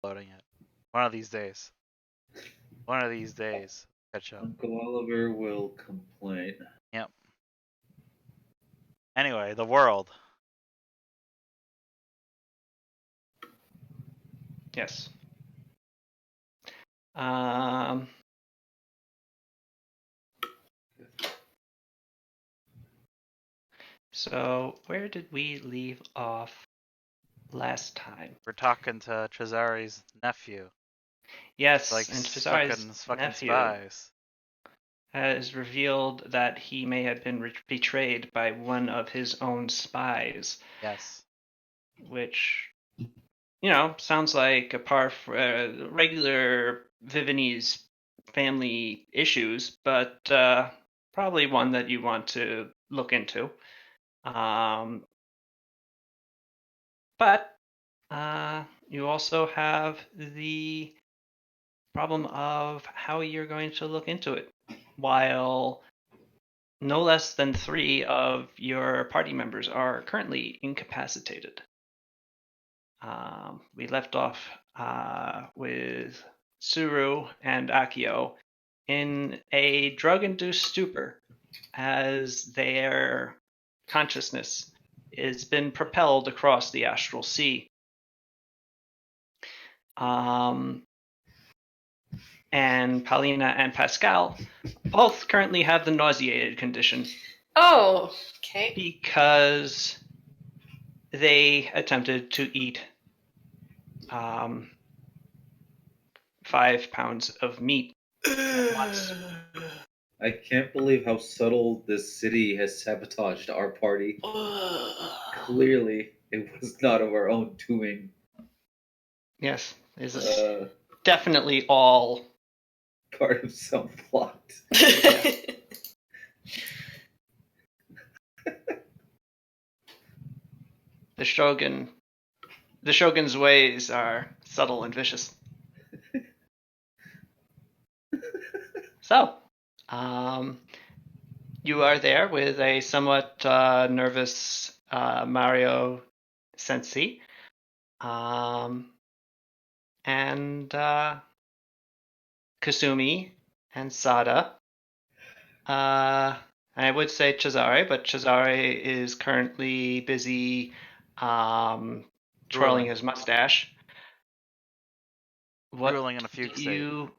Loading it. One of these days. One of these days. Catch up. Uncle Oliver will complain. Yep. Anyway, the world. Yes. So where did we leave off last time? We're talking to Cesari's nephew. Yes, Like and Cesari's fucking nephew spies. has revealed that he may have been betrayed by one of his own spies. Yes. Which, sounds like a par for regular Vivinese family issues, but probably one that you want to look into. But you also have the problem of how you're going to look into it, while no less than 3 of your party members are currently incapacitated. We left off with Suru and Akio in a drug-induced stupor as their consciousness has been propelled across the astral sea. And Paulina and Pascal both currently have the nauseated condition. Oh, okay. Because they attempted to eat 5 pounds of meat at once. I can't believe how subtle this city has sabotaged our party. Clearly, it was not of our own doing. Yes, it's definitely all part of some plot. Yeah. The Shogun's ways are subtle and vicious. So, you are there with a somewhat nervous Mario Sensei, and Kasumi and Sada. I would say Cesare, but Cesare is currently busy twirling his mustache. What Drooling in a fugue do state. you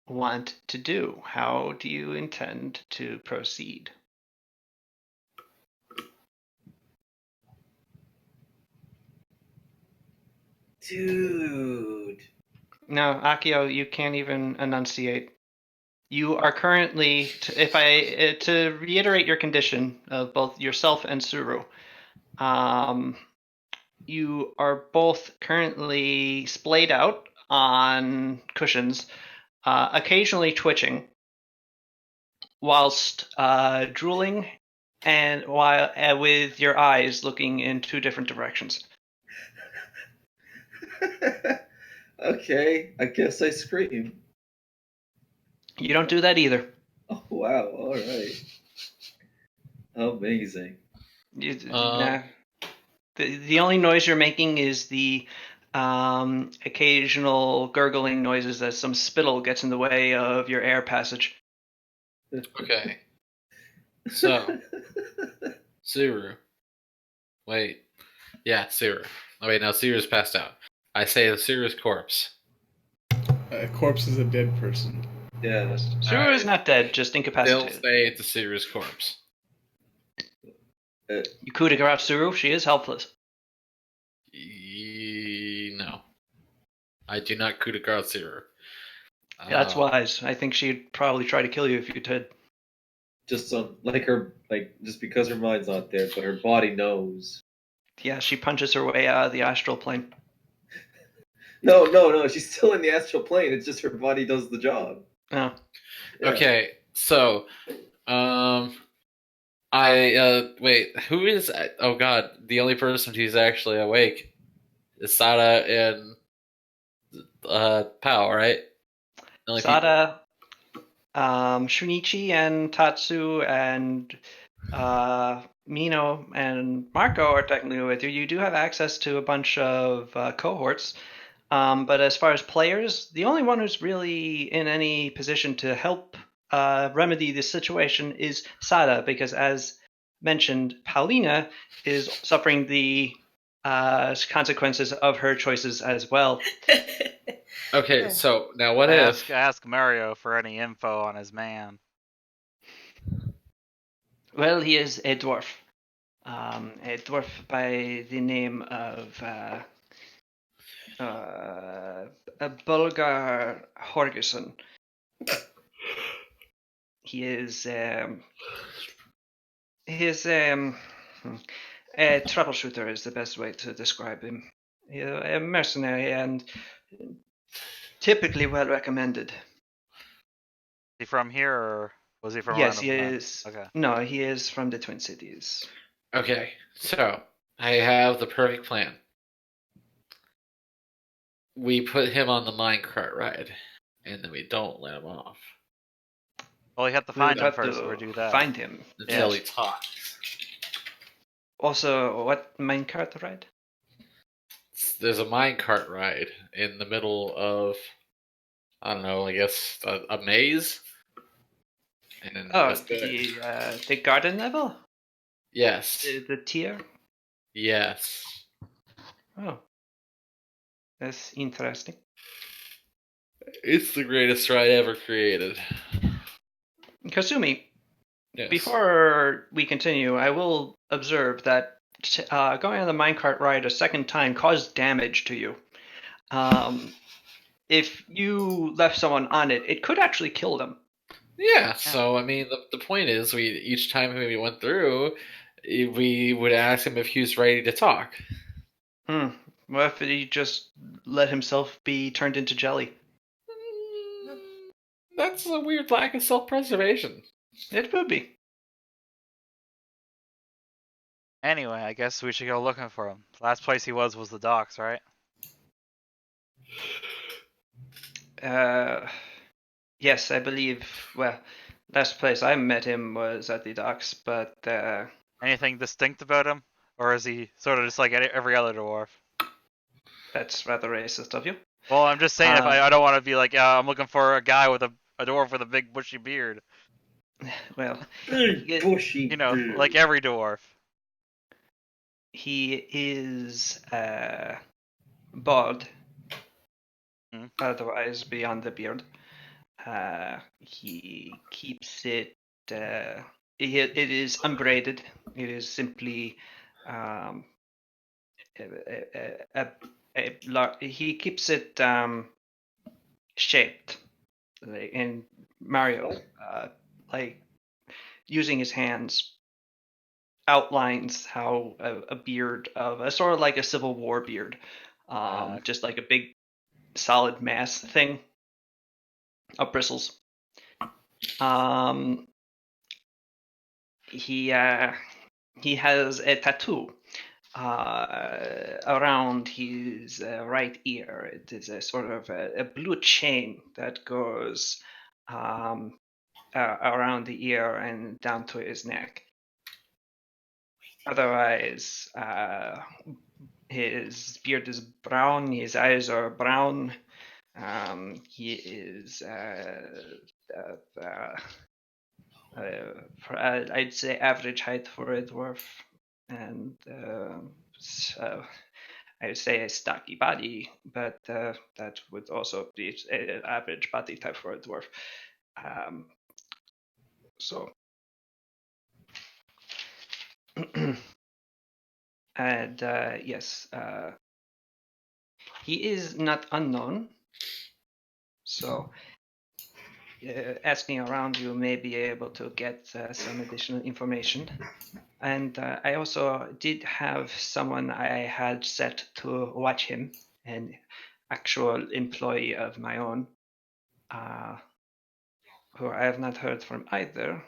want to do? How do you intend to proceed? Dude. No, Akio, you can't even enunciate. You are currently, to reiterate your condition of both yourself and Suru, you are both currently splayed out on cushions, occasionally twitching, whilst drooling, and while with your eyes looking in 2 different directions. Okay, I guess I scream. You don't do that either. Oh wow! All right. Amazing. The only noise you're making is the occasional gurgling noises as some spittle gets in the way of your air passage. Okay. So, Suru. Wait. Yeah, Suru. Oh, wait, no, Suru's passed out. I say the Suru's corpse. A corpse is a dead person. Yeah. Suru is not dead, just They'll incapacitated. say it's the Suru's corpse. You coup de grace Suru, she is helpless. No. I do not coup de grace Suru. Yeah, that's wise. I think she'd probably try to kill you if you did. Just just because her mind's not there, but her body knows. Yeah, she punches her way out of the astral plane. No. She's still in the astral plane. It's just her body does the job. Oh. Yeah. Okay, so, wait, who is, oh god, the only person who's actually awake is Sada and, Pao, right? Sada, Shunichi and Tatsu and Mino and Marco are technically with you. You do have access to a bunch of cohorts. But as far as players, the only one who's really in any position to help remedy this situation is Sada, because as mentioned, Paulina is suffering the consequences of her choices as well. Okay, so now what if? Ask Mario for any info on his man. Well, he is a dwarf. A dwarf by the name of Bulgar Horgerson. He is a troubleshooter is the best way to describe him. He's a mercenary and typically well recommended. Is he from here or was he from Yes, around he the map? is. Okay. No, he is from the Twin Cities. Okay, so I have the perfect plan. We put him on the minecart ride, and then we don't let him off Well, you have to We would find him have first to before we do that. find him. until Yes. he talks. Also, what minecart ride? There's a minecart ride in the middle of, I don't know, I guess a maze. And Oh, that's good. the garden level? Yes. The tier? Yes. Oh, that's interesting. It's the greatest ride ever created. Kasumi, Yes. before we continue, I will observe that going on the minecart ride a second time caused damage to you. If you left someone on it, it could actually kill them. Yeah, so I mean, the point is, we each time we went through, we would ask him if he was ready to talk. What if he just let himself be turned into jelly? That's a weird lack of self-preservation. It would be. Anyway, I guess we should go looking for him. Last place he was the docks, right? Yes, I believe. Well, last place I met him was at the docks, but Anything distinct about him? Or is he sort of just like every other dwarf? that's rather racist of you. Well, I'm just saying, if I don't want to be like, I'm looking for a guy with a dwarf with a big bushy beard. Well, Big bushy You know, beard. like every dwarf. he is bald. Otherwise, beyond the beard, he keeps it. It is unbraided. It is simply he keeps it shaped. And Mario, like using his hands, outlines how a beard of a sort of like a Civil War beard, just like a big solid mass thing of bristles. He has a tattoo around his right ear. It is a sort of a blue chain that goes around the ear and down to his neck. Otherwise, his beard is brown, his eyes are brown. He is, I'd say, average height for a dwarf, and so I would say a stocky body, but that would also be an average body type for a dwarf. So, and yes, he is not unknown. So, asking around, you may be able to get some additional information. And I also did have someone I had set to watch him, an actual employee of my own, who I have not heard from either.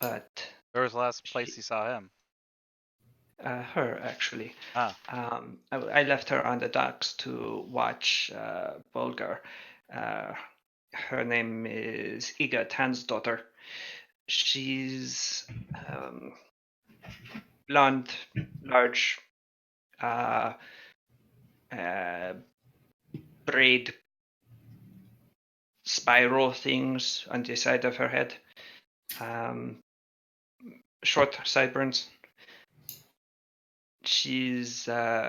But Where was the last place you saw him? her, actually. Ah. I left her on the docks to watch Bulgar. Her name is Iga Tansdottir. She's blonde, large, braid spiral things on the side of her head. Short sideburns. She's plump.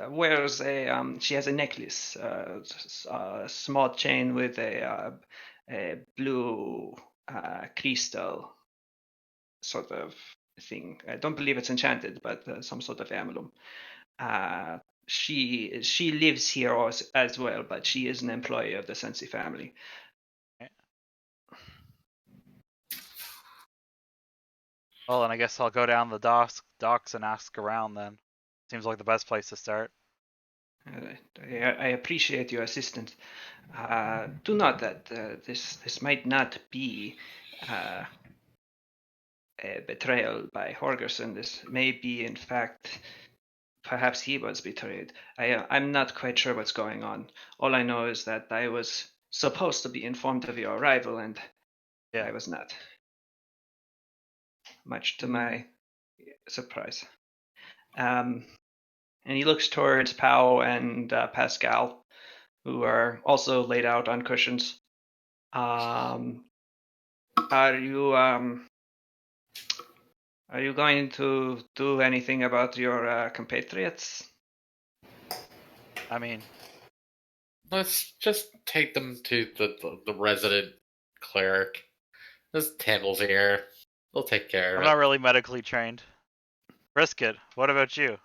Wears a she has a necklace, a small chain with a blue crystal sort of thing. I don't believe it's enchanted, but some sort of emblem. She lives here as well, but she is an employee of the Sensi family. Well, then I guess I'll go down the docks and ask around then. Seems like the best place to start. I appreciate your assistance. Do note that this might not be a betrayal by Horgerson. This may be, in fact, perhaps he was betrayed. I'm not quite sure what's going on. All I know is that I was supposed to be informed of your arrival, and Yeah. I was not. Much to my surprise. And he looks towards Pao and Pascal, who are also laid out on cushions. Are you going to do anything about your compatriots? I mean, Let's just take them to the resident cleric. There's tables here. They'll take care I'm of not it. really medically trained. Risk it. What about you?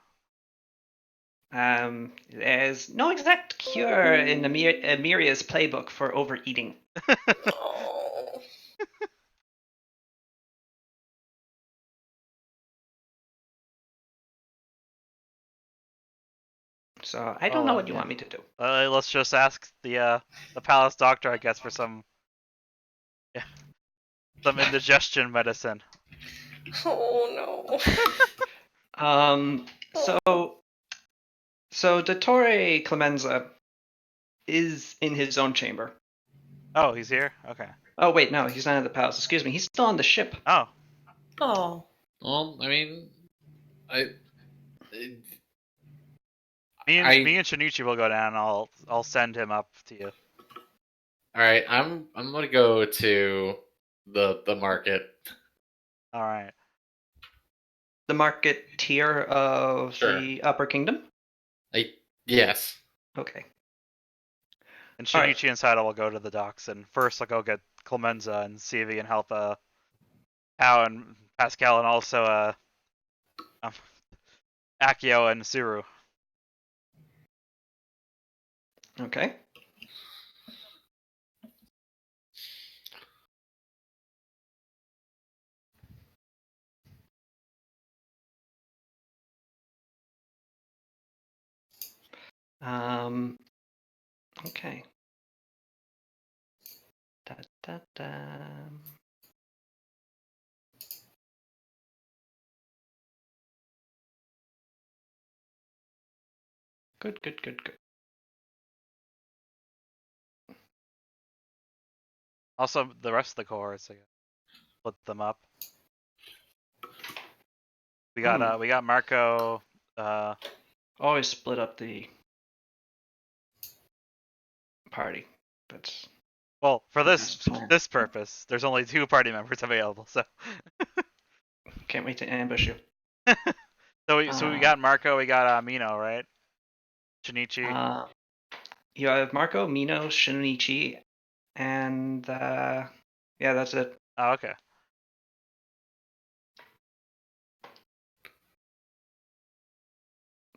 There's no exact cure in Amiria's playbook for overeating. Oh. So I don't know what you yeah. want me to do. Let's just ask the palace doctor, I guess, for some indigestion medicine. Oh no. So Dottore Clemenza is in his own chamber. Oh, he's here? Okay. Oh wait, no, he's not at the palace. Excuse me, he's still on the ship. Oh, Oh. Well, I mean, I me and Shinichi will go down. I'll send him up to you. all right. I'm gonna go to the market. All right. The market tier of Sure. the Upper Kingdom. Yes. Okay. And All right. Shinichi and Saito will go to the docks, and first I'll go get Clemenza and see if he can help Pao and Pascal, and also Akio and Suru. Okay. Okay. Da, da, da. Good. Also, the rest of the cohorts, I guess. Split them up. We got Marco. Always split up the party. That's Well, for That's fine. this purpose, there's only 2 party members available. So can't wait to ambush you. so we got Marco, we got Mino, right? Shinichi. You have Marco, Mino, Shinichi, and yeah, that's it. Oh, okay.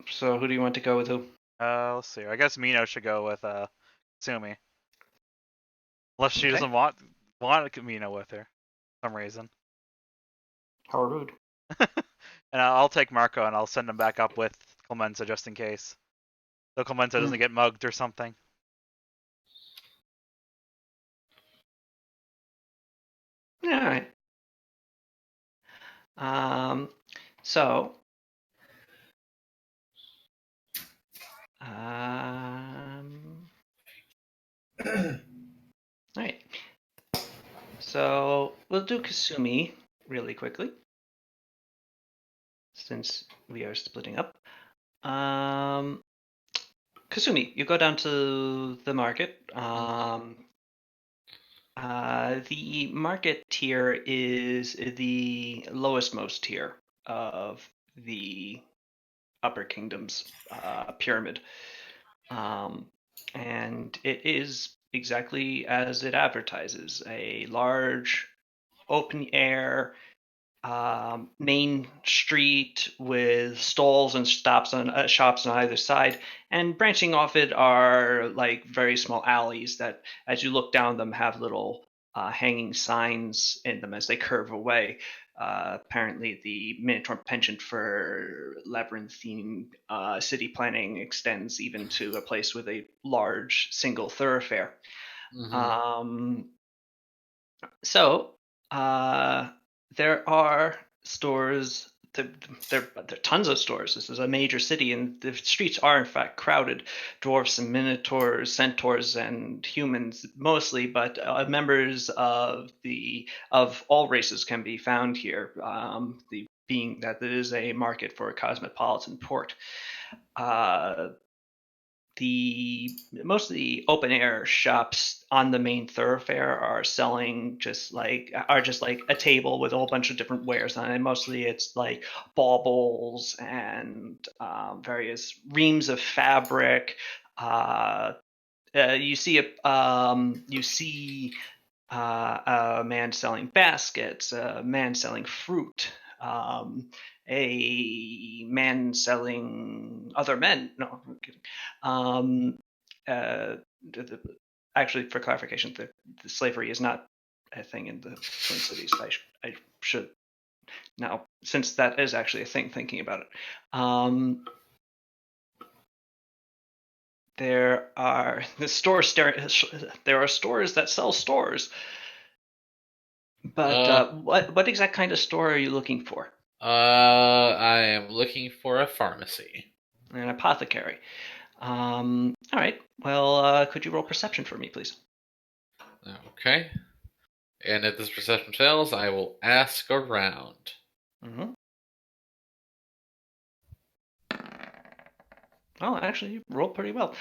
So who do you want to go with who? Let's see. I guess Mino should go with Sumi, unless she Okay. doesn't want Mino with her for some reason. How rude. And I'll take Marco and I'll send him back up with Clemenza just in case. So Clemenza doesn't get mugged or something. All right. So all right. So we'll do Kasumi really quickly, since we are splitting up. Kasumi, you go down to the market. The market tier is the lowest most tier of the Upper Kingdom's pyramid. And it is exactly as it advertises, a large open air main street with stalls and stops on shops on either side, and branching off it are like very small alleys that, as you look down them, have little hanging signs in them as they curve away. Apparently, the Minotaur penchant for labyrinthine city planning extends even to a place with a large single thoroughfare. Mhm. So, there are stores. There are tons of stores. This is a major city, and the streets are in fact crowded. Dwarfs and minotaurs, centaurs, and humans mostly, but members of all races can be found here. Being that it is a market for a cosmopolitan port. Most of the open air shops on the main thoroughfare are just like a table with a whole bunch of different wares on it. Mostly it's like baubles and various reams of fabric. You see a man selling baskets, a man selling fruit, a man selling other men. No, I'm kidding. Um, uh, Actually, for clarification, the slavery is not a thing in the Twin Cities. I should now, since that is actually a thing, thinking about it. There are stores that sell stores. But what exact kind of store are you looking for? I am looking for a pharmacy. An apothecary. All right. Well, could you roll perception for me, please? Okay. And if this perception fails, I will ask around. Mm-hmm. Oh, actually, you rolled pretty well.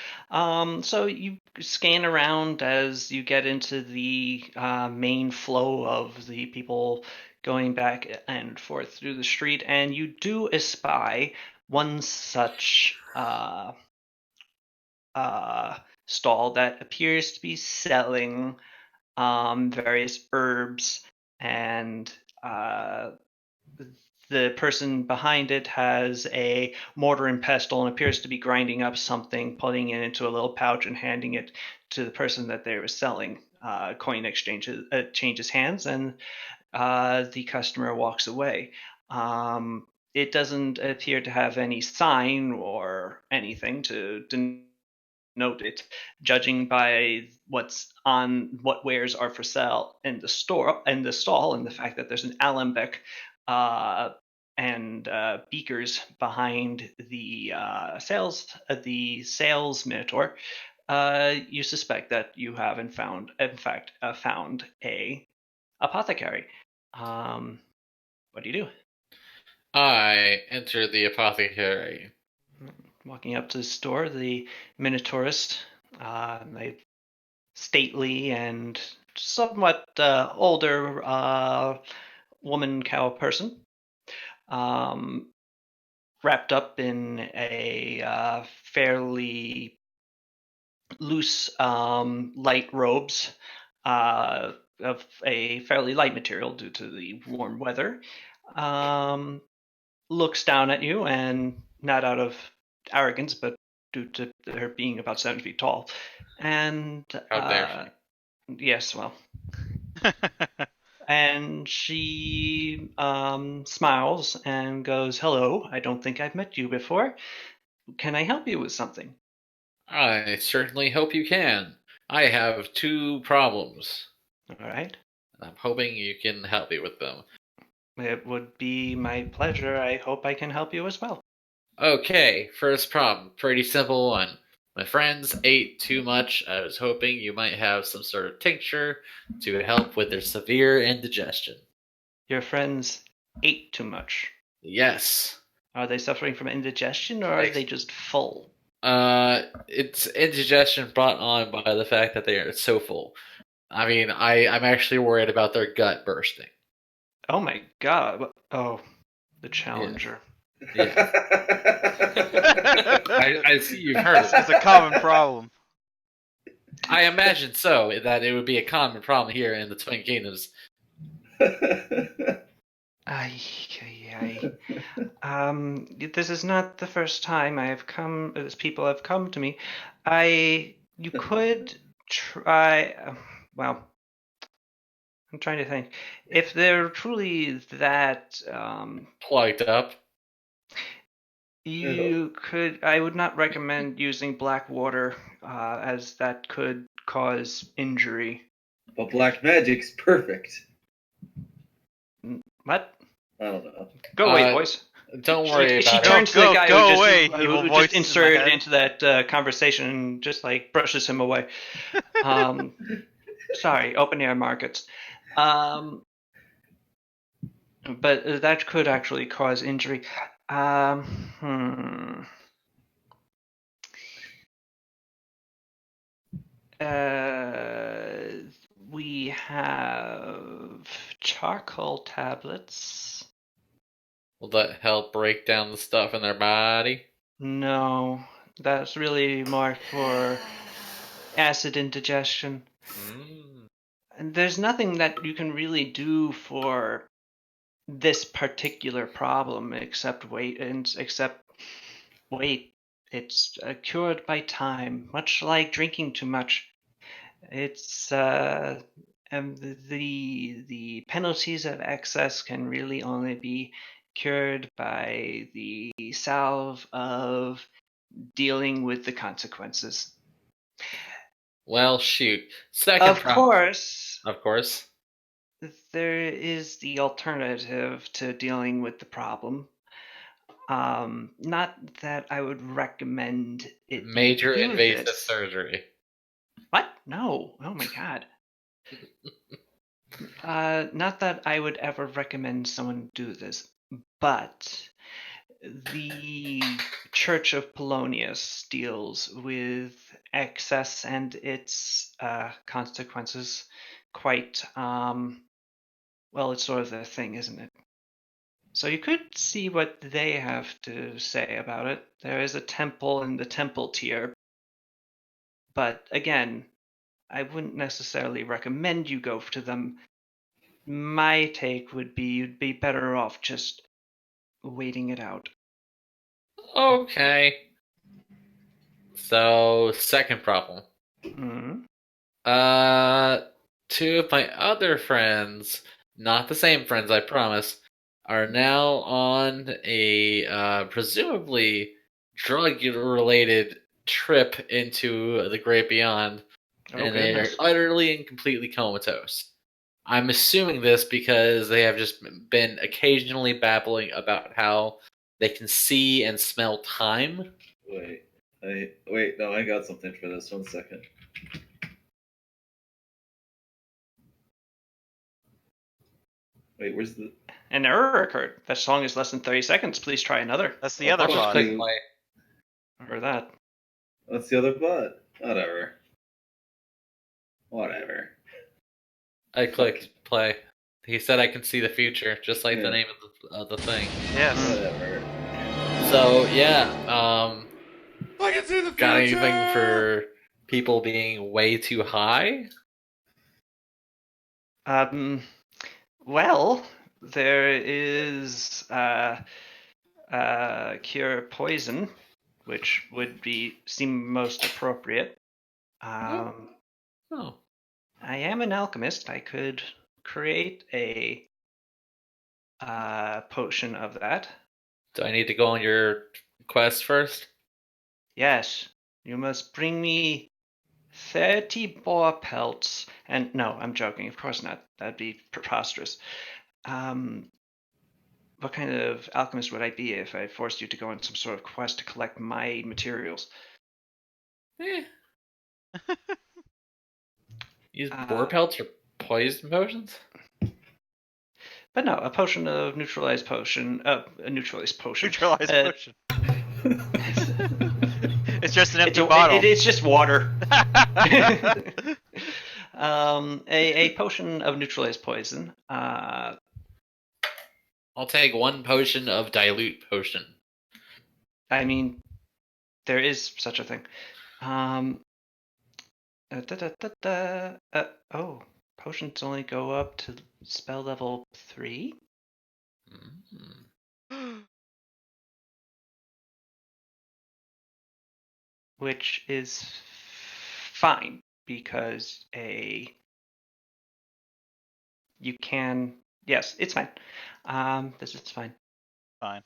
So you scan around as you get into the main flow of the people going back and forth through the street, and you do espy one such stall that appears to be selling various herbs, and the person behind it has a mortar and pestle and appears to be grinding up something, putting it into a little pouch and handing it to the person that they were selling. Coin changes hands, and the customer walks away. It doesn't appear to have any sign or anything to denote it. Judging by what wares are for sale in the stall, and the fact that there's an alembic uh, and beakers behind the sales minotaur, you suspect that you have found a apothecary. What do you do? I enter the apothecary. Walking up to the store, the minotaurist, a stately and somewhat older woman cow person, wrapped up in a fairly loose light robes of a fairly light material due to the warm weather, um, looks down at you, and not out of arrogance, but due to her being about 7 feet tall. And How dare yes, well, and she smiles and goes, "Hello, I don't think I've met you before. Can I help you with something?" I certainly hope you can. I have two problems. All right. I'm hoping you can help me with them. It would be my pleasure. I hope I can help you as well. Okay, first problem. Pretty simple one. My friends ate too much. I was hoping you might have some sort of tincture to help with their severe indigestion. Your friends ate too much. Yes. Are they suffering from indigestion, or are they just full? It's indigestion brought on by the fact that they are so full. I mean, I'm actually worried about their gut bursting. Oh my god. Oh, the Challenger. Yeah. I see you've heard It's, it. it's a common problem. I imagine so, that it would be a common problem here in the Twin Kingdoms. Ay. This is not the first time people have come to me. You could try, well, I'm trying to think. If they're truly that, Plugged up. I would not recommend using black water, as that could cause injury. But black magic's perfect. What? I don't know. Go away, boys. Don't worry She about it. turns to the guy Go who away, just, evil who voice just in my inserted head. into that conversation and just like brushes him away. Sorry, open air markets. But that could actually cause injury. We have charcoal tablets. Will that help break down the stuff in their body? No, that's really more for acid indigestion. And there's nothing that you can really do for this particular problem except wait. It's cured by time, much like drinking too much. It's and the penalties of excess can really only be cured by the salve of dealing with the consequences. Well, shoot. Second Of problem. course, Of course. there is the alternative to dealing with the problem. Not that I would recommend it. Major do invasive this. surgery. What? No. Oh my god. Not that I would ever recommend someone do this, but the Church of Polonius deals with excess and its consequences quite well. It's sort of their thing, isn't it? So you could see what they have to say about it. There is a temple in the temple tier, but again, I wouldn't necessarily recommend you go to them. My take would be you'd be better off just waiting it out. Okay. So, second problem. Mm-hmm. Two of my other friends, not the same friends, I promise, are now on a presumably drug-related trip into the great beyond, and they are utterly and completely comatose. I'm assuming this because they have just been occasionally babbling about how they can see and smell time. No, I got something for this. 1 second. Wait, where's the... An error occurred. That song is less than 30 seconds. Please try another. That's the other I'll just pod. click play. Or that. That's the other bot. Whatever. I clicked play. He said I can see the future, just like the Yeah. name of the thing. Yes. Whatever. So yeah, I can see the got anything for people being way too high? Well, there is cure poison, which would seem most appropriate. Oh. I am an alchemist. I could create a potion of that. Do I need to go on your quest first? Yes, you must bring me 30 boar pelts. And no, I'm joking. Of course not. That'd be preposterous. What kind of alchemist would I be if I forced you to go on some sort of quest to collect my materials? Eh. Use boar pelts for poison potions? But no, a potion of neutralized potion. A neutralized potion. Neutralized potion. It's just an empty It's bottle. it's just water. A potion of neutralized poison. I'll take 1 potion of dilute potion. I mean, there is such a thing. Potions only go up to spell level 3. Which is fine because you can. Yes, it's fine. This is fine. Fine.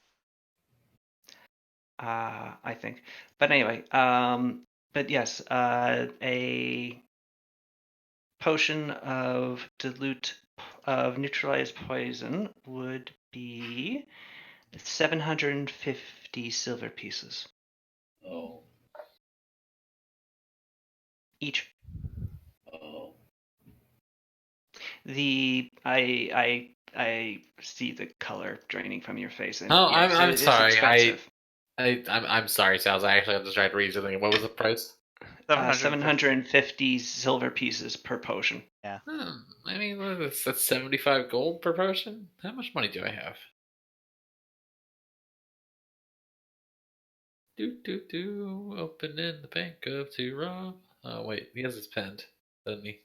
I think. But anyway, but yes, a potion of neutralized poison would be 750 silver pieces Oh. each. Oh. I see the color draining from your face, and Oh, yes, I'm it's sorry. expensive. I'm sorry, Sals. I actually have to try to read something. What was the price? 750 silver pieces per potion. Yeah. I mean, that's 75 gold per potion. How much money do I have? Opening the bank up to rob. Oh wait, he has his pen, doesn't he?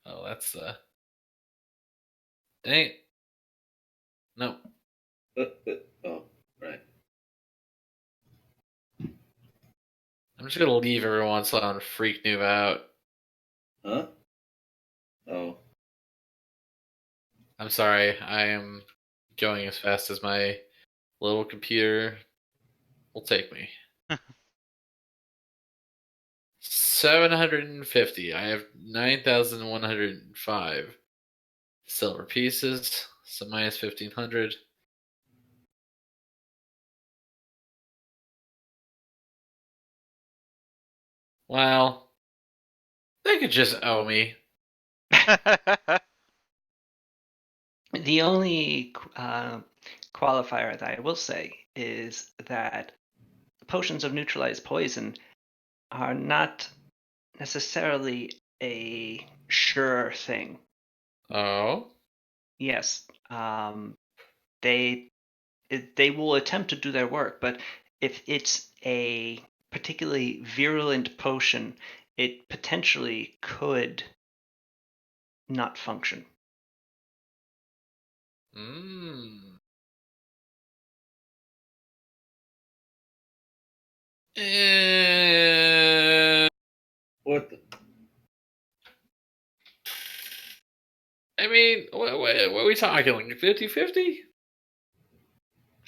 Oh, that's dang it. No. Oh, right. I'm just gonna leave every once in a while and freak Noob out. Huh? Oh. I'm sorry. I am going as fast as my little computer will take me. 750. I have 9,105 silver pieces. So minus 1,500. Well, they could just owe me. The only qualifier that I will say is that potions of neutralized poison are not necessarily a sure thing. Oh? Yes, they will attempt to do their work, but if it's a particularly virulent potion, it potentially could not function. Mmm. What the? I mean, what are we talking? Like 50-50?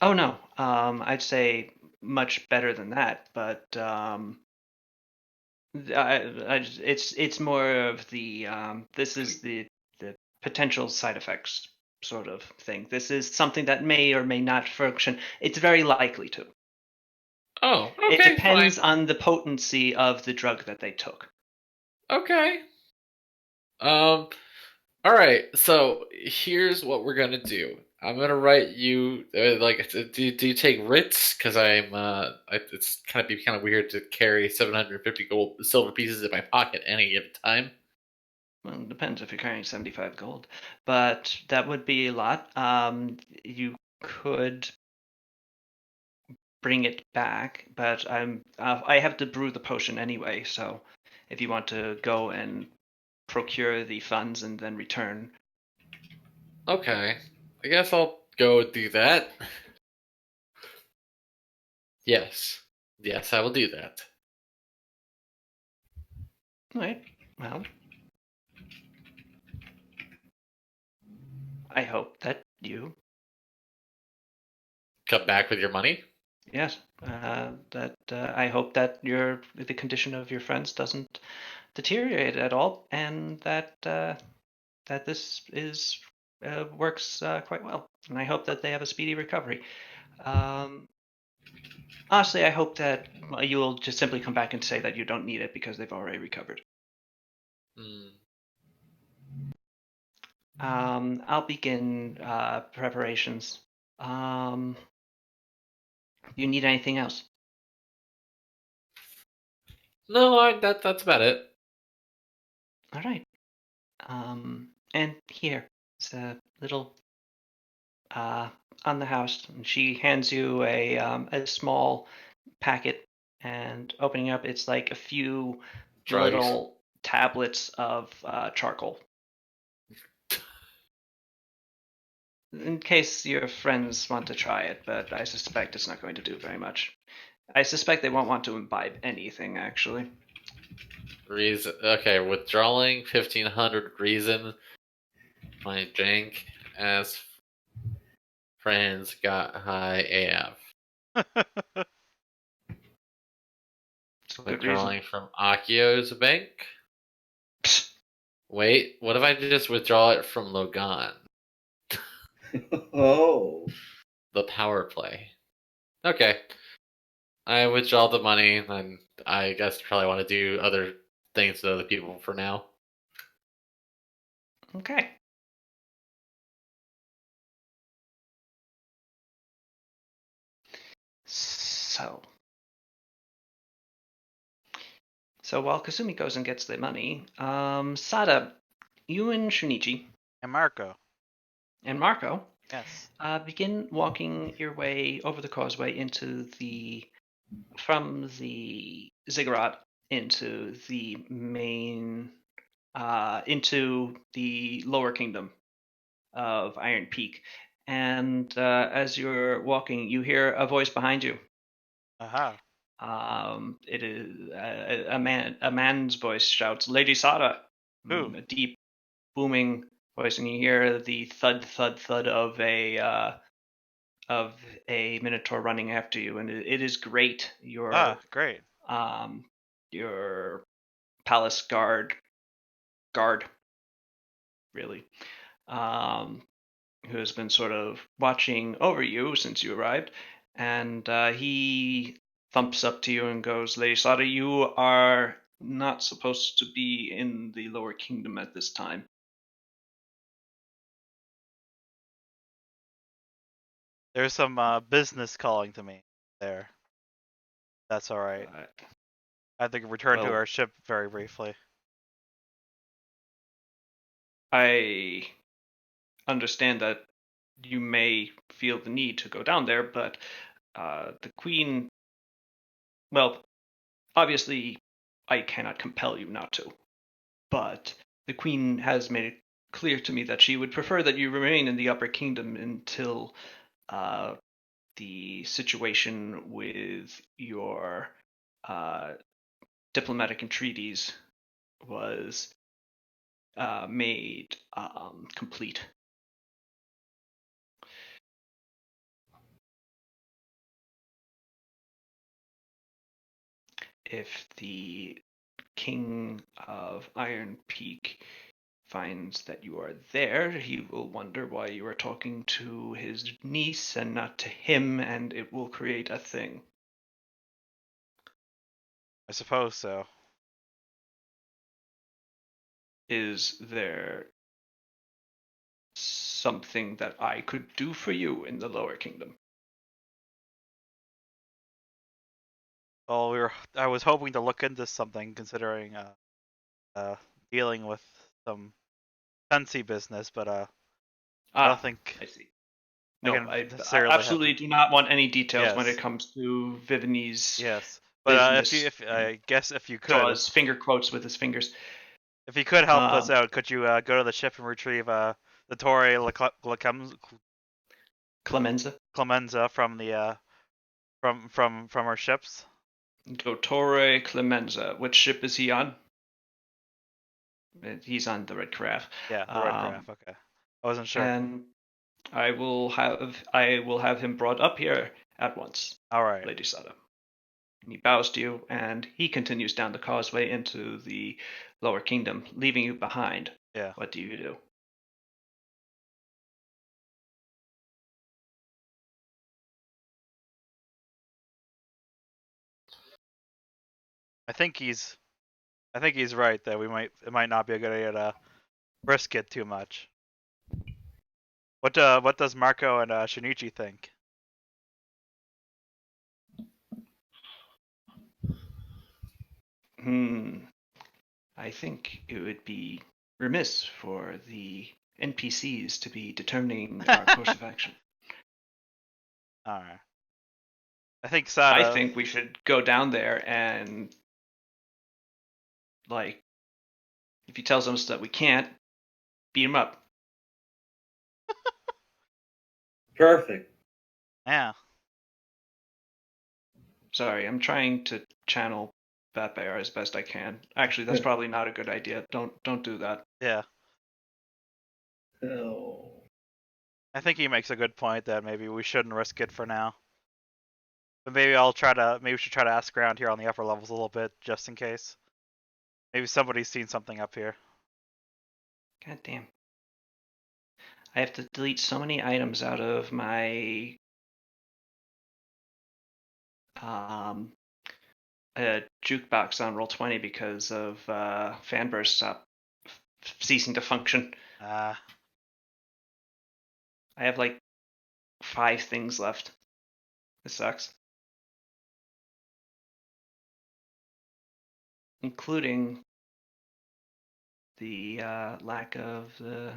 Oh no, I'd say much better than that, but it's more of the this is the potential side effects sort of thing. This is something that may or may not function. It's very likely to. Oh, It okay, depends fine. on the potency of the drug that they took. Okay. All right. So here's what we're gonna do. I'm gonna write you do you take writs? Because it's kind of weird to carry 750 gold silver pieces in my pocket any given time. Well, it depends if you're carrying 75 gold, but that would be a lot. You could bring it back, but I have to brew the potion anyway. So if you want to go and procure the funds and then return. Okay. I guess I'll go do that. Yes. Yes, I will do that. All right. Well, I hope that you, Come back with your money? yes, I hope that the condition of your friends doesn't deteriorate at all, and that this is works quite well. And I hope that they have a speedy recovery. Honestly, I hope that you'll just simply come back and say that you don't need it because they've already recovered. Hmm. I'll begin preparations. Do you need anything else? No, that's about it. All right. And here, it's a little on the house. And she hands you a small packet, and opening up, it's like a few Drugs. little tablets of charcoal. In case your friends want to try it, but I suspect it's not going to do very much. I suspect they won't want to imbibe anything, actually. Reason. Okay, withdrawing 1500 reason. My jank ass friends got high AF. It's a good reason. Withdrawing from Akio's bank. Wait, what if I just withdraw it from Logan? Oh. The power play. Okay. I withdraw the money, and I guess probably want to do other things to other people for now. Okay. So while Kasumi goes and gets the money, Sada, you and Shunichi And Marco. and Marco Yes. begin walking your way over the causeway from the ziggurat into the main, into the lower kingdom of Iron Peak. And as you're walking, you hear a voice behind you. Aha. It is a man. A man's voice shouts, "Lady Sada!" Who? A deep, booming voice, and you hear the thud, thud, thud of a minotaur running after you, and it is great. Great. Your palace guard, really, who has been sort of watching over you since you arrived, and he thumps up to you and goes, "Lady Sada, you are not supposed to be in the lower kingdom at this time." There's some business calling to me there. That's all right. I have to return to well- our ship very briefly. I understand that you may feel the need to go down there, but the queen, well, obviously, I cannot compel you not to, but the queen has made it clear to me that she would prefer that you remain in the upper kingdom until the situation with your diplomatic entreaties was made complete. If the King of Iron Peak finds that you are there, he will wonder why you are talking to his niece and not to him, and it will create a thing. I suppose so. Is there something that I could do for you in the lower kingdom? Well, I was hoping to look into something, considering dealing with some fancy business, but I don't think I see. I No, can I necessarily absolutely do not want any details when Yes. it comes to Vivini's Yes, but business. if I guess if you could, Draws finger quotes with his fingers. if you could help us Um, out, could you go to the ship and retrieve the Torre Clemenza. Clemenza from the from our ships? Dottore Clemenza. Which ship is he on? He's on the Red Carafe. Yeah, the Red Craft. Okay, I wasn't sure. And I will have him brought up here at once, All right. Lady Sada. And he bows to you, and he continues down the causeway into the lower kingdom, leaving you behind. Yeah. What do you do? I think he's right that it might not be a good idea to risk it too much. What does Marco and Shinichi think? I think it would be remiss for the NPCs to be determining our course of action. All right. I think I Sada. think we should go down there and, like, if he tells us that we can't, beat him up. Perfect. Yeah. Sorry, I'm trying to channel Fat Bear as best I can. Actually, that's probably not a good idea. Don't do that. Yeah. Oh. I think he makes a good point that maybe we shouldn't risk it for now. But maybe we should try to ask around here on the upper levels a little bit just in case. Maybe somebody's seen something up here. God damn. I have to delete so many items out of my jukebox on Roll20 because of Fanburst ceasing to function. I have like 5 things left. This sucks. Including the lack of the...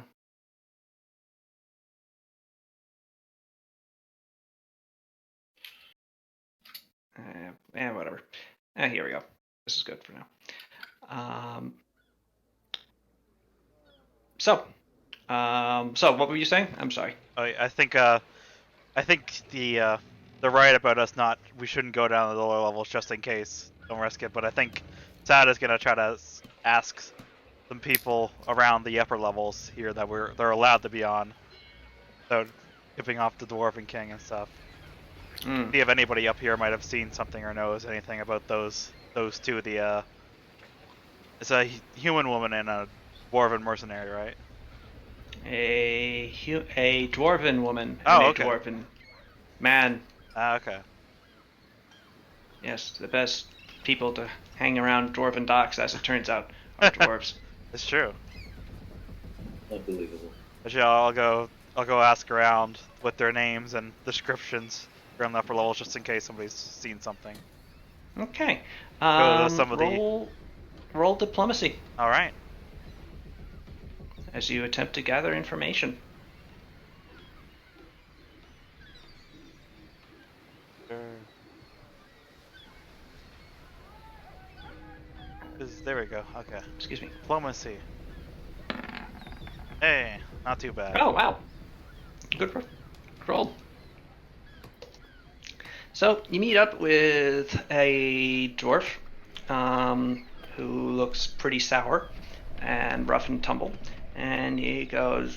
whatever. Here we go. This is good for now. So what were you saying? I'm sorry. I think the right about us we shouldn't go down to the lower levels just in case. Don't risk it. But I think Sada's gonna try to ask some people around the upper levels here that they're allowed to be on. So tipping off the Dwarven King and stuff. See if anybody up here might have seen something or knows anything about those two. It's a human woman and a Dwarven mercenary, right? A dwarven woman and okay. a dwarven man. Okay. Yes, the best people to hang around dwarven docks, as it turns out, are dwarves. It's true. Unbelievable. But yeah, I'll go ask around with their names and descriptions around the upper levels just in case somebody's seen something. Okay. Roll diplomacy. All right. As you attempt to gather information. There we go. Okay. Excuse me. Diplomacy. Hey, not too bad. Oh, wow. Good roll. So, you meet up with a dwarf who looks pretty sour and rough and tumble. And he goes,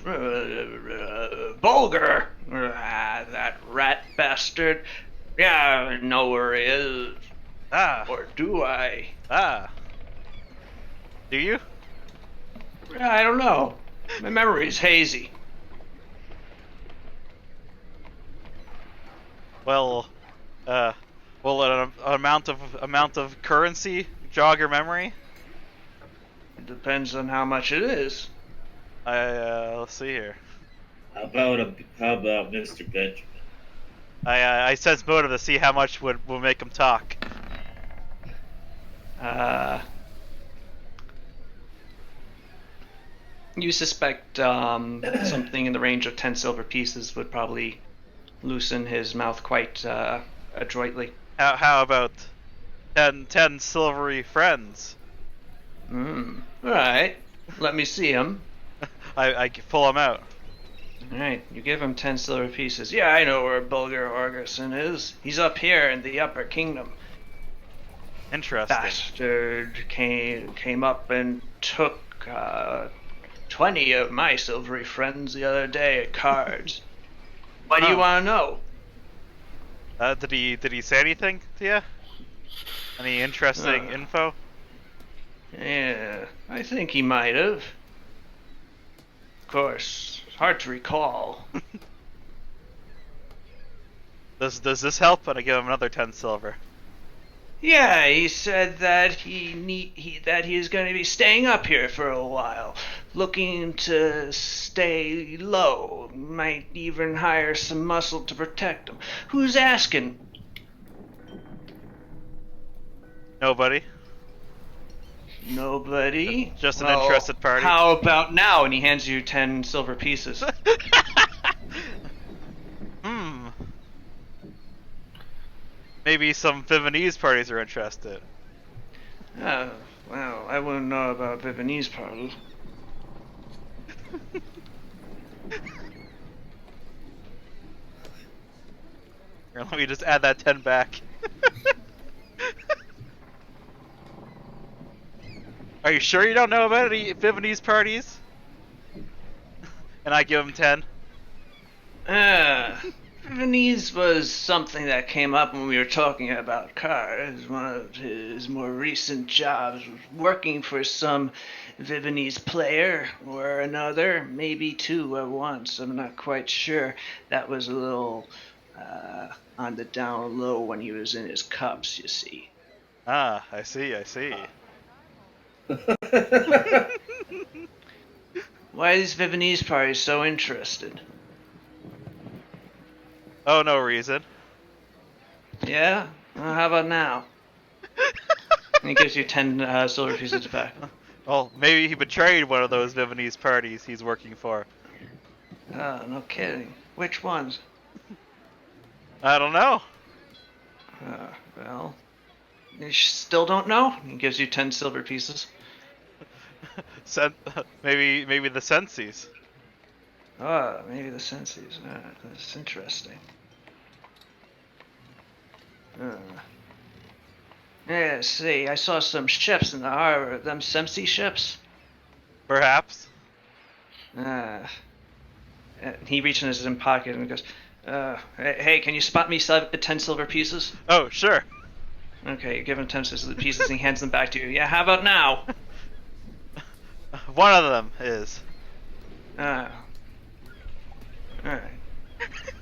Bulger! That rat bastard. Yeah, I know where he is. Or do I? Do you? I don't know. My memory's hazy. Well, will an amount of currency jog your memory? It depends on how much it is. Let's see here. How about Mr. Benjamin? I sense motive to see how much will make him talk. You suspect something in the range of 10 silver pieces would probably loosen his mouth quite adroitly. How about 10 silvery friends? Alright. Let me see him. I pull him out. Alright, you give him 10 silver pieces. Yeah, I know where Bulger Orgerson is. He's up here in the Upper Kingdom. Interesting. Bastard came up and took 20 of my silvery friends the other day at cards. What do you want to know? Did he say anything to you? Any interesting info? Yeah, I think he might have. Of course, it's hard to recall. Does this help? And I give him another 10 silver. Yeah, he said that that he is going to be staying up here for a while, looking to stay low. Might even hire some muscle to protect him. Who's asking? Nobody. Nobody. Just an Well, interested party. how about now? And he hands you 10 silver pieces. Hmm. Maybe some Viennese parties are interested. Well, I wouldn't know about Viennese party. Here, let me just add that 10 back. Are you sure you don't know about any Viennese parties? And I give him 10. Viennese was something that came up when we were talking about cars. One of his more recent jobs was working for some Viennese player or another, maybe two at once. I'm not quite sure. That was a little on the down low when he was in his cups, you see. Ah, I see, I see. Why are these Viennese parties so interested? Oh, no reason. Yeah? Well, how about now? And he gives you 10 silver pieces back. Well, maybe he betrayed one of those Viennese parties he's working for. Oh, no kidding. Which ones? I don't know. Well, you still don't know? He gives you 10 silver pieces. Maybe the Sensies. Oh, maybe the senses. That's interesting. Yeah, see, I saw some ships in the harbor. Them Semsi ships? Perhaps. He reaches in his pocket and goes, hey, can you spot me 10 silver pieces? Oh, sure. Okay, you give him 10 silver pieces and he hands them back to you. Yeah, how about now? One of them is. Alright.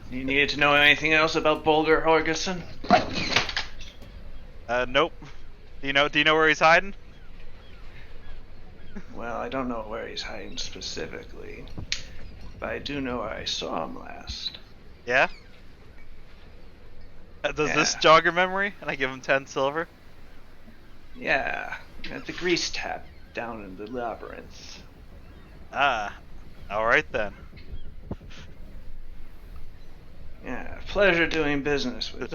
You needed to know anything else about Bolger Horgerson? Nope. Do you know where he's hiding? Well, I don't know where he's hiding specifically, but I do know where I saw him last. Yeah? Does this Yeah. jog your memory? And I give him 10 silver? Yeah, at the grease tap down in the labyrinth. Ah. Alright then. Yeah, pleasure doing business with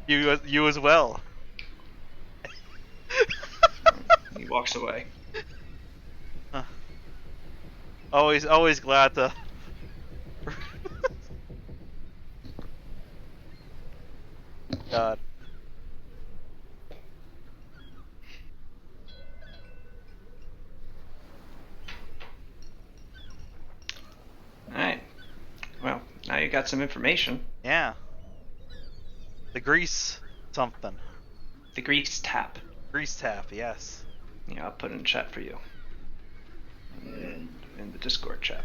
you. You as well. He walks away. Always glad to. God. Alright. Well, now you got some information. Yeah. The grease something. The grease tap. Grease tap, yes. Yeah, I'll put it in chat for you. In the Discord chat.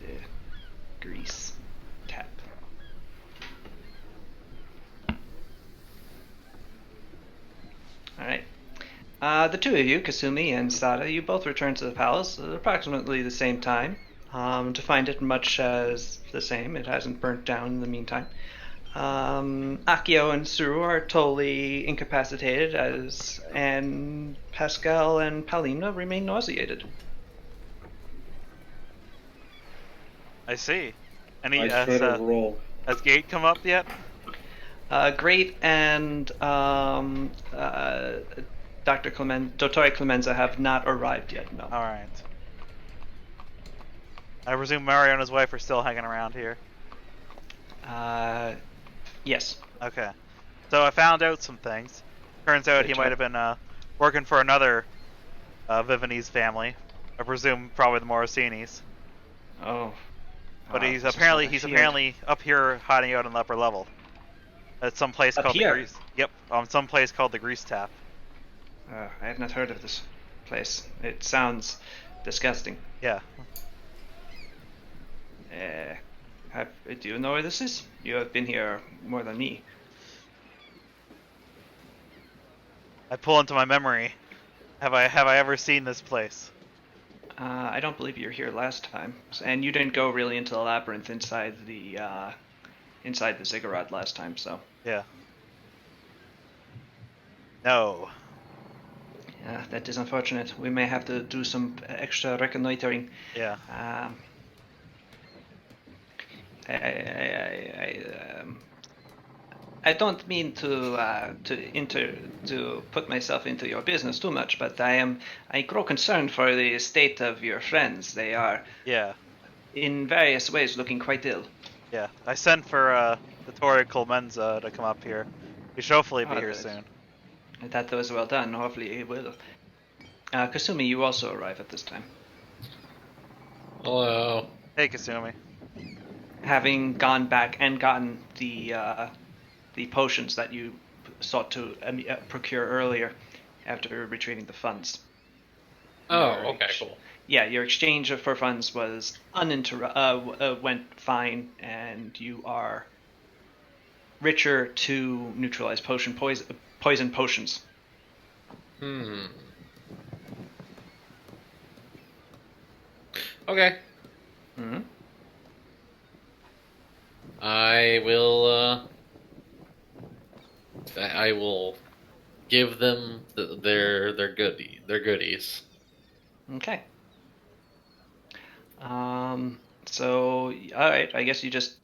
The grease tap. Alright. The two of you, Kasumi and Sada, you both return to the palace at approximately the same time. To find it much as the same, it hasn't burnt down in the meantime. Akio and Suru are totally incapacitated, and Pascal and Palina remain nauseated. I see. Any I try to roll. has Gate come up yet? Great and Dottore Clemenza have not arrived yet. No. Alright. I presume Mario and his wife are still hanging around here. Yes. Okay. So I found out some things. Turns out he might have been working for another Viennese family. I presume probably the Morosinis. Oh. But he's apparently up here hiding out on the upper level. At some place Up called here? the Grease. Yep, some place called the Grease Tap. I have not heard of this place. It sounds disgusting. Yeah. Do you know where this is? You have been here more than me. I pull into my memory. Have I ever seen this place? I don't believe you were here last time, and you didn't go really into the labyrinth inside the ziggurat last time. So Yeah. No. that is unfortunate. We may have to do some extra reconnoitering. Yeah. I don't mean to put myself into your business too much, but I grow concerned for the state of your friends. They are Yeah. in various ways looking quite ill. Yeah. I sent for Vittorio Clemenza to come up here. He should hopefully be here Good. soon. That was well done. Hopefully he will. Kasumi, you also arrive at this time. Hello. Hey, Kasumi. Having gone back and gotten the potions that you sought to procure earlier after retrieving the funds. Oh, okay, cool. Yeah, your exchange for funds was went fine, and you are richer to neutralize poison potions. Okay. Mm-hmm. I will give them their goodies. Okay. So, all right. I guess you just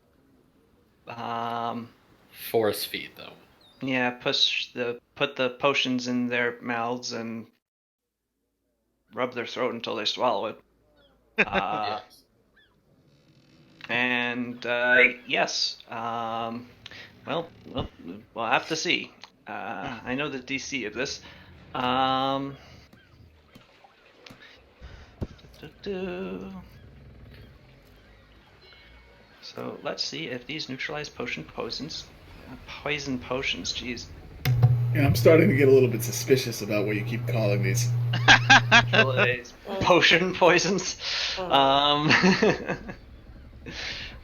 Force feed them. yeah, put the potions in their mouths and rub their throat until they swallow it. Yes. And yes, well, we'll have to see. I know the DC of this. So let's see if these neutralize poison potions. Poison potions, jeez. Yeah, I'm starting to get a little bit suspicious about what you keep calling these. Neutralize potion poisons.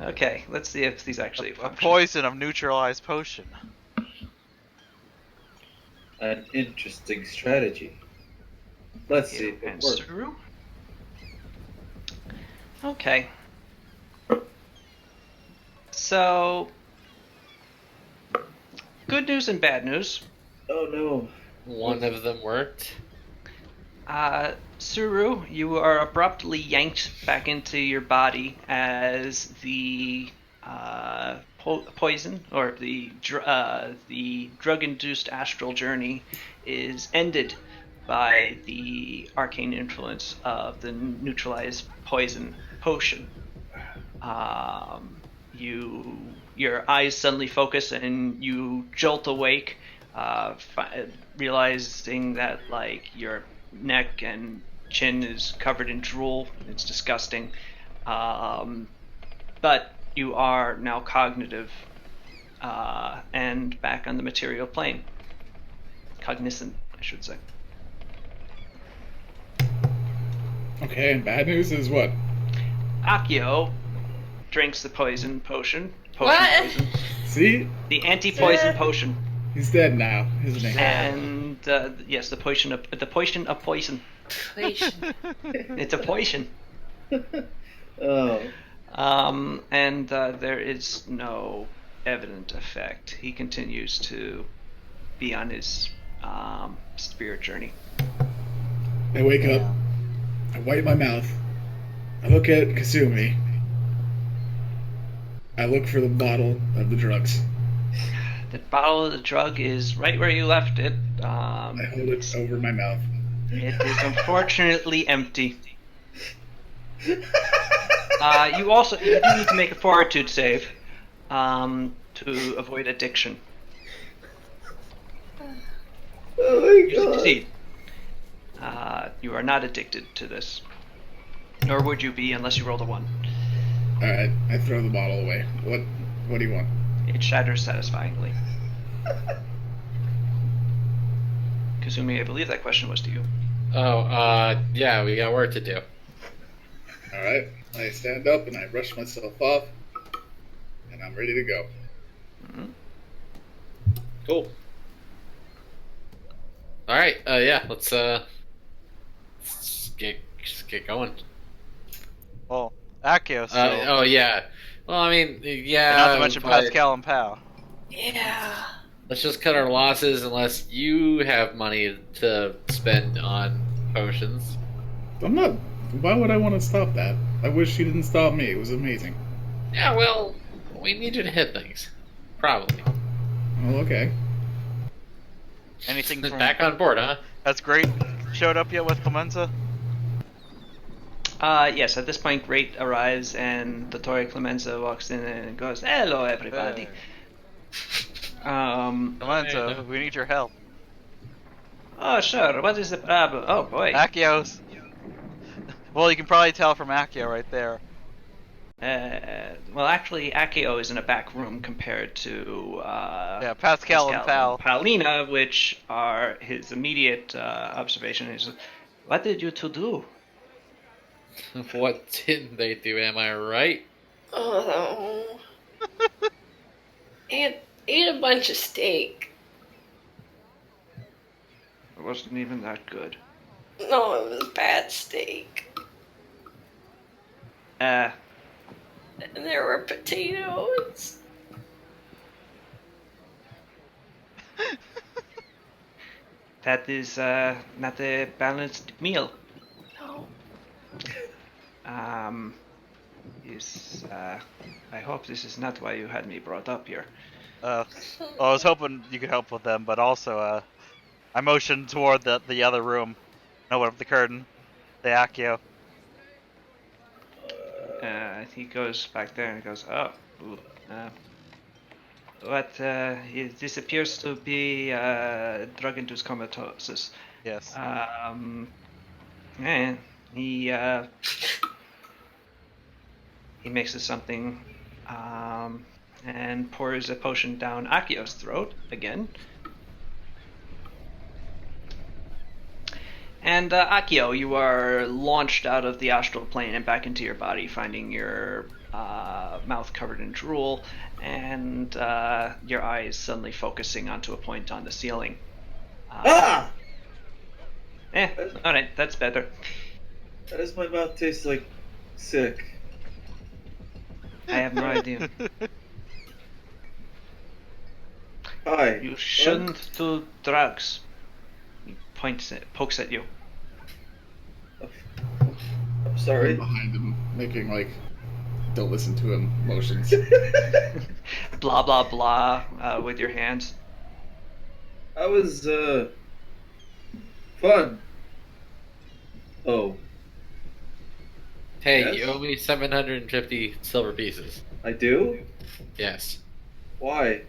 Okay, let's see if these actually A function. poison of neutralized potion. An interesting strategy. Let's see if it And works. Suru? Okay. So, good news and bad news. Oh no. One of them worked. Suru, you are abruptly yanked back into your body as the poison or the drug-induced astral journey is ended by the arcane influence of the neutralized poison potion. Your eyes suddenly focus and you jolt awake, realizing that like your neck and chin is covered in drool. It's disgusting, but you are now cognitive and back on the material plane. Cognizant, I should say. Okay, and bad news is what? Akio drinks the poison potion. What? Poison. See? The anti-poison potion. He's dead now, isn't he? And yes, the potion of poison. Poison. It's a poison. Oh. And there is no evident effect. He continues to be on his spirit journey. I wake up, I wipe my mouth, I look at Kasumi, I look for the bottle of the drugs. The bottle of the drug is right where you left it. I hold it over my mouth. It is unfortunately empty. You do need to make a fortitude save to avoid addiction. Oh my You god. succeed. You are not addicted to this. Nor would you be unless you rolled a 1. Alright, I throw the bottle away. What do you want? It shatters satisfyingly. Kasumi, I believe that question was to you. Oh, yeah, we got work to do. Alright, I stand up and I brush myself off, and I'm ready to go. Mm-hmm. Cool. All right. Yeah. Let's just get going. Well, Akio still, Oh yeah. Well, I mean, and yeah, not to mention but Pascal and Pal. Yeah. let's just cut our losses unless you have money to spend on potions. I'm not. Why would I want to stop that? I wish she didn't stop me. It was amazing. Yeah. Well, we need you to hit things. Probably. Oh, okay. Anything from Back on board, huh? Has Great showed up yet with Clemenza? Yes, at this point, Great arrives and Dottore Clemenza walks in and goes, "Hello, everybody." Clemenza, we need your help. Oh, sure. What is the problem? Oh, boy. Akio's. Well, you can probably tell from Akio right there. Well, actually, Akio is in a back room compared to Yeah, Pascal and Pal. Paulina, which are his immediate observation. Is, what did you two do? What didn't they do? Am I right? Oh. Ate a bunch of steak. It wasn't even that good. No, it was bad steak. Uh, And there were potatoes. that is not a balanced meal. No. Is I hope this is not why you had me brought up here. Well, I was hoping you could help with them, but also, I motioned toward the other room. And open up the curtain. The Akio. He goes back there and goes, "Oh, ooh, what? This appears to be drug-induced comatosis." Yes. And he mixes something and pours a potion down Akio's throat again. And Akio, you are launched out of the astral plane and back into your body, finding your mouth covered in drool and your eyes suddenly focusing onto a point on the ceiling. Ah! Alright, that's better. How does my mouth taste like sick? I have no idea. Hi. You shouldn't do drugs. He pokes at you. I'm I'm sorry. behind him, making like, don't listen to him motions. Blah blah blah with your hands. That was fun. Oh, Hey, Yes? you owe me 750 silver pieces. I do? Yes. Why?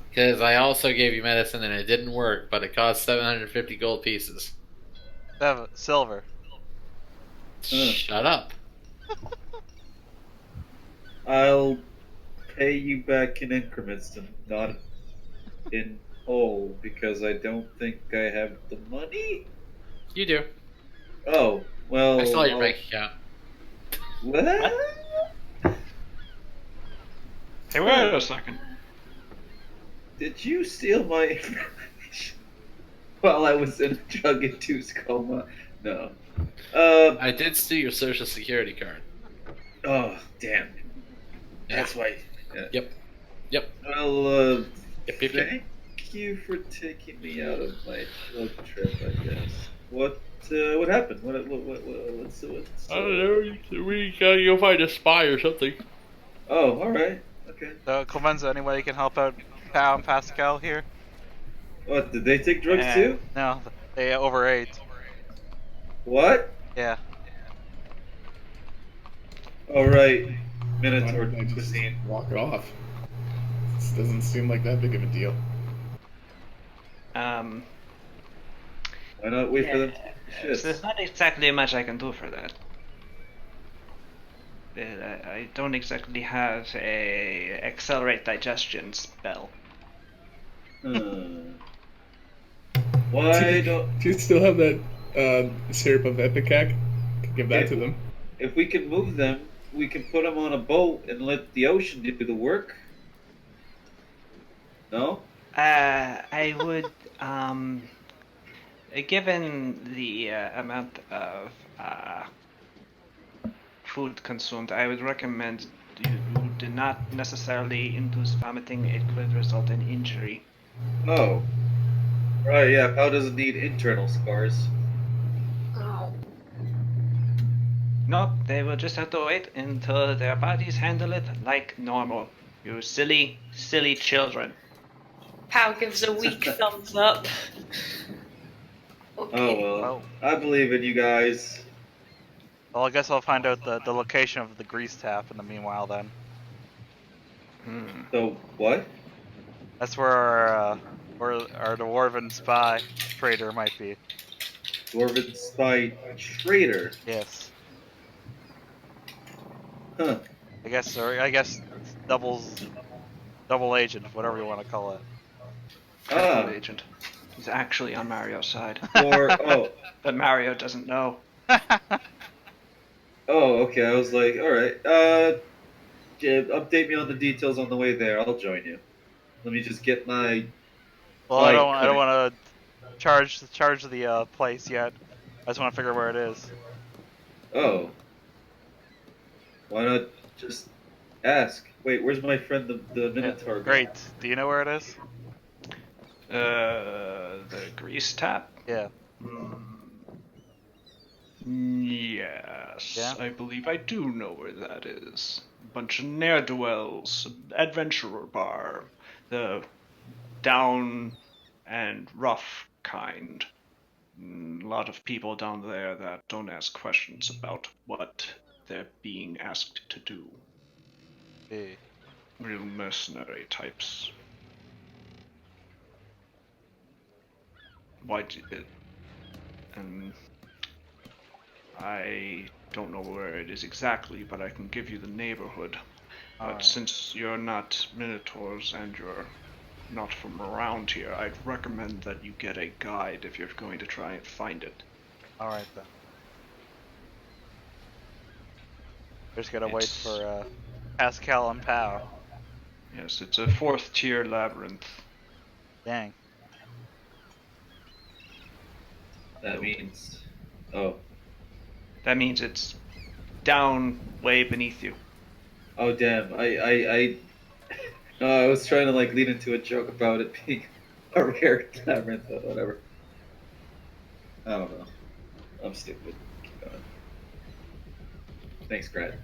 Because I also gave you medicine and it didn't work, but it cost 750 gold pieces. Silver. Shut up. I'll pay you back in increments and not in whole because I don't think I have the money. You do. Oh, well. I saw your I'll- bank account. What? Hey, wait a second. Did you steal my information while I was in a drug-induced coma? No. I did steal your social security card. Oh, damn. That's why. Yep. Yep. Well, Yep, yep, yep. thank you for taking me out of my drug trip, I guess. What happened? What's I don't know. We gotta go find a spy or something. Oh, alright. Okay. Clemenza, any way you can help out Pal and Pascal here? What, did they take drugs too? No, they overate. What? Yeah. Alright. Why Minotaur didn't I just cuisine. walk it off? This doesn't seem like that big of a deal. Um, Why not wait for them to There's shit? not exactly much I can do for that. I don't exactly have a accelerate digestion spell. Why don't... Do you still have that syrup of Epicac? Give that to them. If we can move them, we can put them on a boat and let the ocean do the work. No? I would Given the amount of food consumed, I would recommend you do not necessarily induce vomiting. It could result in injury. Oh. Right, yeah. How does it need internal scars? Oh. Nope, they will just have to wait until their bodies handle it like normal. You silly, silly children. Pow gives a weak thumbs up. Oh Okay. well. Oh. I believe in you guys. Well, I guess I'll find out the location of the grease tap in the meanwhile then. Hmm. So what? That's where our dwarven spy trader might be. Dwarven spy traitor. Yes. Huh. I guess double agent, whatever you want to call it. Triple Ah. agent. He's actually on Mario's side, Oh. but Mario doesn't know. Oh, okay. I was like, all right. Yeah, update me on the details on the way there. I'll join you. Let me just get my Well, I don't want to charge the place yet. I just want to figure where it is. Oh, why not just ask? Wait, where's my friend the Yeah, Minotaur guy? great. Do you know where it is? The grease tap? Yeah. Yes, Yeah? I believe I do know where that is. Bunch of ne'er-do-wells, adventurer bar, the down and rough kind. A lot of people down there that don't ask questions about what they're being asked to do. Hey. Real mercenary types. Why do it? And I don't know where it is exactly, but I can give you the neighborhood. But Alright. since you're not Minotaurs and you're not from around here, I'd recommend that you get a guide if you're going to try and find it. Alright then. Just gotta wait for Pascal and Pow. Yes, it's a 4th tier labyrinth. Dang. That means. Oh. That means it's down way beneath you. Oh damn. No, I was trying to like lead into a joke about it being a rare labyrinth, but whatever. I don't know. I'm stupid. Keep going. Thanks, Grad.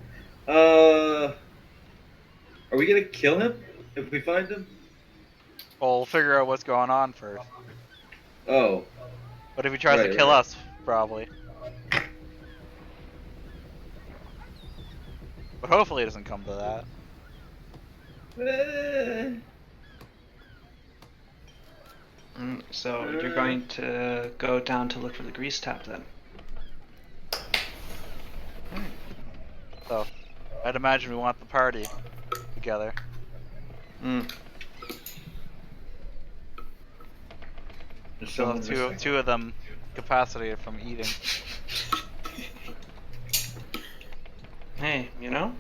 Are we gonna kill him if we find him? Well, we'll figure out what's going on first. Oh. But if he tries to Right, kill right. us, probably. But hopefully it doesn't come to that. Eh. So you're going to go down to look for the grease tap then. So, I'd imagine we want the party together. Mm. There's Still someone have missing. two of them capacitated from eating. Hey, you know?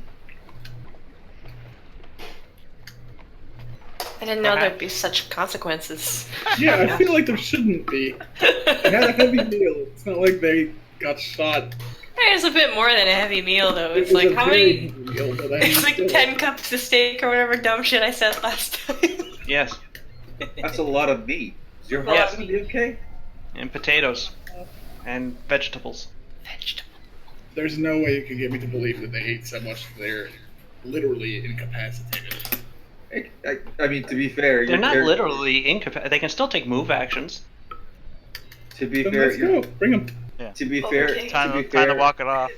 I didn't know there'd be such consequences. Yeah, I feel like there shouldn't be. They had a heavy meal. It's not like they got shot. It's a bit more than a heavy meal, though. It It's was like, a how very many? heavy meal, but I It's mean, like still. 10 cups of steak or whatever dumb shit I said last time. Yes, That's a lot of meat. Is your Yes. heart gonna be okay? and potatoes. And vegetables. Vegetable. There's no way you can get me to believe that they ate so much that they're literally incapacitated. I mean, to be fair, They're not you're- literally incapacitated. They can still take move actions. To be Then fair, let's go. Bring them. to be fair, Okay. Time to to be fair, walk it off.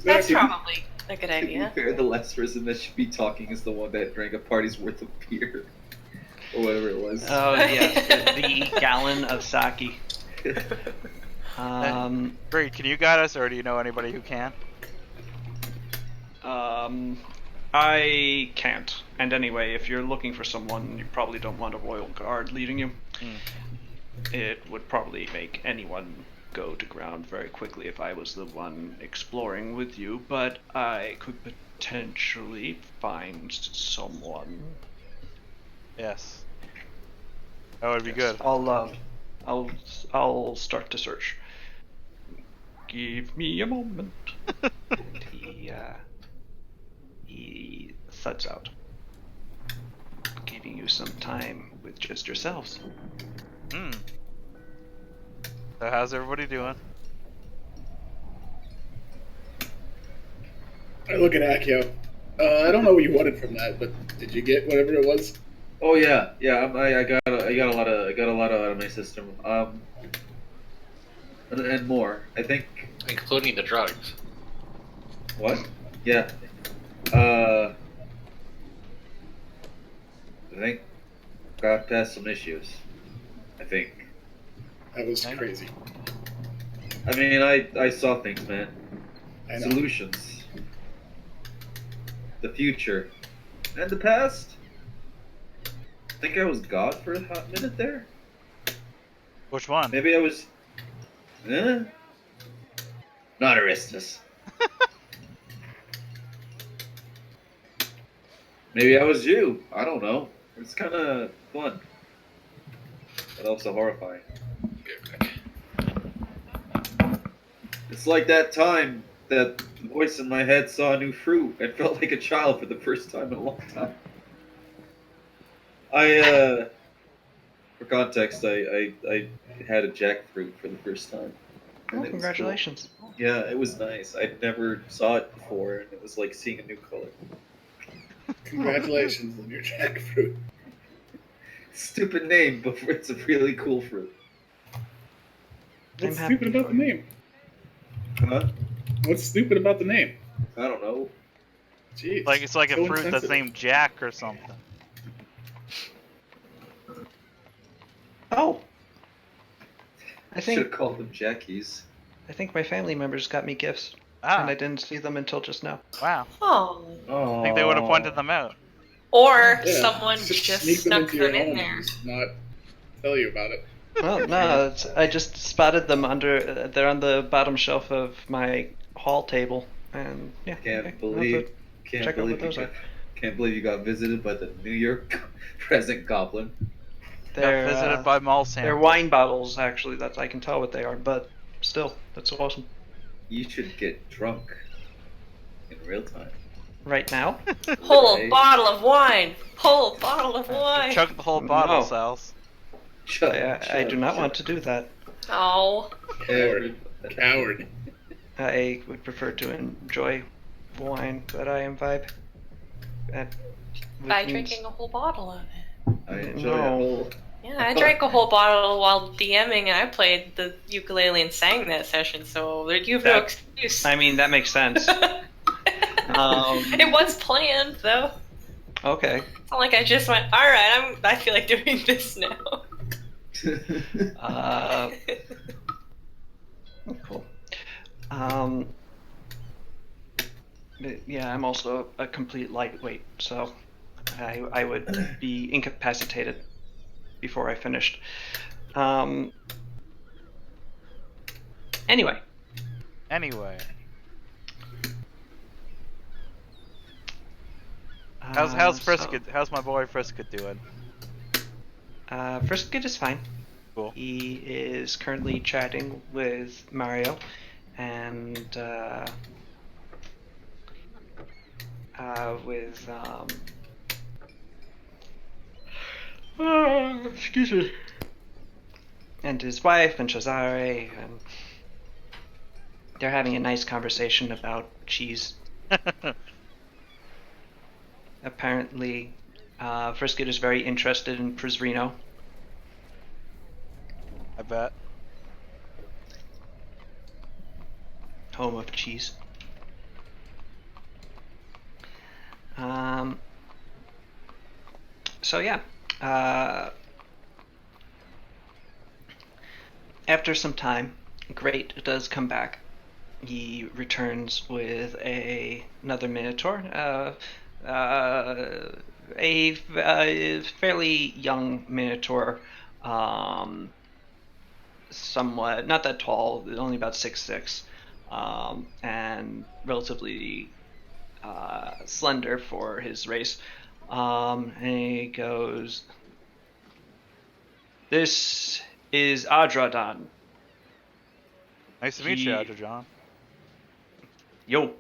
That's Exactly. probably a good to be idea. fair, the last person that should be talking is the one that drank a party's worth of beer, or whatever it was. Oh yes, the gallon of sake. Great, can you guide us, or do you know anybody who can? I can't. And anyway, if you're looking for someone, you probably don't want a royal guard leading you. It would probably make anyone go to ground very quickly if I was the one exploring with you, but I could potentially find someone. Yes. That would be good. I'll I'll start to search. Give me a moment. And he thuds out, giving you some time with just yourselves. Hmm. So how's everybody doing? I look at Akio. I don't know what you wanted from that, but did you get whatever it was? Oh yeah, yeah. I got a lot out of my system. And more. I think. Including the drugs. What? Yeah. I think got past some issues. I think. That was Okay. crazy. I mean, I saw things, man. I know. Solutions. The future. And the past. I think I was God for a hot minute there. Which one? Maybe I was. Eh? Not Aristus. Maybe I was you. I don't know. It's kind of fun, but also horrifying. It's like that time that the voice in my head saw a new fruit and felt like a child for the first time in a long time. For context, I had a jackfruit for the first time. Oh, And it was congratulations. cool. Yeah, it was nice. I'd never saw it before, and it was like seeing a new color. Congratulations on your jackfruit. Stupid name, but it's a really cool fruit. What's I'm happy stupid about for the you. name? Huh? What's stupid about the name? I don't know. Jeez. Like it's like a so fruit that's insensitive. named Jack or something. Oh, I I should have think called them Jackies. my family members got me gifts, and I Ah, didn't see them until just now. wow. Oh. Oh. I think they would have pointed them out. Or Yeah, someone just sneak them snuck into your them in home there. and just not tell you about it. Well, no, I just spotted them under. They're on the bottom shelf of my hall table, and yeah. okay, Can't I'll have believe, to can't check out believe what those you are. got, can't believe you got visited by the New York present goblin. Got visited by mall They're sample. wine bottles, actually. That's I can tell what they are, but still, that's awesome. You should get drunk in real time. Right now? Whole Right? bottle of wine. Whole bottle of wine. Chug the whole bottle, No. Sal's. I do not want to do that. Oh. Coward. Coward. I would prefer to enjoy wine that I imbibe. That By means- drinking a whole bottle of it. I enjoy No. a whole. Yeah, I drank a whole bottle while DMing and I played the ukulele and sang that session, so you have no That- excuse. I mean, that makes sense. It was planned, though. Okay. It's not like I just went, alright, I feel like doing this now. Cool. But yeah, I'm also a complete lightweight, so I would be incapacitated before I finished. Anyway, Anyway, how's Frisket? How's my boy Frisket doing? Frisket is fine. Cool. He is currently chatting with Mario, and with excuse me, and his wife and Cesare, and they're having a nice conversation about cheese. Apparently, Frisket is very interested in Prisrino. I bet. Home of cheese. So yeah, after some time, Great does come back. He returns with another Minotaur, a fairly young Minotaur, somewhat not that tall, only about 6'6", and relatively slender for his race. And he goes, "This is Adradan. Nice to meet you, Adrian. Yo.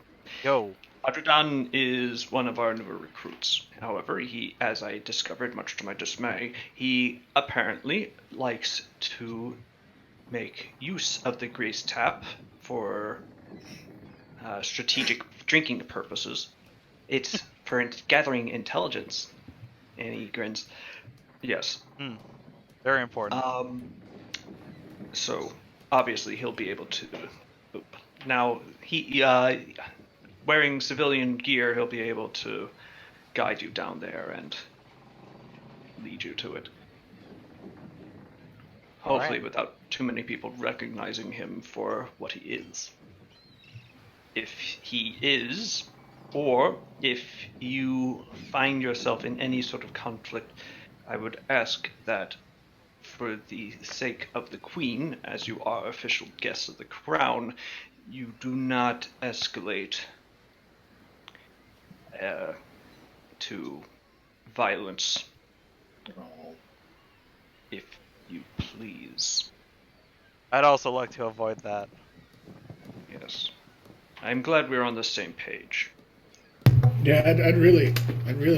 Yo. Adradan is one of our newer recruits. However, he, as I discovered, much to my dismay, he apparently likes to make use of the Grace Tap for strategic drinking purposes. It's for gathering intelligence. And he grins. Yes. Very important. So obviously he'll be able to. Now he wearing civilian gear, he'll be able to guide you down there and lead you to it. Hopefully without too many people recognizing him for what he is. If he is, or if you find yourself in any sort of conflict, I would ask that for the sake of the Queen, as you are official guests of the Crown, you do not escalate to violence, if you please. I'd also like to avoid that. Yes. I'm glad we're on the same page. Yeah, I'd really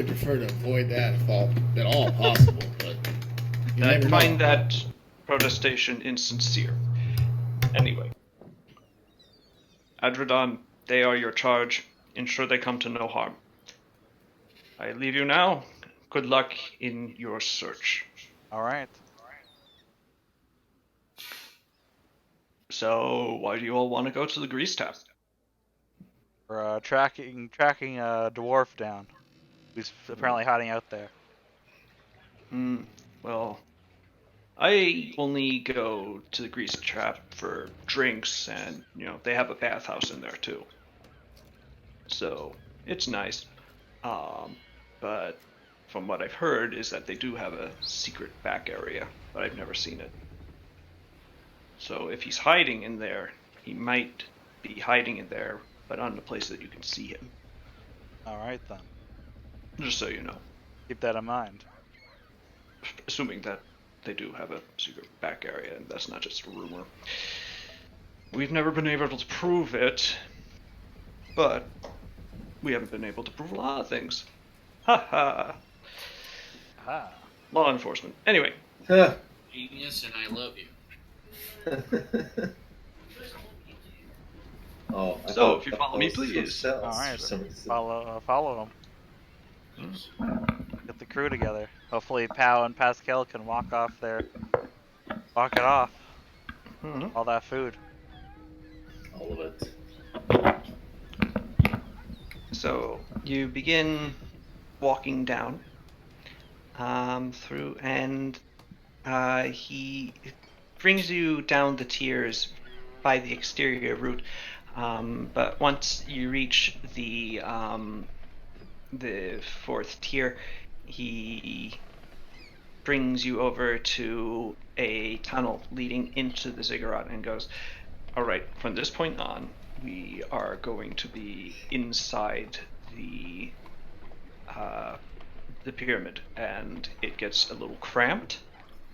prefer to avoid that if at all possible. But you I never find know. that protestation insincere. Anyway, Adradan, they are your charge. Ensure they come to no harm. I leave you now. Good luck in your search. All right. So, why do you all want to go to the Grease Tap? We're tracking a dwarf down, who's apparently hiding out there. Well, I only go to the Grease Trap for drinks, and, they have a bathhouse in there, too. So, it's nice. But from what I've heard is that they do have a secret back area, but I've never seen it. So if he's hiding in there, he might be hiding in there, but not in a place that you can see him. All right, then. Just so you know. Keep that in mind. Assuming that they do have a secret back area, and that's not just a rumor. We've never been able to prove it, but we haven't been able to prove a lot of things. Ha ha. Ah. Law enforcement. Anyway. Genius, and I love you. Oh, So, if you follow me, please. All right. Follow him. Get the crew together. Hopefully, Pow and Pascal can walk it off. Mm-hmm. All that food. all of it. So you begin walking down through, and he brings you down the tiers by the exterior route. But once you reach the fourth tier, he brings you over to a tunnel leading into the ziggurat and goes, all right, from this point on, we are going to be inside the pyramid, and it gets a little cramped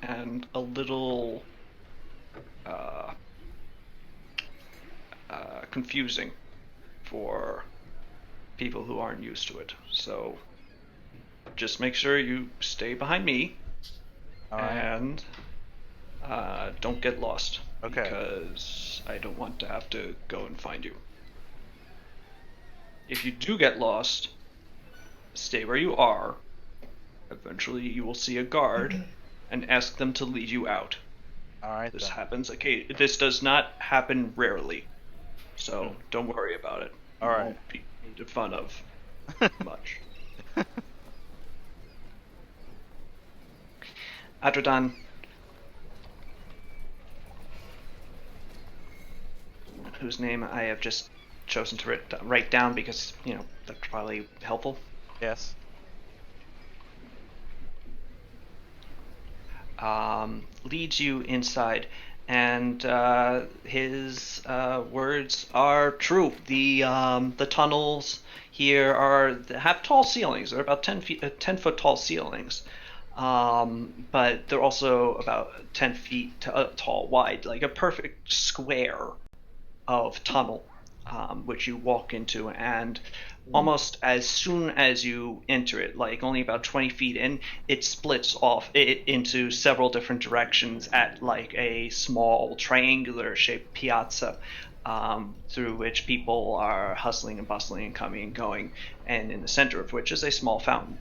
and a little confusing for people who aren't used to it. So just make sure you stay behind me. All right. And don't get lost. Okay. Because I don't want to have to go and find you. If you do get lost, stay where you are. Eventually you will see a guard and ask them to lead you out. All right. This then. happens occasionally. This does not happen rarely. So don't worry about it. All You right. won't be made fun of much. Adradan, whose name I have just chosen to write down because, that's probably helpful. Yes. Leads you inside, and his words are true. The tunnels here have tall ceilings. They're about 10 foot tall ceilings. but they're also about 10 feet tall, wide, like a perfect square of tunnel, which you walk into, and almost as soon as you enter it, like only about 20 feet in, it splits off into several different directions at like a small triangular shaped piazza, through which people are hustling and bustling and coming and going, and in the center of which is a small fountain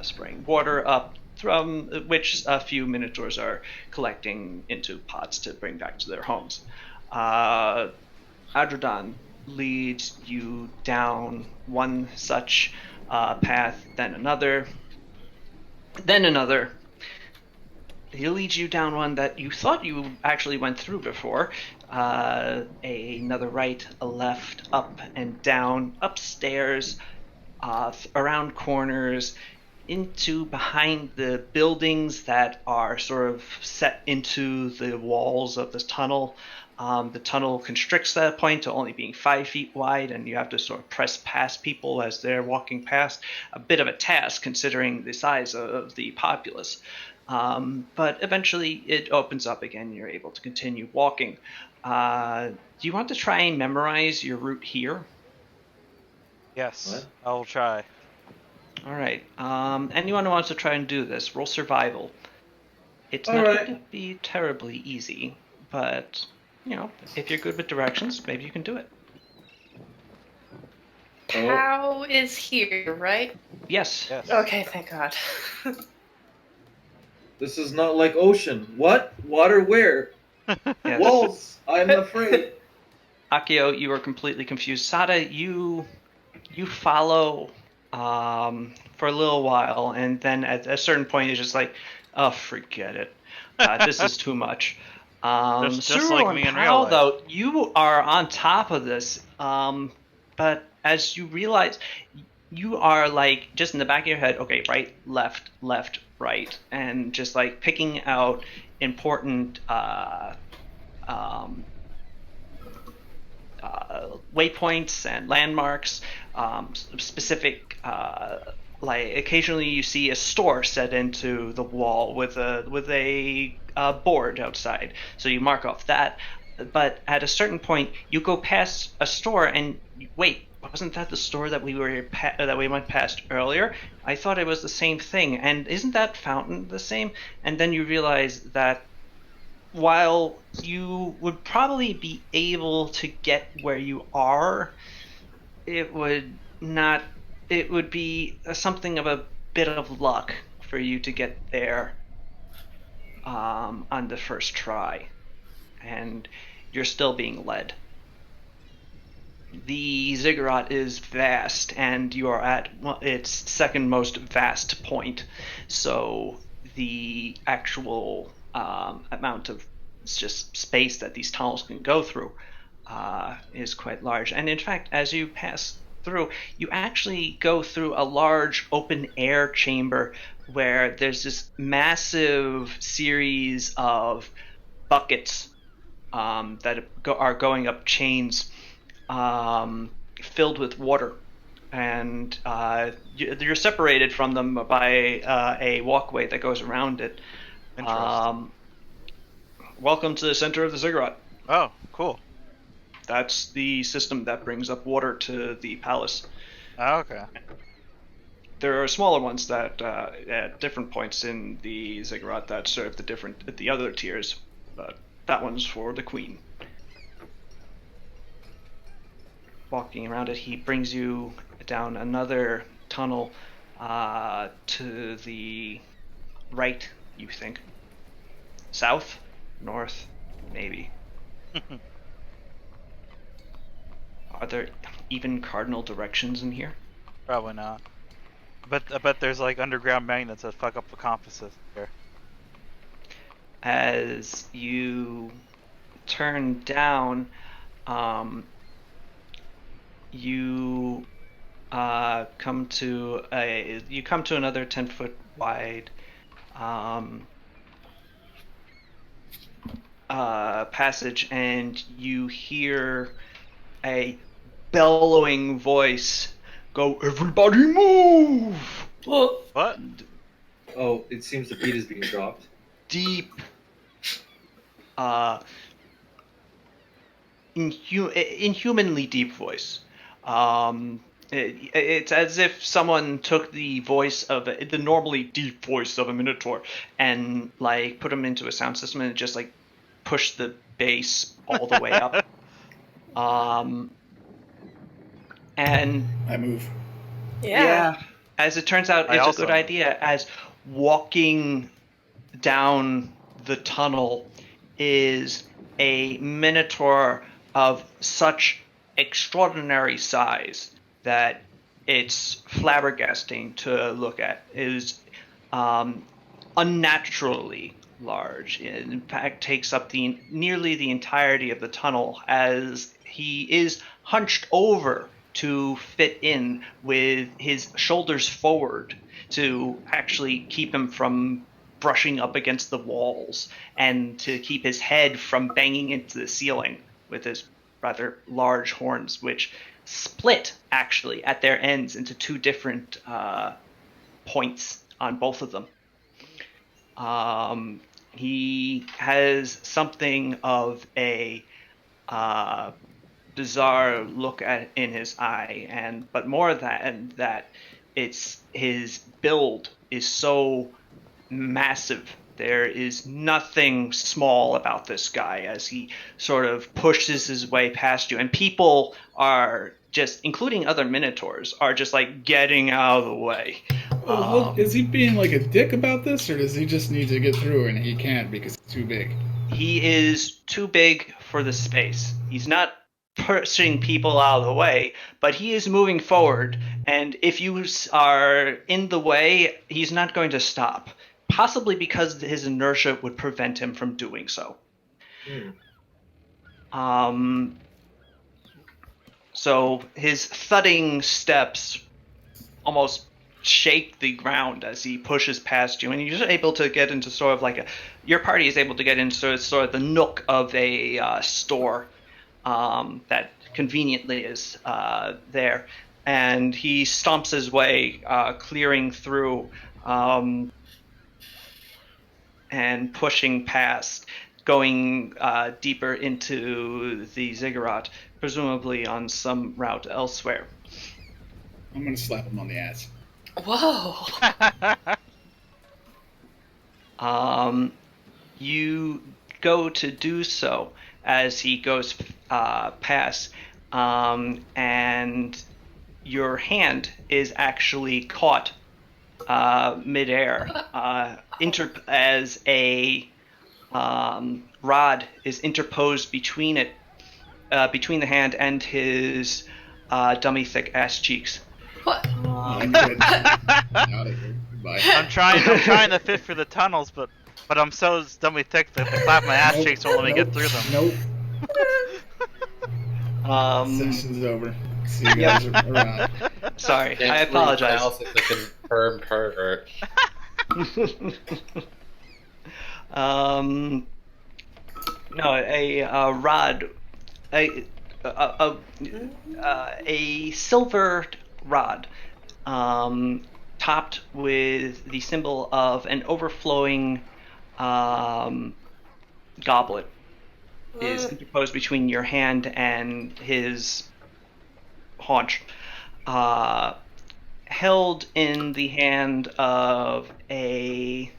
spraying water up, from which a few minotaurs are collecting into pots to bring back to their homes. Adradon leads you down one such path, then another, then another. He leads you down one that you thought you actually went through before. Another right, a left, up and down, upstairs, around corners, into behind the buildings that are sort of set into the walls of this tunnel. The tunnel constricts that point to only being 5 feet wide, and you have to sort of press past people as they're walking past. A bit of a task considering the size of the populace. But eventually it opens up again, and you're able to continue walking. Do you want to try and memorize your route here? Yes, What? I will try. All right. Anyone who wants to try and do this, roll survival. It's All not right. going to be terribly easy, but if you're good with directions, maybe you can do it. Oh. Pow is here, right? Yes. Yes. Okay, thank God. This is not like ocean. What? Water where? Yes. Walls. I'm afraid. Akio, you are completely confused. Sada, you follow for a little while, and then at a certain point, it's just like, oh, forget it. This is too much. Just Suru like and me in real Pal, life. though, you are on top of this. But as you realize, you are like just in the back of your head, okay, right, left, right, and just like picking out important waypoints and landmarks, specific. Like occasionally, you see a store set into the wall with a board outside, so you mark off that. But at a certain point, you go past a store and wait. Wasn't that the store that we went past earlier? I thought it was the same thing. And isn't that fountain the same? And then you realize that while you would probably be able to get where you are, it would not. It would be something of a bit of luck for you to get there on the first try, and you're still being led. The ziggurat is vast, and you are at its second most vast point, so the actual amount of just space that these tunnels can go through is quite large. And in fact, as you pass through, you actually go through a large open air chamber where there's this massive series of buckets that are going up chains, filled with water, and you're separated from them by a walkway that goes around it. Interesting. Welcome to the center of the ziggurat. Oh, cool. That's the system that brings up water to the palace. Oh, okay. There are smaller ones that at different points in the ziggurat that serve the other tiers, but that one's for the queen. Walking around it, he brings you down another tunnel to the right, you think. South? North? Maybe. Are there even cardinal directions in here? Probably not. I bet there's like underground magnets that fuck up the compasses here. As you turn down, you come to another 10-foot wide passage, and you hear a bellowing voice go, "Everybody move!" Well, What? Oh, it seems the beat is being dropped. deep, inhumanly deep voice. It's as if someone took the voice of the normally deep voice of a minotaur and like put them into a sound system and just like pushed the bass all the way up. And I move. Yeah. as it turns out, I it's a also good idea. As walking down the tunnel is a minotaur of such extraordinary size that it's flabbergasting to look at. It is unnaturally large. It, in fact, takes up nearly the entirety of the tunnel, as he is hunched over to fit in with his shoulders forward to actually keep him from brushing up against the walls and to keep his head from banging into the ceiling with his rather large horns, which split actually at their ends into two different points on both of them. He has something of a bizarre look in his eye, but more than that, it's his build is so massive. There is nothing small about this guy as he sort of pushes his way past you, and people are just, including other minotaurs, are just like getting out of the way. Is he being like a dick about this, or does he just need to get through and he can't because it's too big? He is too big for the space. He's not pushing people out of the way, but he is moving forward, and if you are in the way, he's not going to stop. Possibly because his inertia would prevent him from doing so. So his thudding steps almost shake the ground as he pushes past you, and you're just able to get into sort of like your party is able to get into sort of the nook of a store that conveniently is there, and he stomps his way, clearing through and pushing past, going deeper into the ziggurat, presumably on some route elsewhere. I'm gonna slap him on the ass. Whoa. You go to do so as he goes past, and your hand is actually caught midair, as a rod is interposed between it, between the hand and his dummy thick ass cheeks. What? I'm good. Out of here. Goodbye. I'm trying to fit through the tunnels, but I'm so dummy thick that the clap my ass cheeks won't let me get through them. Nope. Session's over. See you guys around. Sorry, Can't I apologize. Faust is a confirmed pervert. No, a rod, a silver rod, topped with the symbol of an overflowing goblet, is interposed between your hand and his haunch, held in the hand of a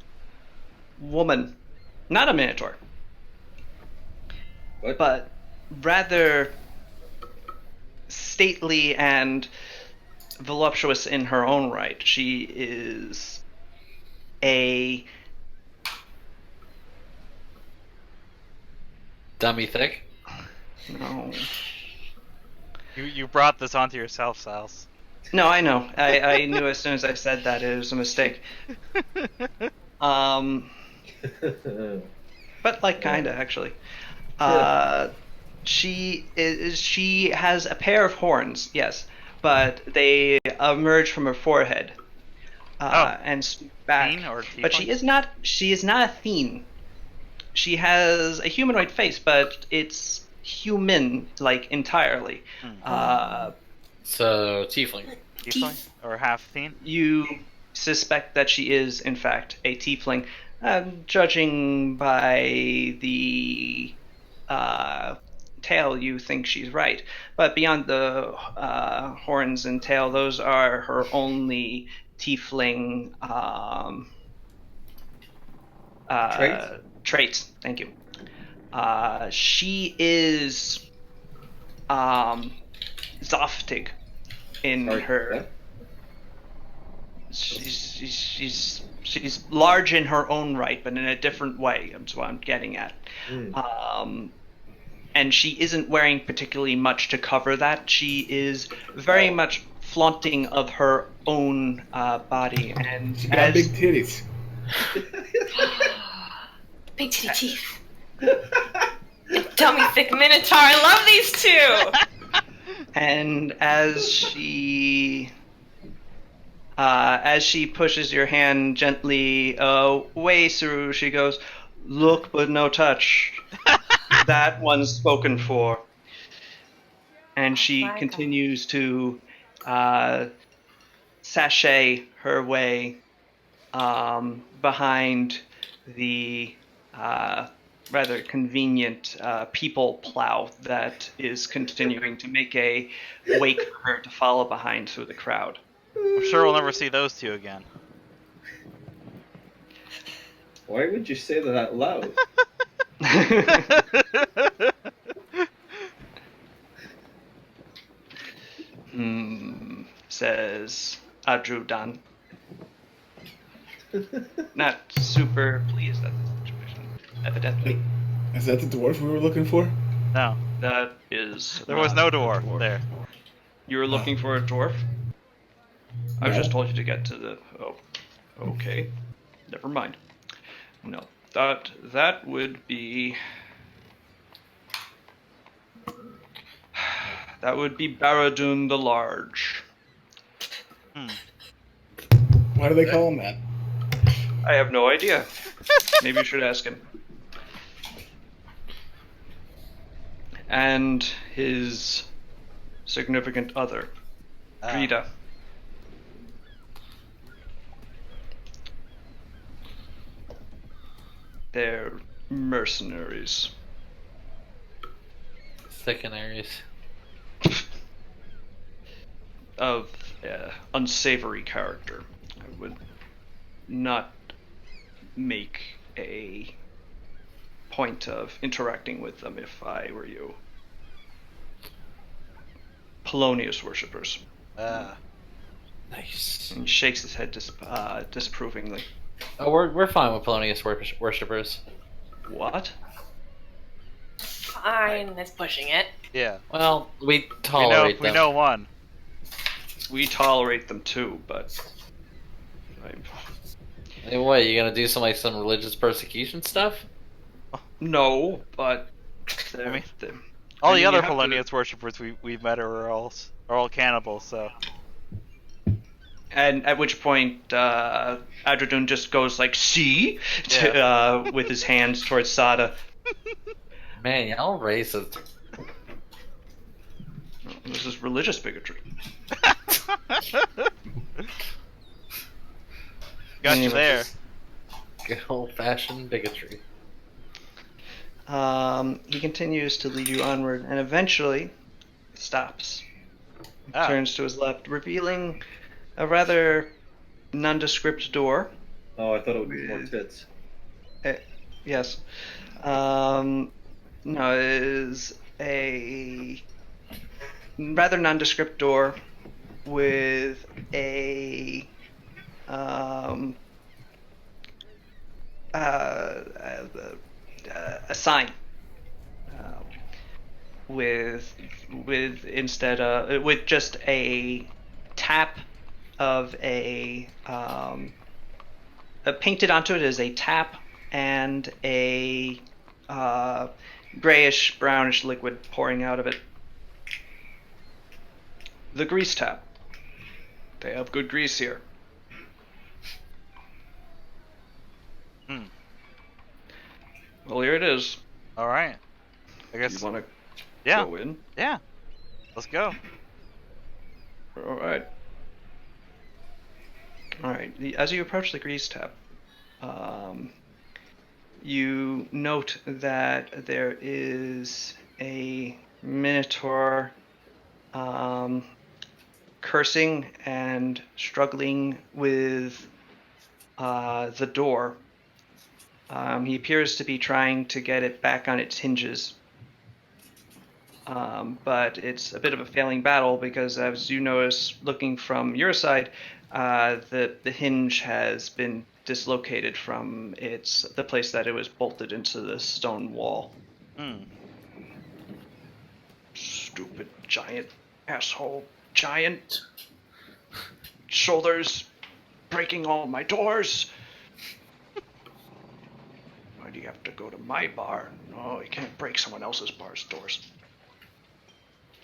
woman, not a minotaur, What? but rather stately and voluptuous in her own right. She is a Dummy thick. no. You brought this onto yourself, Sals. No, I know. I knew as soon as I said that it was a mistake. But like kinda actually. She has a pair of horns, yes, but they emerge from her forehead and sweep back. Fiend or But she is not a fiend. She has a humanoid face, but it's human like entirely. So tiefling. Tiefling or half fiend? You suspect that she is, in fact, a tiefling. Judging by the tail, you think she's right. But beyond the horns and tail, those are her only tiefling traits. Thank you. She is Zoftig in Sorry, her. what? She's large in her own right, but in a different way. That's what I'm getting at. And she isn't wearing particularly much to cover that. She is very much flaunting of her own body, and She got big titties. Big titty teeth. Dummy thick minotaur. I love these two. And as she pushes your hand gently away, Saru, she goes, "Look but no touch. That one's spoken for." And she my continues to sashay her way behind the rather convenient people plow that is continuing to make a wake for her to follow behind through the crowd. I'm sure we'll never see those two again. Why would you say that out loud? Says Adrudan. Not super pleased at the situation, evidently. Is that the dwarf we were looking for? No, That is. there was not no a dwarf there. You were looking for a dwarf? I No. just told you to get to the. Oh, okay. Never mind. No, that would be. That would be Baradun the Large. Why do they call him that? I have no idea. Maybe you should ask him. And his significant other, Rita. They're mercenaries. Secondaries. Of unsavory character. I would not make a point of interacting with them if I were you. Polonius worshippers. Nice. And shakes his head disapprovingly. Oh, we're fine with Polonius worshippers. What? Fine, that's pushing it. Yeah. Well, we tolerate We them. know one. We tolerate them too, but Hey, what, you gonna do some religious persecution stuff? no, but I mean, they're- all I the mean, other you have to- Polonius worshippers we've met are all cannibals. So And at which point, Adradun just goes like, "See," with his hands towards Sada. Man, y'all racist. This is religious bigotry. got you there. Good old-fashioned bigotry. He continues to lead you onward, and eventually stops. Ah. Turns to his left, revealing a rather nondescript door. Oh, I thought it would be more tits. Yes. No, it is a rather nondescript door with a sign with just a tap of a painted onto it is a tap and a grayish brownish liquid pouring out of it. The grease tap. They have good grease here. Well, here it is. All right. I guess. You want to Yeah. go in? Yeah. Let's go. All right. All right. As you approach the grease tap, you note that there is a minotaur cursing and struggling with the door. He appears to be trying to get it back on its hinges. But it's a bit of a failing battle because, as you notice, looking from your side, the hinge has been dislocated from the place that it was bolted into the stone wall. Hmm. Stupid giant asshole giant shoulders breaking all my doors. Why do you have to go to my bar? No, you can't break someone else's bar's doors.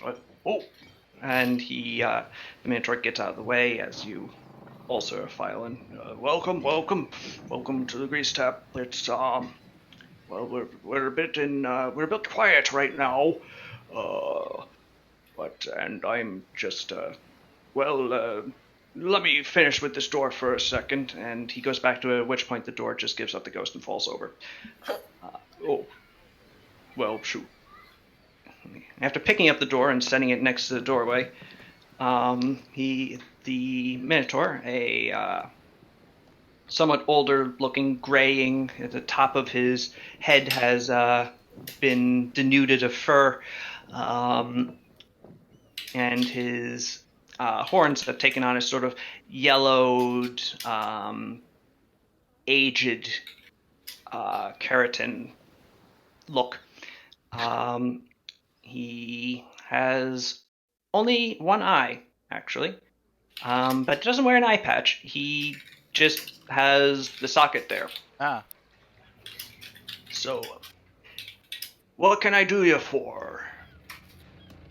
What? Oh! And the Minotaur gets out of the way as you also file in. Welcome to the Grease Tap. It's well, we're a bit quiet right now, and I'm just let me finish with this door for a second. And he goes back to it, at which point the door just gives up the ghost and falls over. Oh, well, shoot. After picking up the door and setting it next to the doorway, the Minotaur, a somewhat older-looking, graying, at the top of his head has been denuded of fur, and his horns have taken on a sort of yellowed, aged keratin look. He has only one eye, actually, but doesn't wear an eye patch. He just has the socket there. Ah. So, what can I do you for?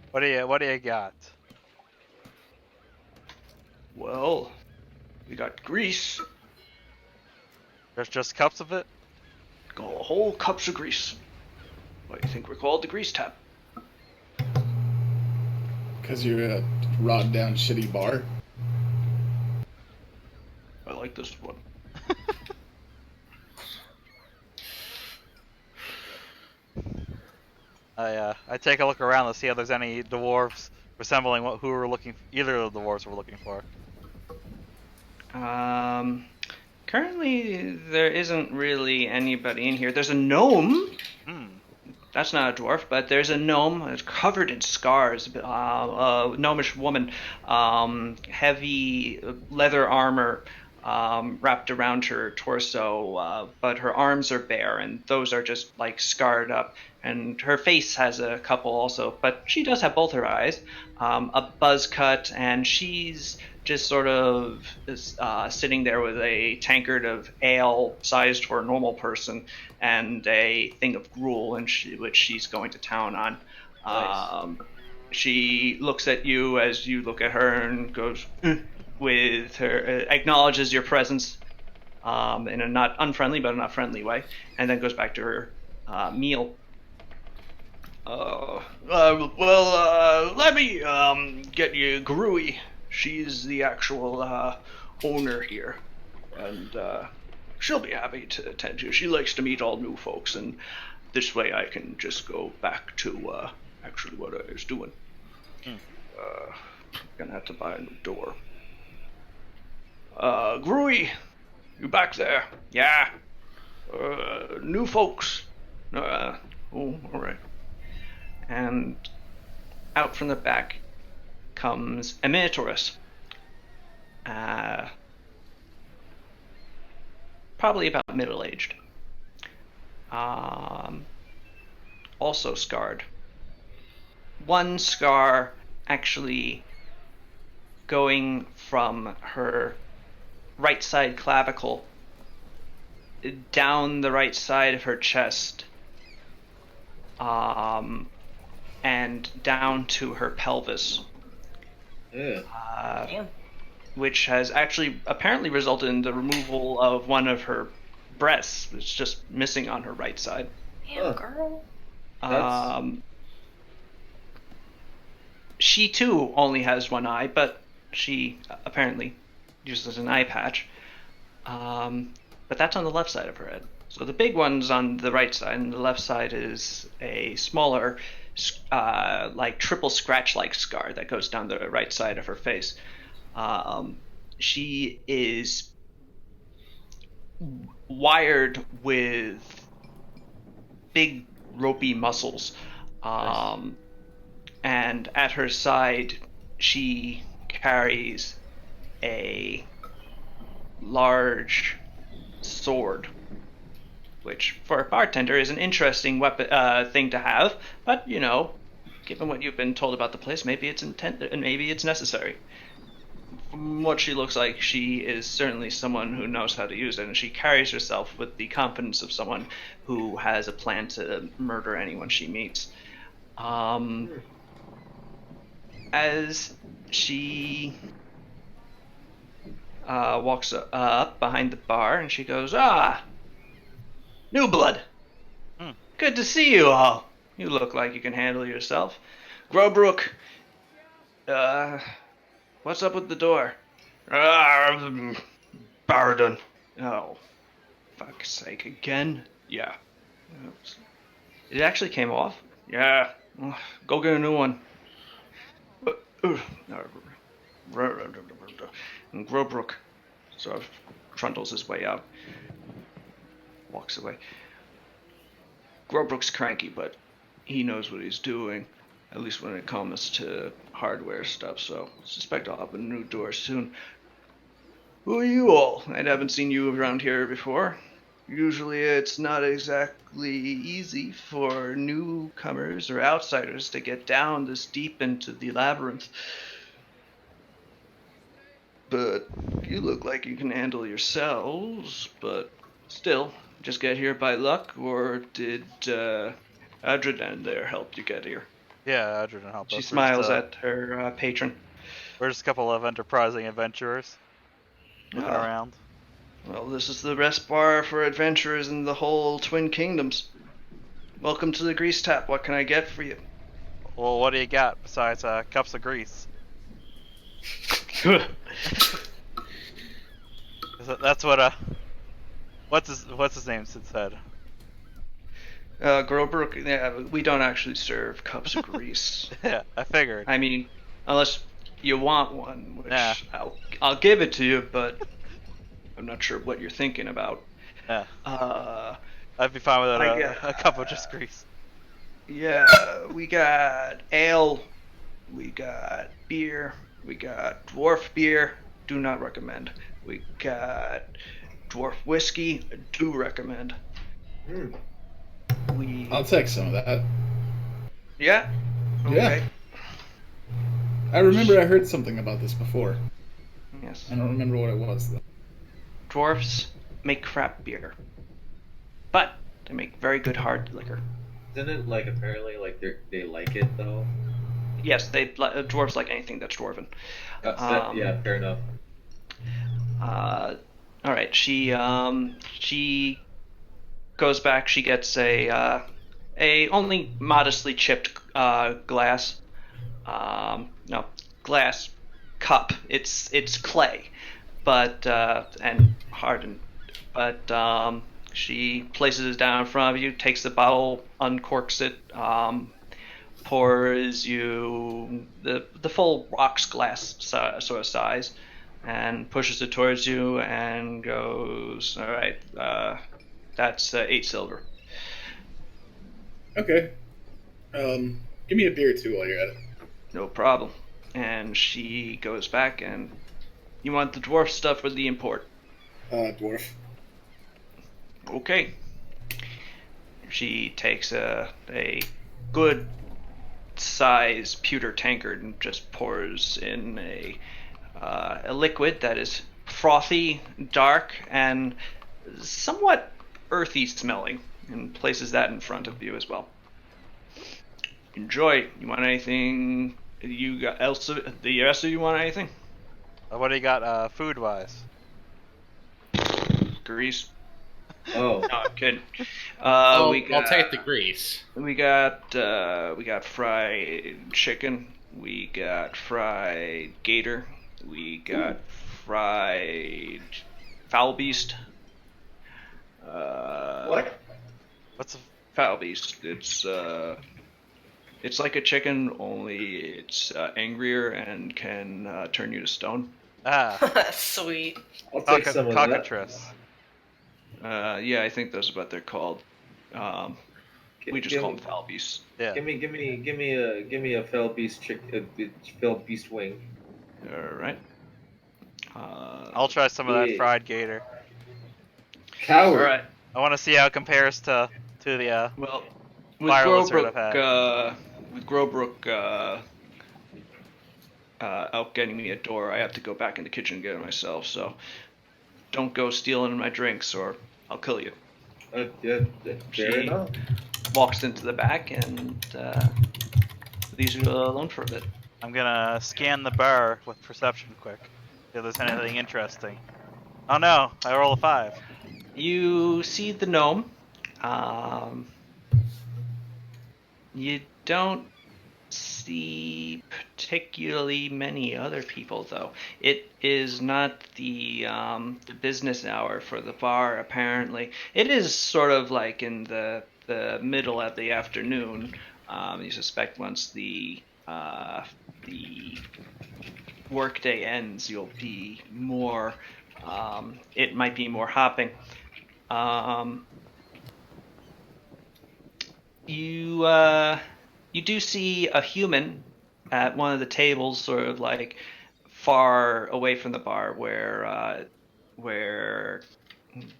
What do you got? Well, we got grease. There's just cups of it? Got whole cups of grease. Why do you think we're called the Grease Tap? Because you're a rotten down shitty bar. I like this one. I take a look around to see if there's any dwarves resembling either of the dwarves we're looking for. Currently there isn't really anybody in here. There's a gnome. That's not a dwarf, but there's a gnome. It's covered in scars. A gnomish woman, heavy leather armor wrapped around her torso, but her arms are bare, and those are just like scarred up. And her face has a couple also, but she does have both her eyes. A buzz cut, and she's just sort of sitting there with a tankard of ale sized for a normal person and a thing of gruel, which she's going to town on. Nice. She looks at you as you look at her and goes with her, acknowledges your presence in a not unfriendly but a not friendly way, and then goes back to her meal. Let me get you Grui. She's the actual owner here, and she'll be happy to attend you. She likes to meet all new folks, and this way I can just go back to actually what I was doing. Gonna have to buy a new door. Grui, you back there? Yeah. New folks. Oh, all right. And out from the back comes a Minotaurus. Probably about middle-aged. Also scarred. One scar actually going from her right side clavicle down the right side of her chest, and down to her pelvis. Yeah. Which has actually apparently resulted in the removal of one of her breasts. It's just missing on her right side. Damn, girl. She too only has one eye, but she apparently used as an eye patch. But that's on the left side of her head. So the big one's on the right side, and the left side is a smaller, like triple scratch-like scar that goes down the right side of her face. She is wired with big ropey muscles. And at her side, she carries a large sword, which for a bartender is an interesting weapon thing to have. But given what you've been told about the place, maybe it's necessary. From what she looks like, she is certainly someone who knows how to use it, and she carries herself with the confidence of someone who has a plan to murder anyone she meets. As she walks up behind the bar, and she goes, new blood. Good to see you all. You look like you can handle yourself. Grobrook, what's up with the door? Baradun. Oh, fuck's sake, again? Yeah. It actually came off? Yeah. Go get a new one. And Grobrook sort of trundles his way out. Walks away. Grobrook's cranky, but he knows what he's doing. At least when it comes to hardware stuff, so suspect I'll open a new door soon. Who are you all? I haven't seen you around here before. Usually it's not exactly easy for newcomers or outsiders to get down this deep into the labyrinth. But you look like you can handle yourselves, but still, just get here by luck, or did Adrian there help you get here? Yeah, Adrian helped us. She smiles at her patron. We're just a couple of enterprising adventurers looking around. Well, this is the rest bar for adventurers in the whole Twin Kingdoms. Welcome to the Grease Tap. What can I get for you? Well, what do you got besides cups of grease? That's what what's his name said? Grobrook, yeah, we don't actually serve cups of grease. Yeah, I figured. I mean, unless you want one, which Yeah. I'll give it to you, but I'm not sure what you're thinking about. Yeah. I'd be fine with a cup of just grease. Yeah, we got ale, we got beer, we got dwarf beer, do not recommend. We got dwarf whiskey, do recommend. I'll take some of that. Yeah? Okay. Yeah. I remember I heard something about this before. Yes. I don't remember what it was, though. Dwarfs make crap beer, but they make very good hard liquor. Isn't it like apparently like they like it though? Yes, dwarves like anything that's dwarven. Yeah, fair enough. All right, she goes back. She gets a only modestly chipped glass. No, glass cup. It's clay, but and hardened. But she places it down in front of you, takes the bottle, uncorks it, pours you the full rocks glass sort of size, and pushes it towards you and goes, all right, that's 8 silver. Okay. Give me a beer, too, while you're at it. No problem. And she goes back and, you want the dwarf stuff or the import? Dwarf. Okay. She takes a good size pewter tankard and just pours in a liquid that is frothy, dark, and somewhat earthy smelling, and places that in front of you as well. Enjoy. You want anything? The rest of you want anything? What do you got food wise? Grease. Oh. No, I'm kidding. I'll take the grease. We got fried chicken. We got fried gator. We got fried foul beast. What? What's a Foul beast? It's like a chicken, only it's angrier and can turn you to stone. Sweet. I'll take some of that. cockatrice? Yeah, I think that's what they're called. We just call them foul beasts. Yeah. Give me a fell beast fell beast wing. All right. I'll try some of that Yeah. fried gator. Coward. All right. I want to see how it compares to the Well, with fire lizard I've had. Grobrook out getting me a door, I have to go back in the kitchen and get it myself. So don't go stealing my drinks, or I'll kill you. Yeah, fair She enough. walks into the back and leaves you alone for a bit. I'm gonna scan the bar with perception quick. See if there's anything interesting. Oh no, I roll a 5. You see the gnome. You don't see particularly many other people, though. It is not the business hour for the bar, apparently. It is sort of like in the middle of the afternoon. You suspect once the workday ends, you'll be more. It might be more hopping. You do see a human at one of the tables, sort of like far away from the bar, where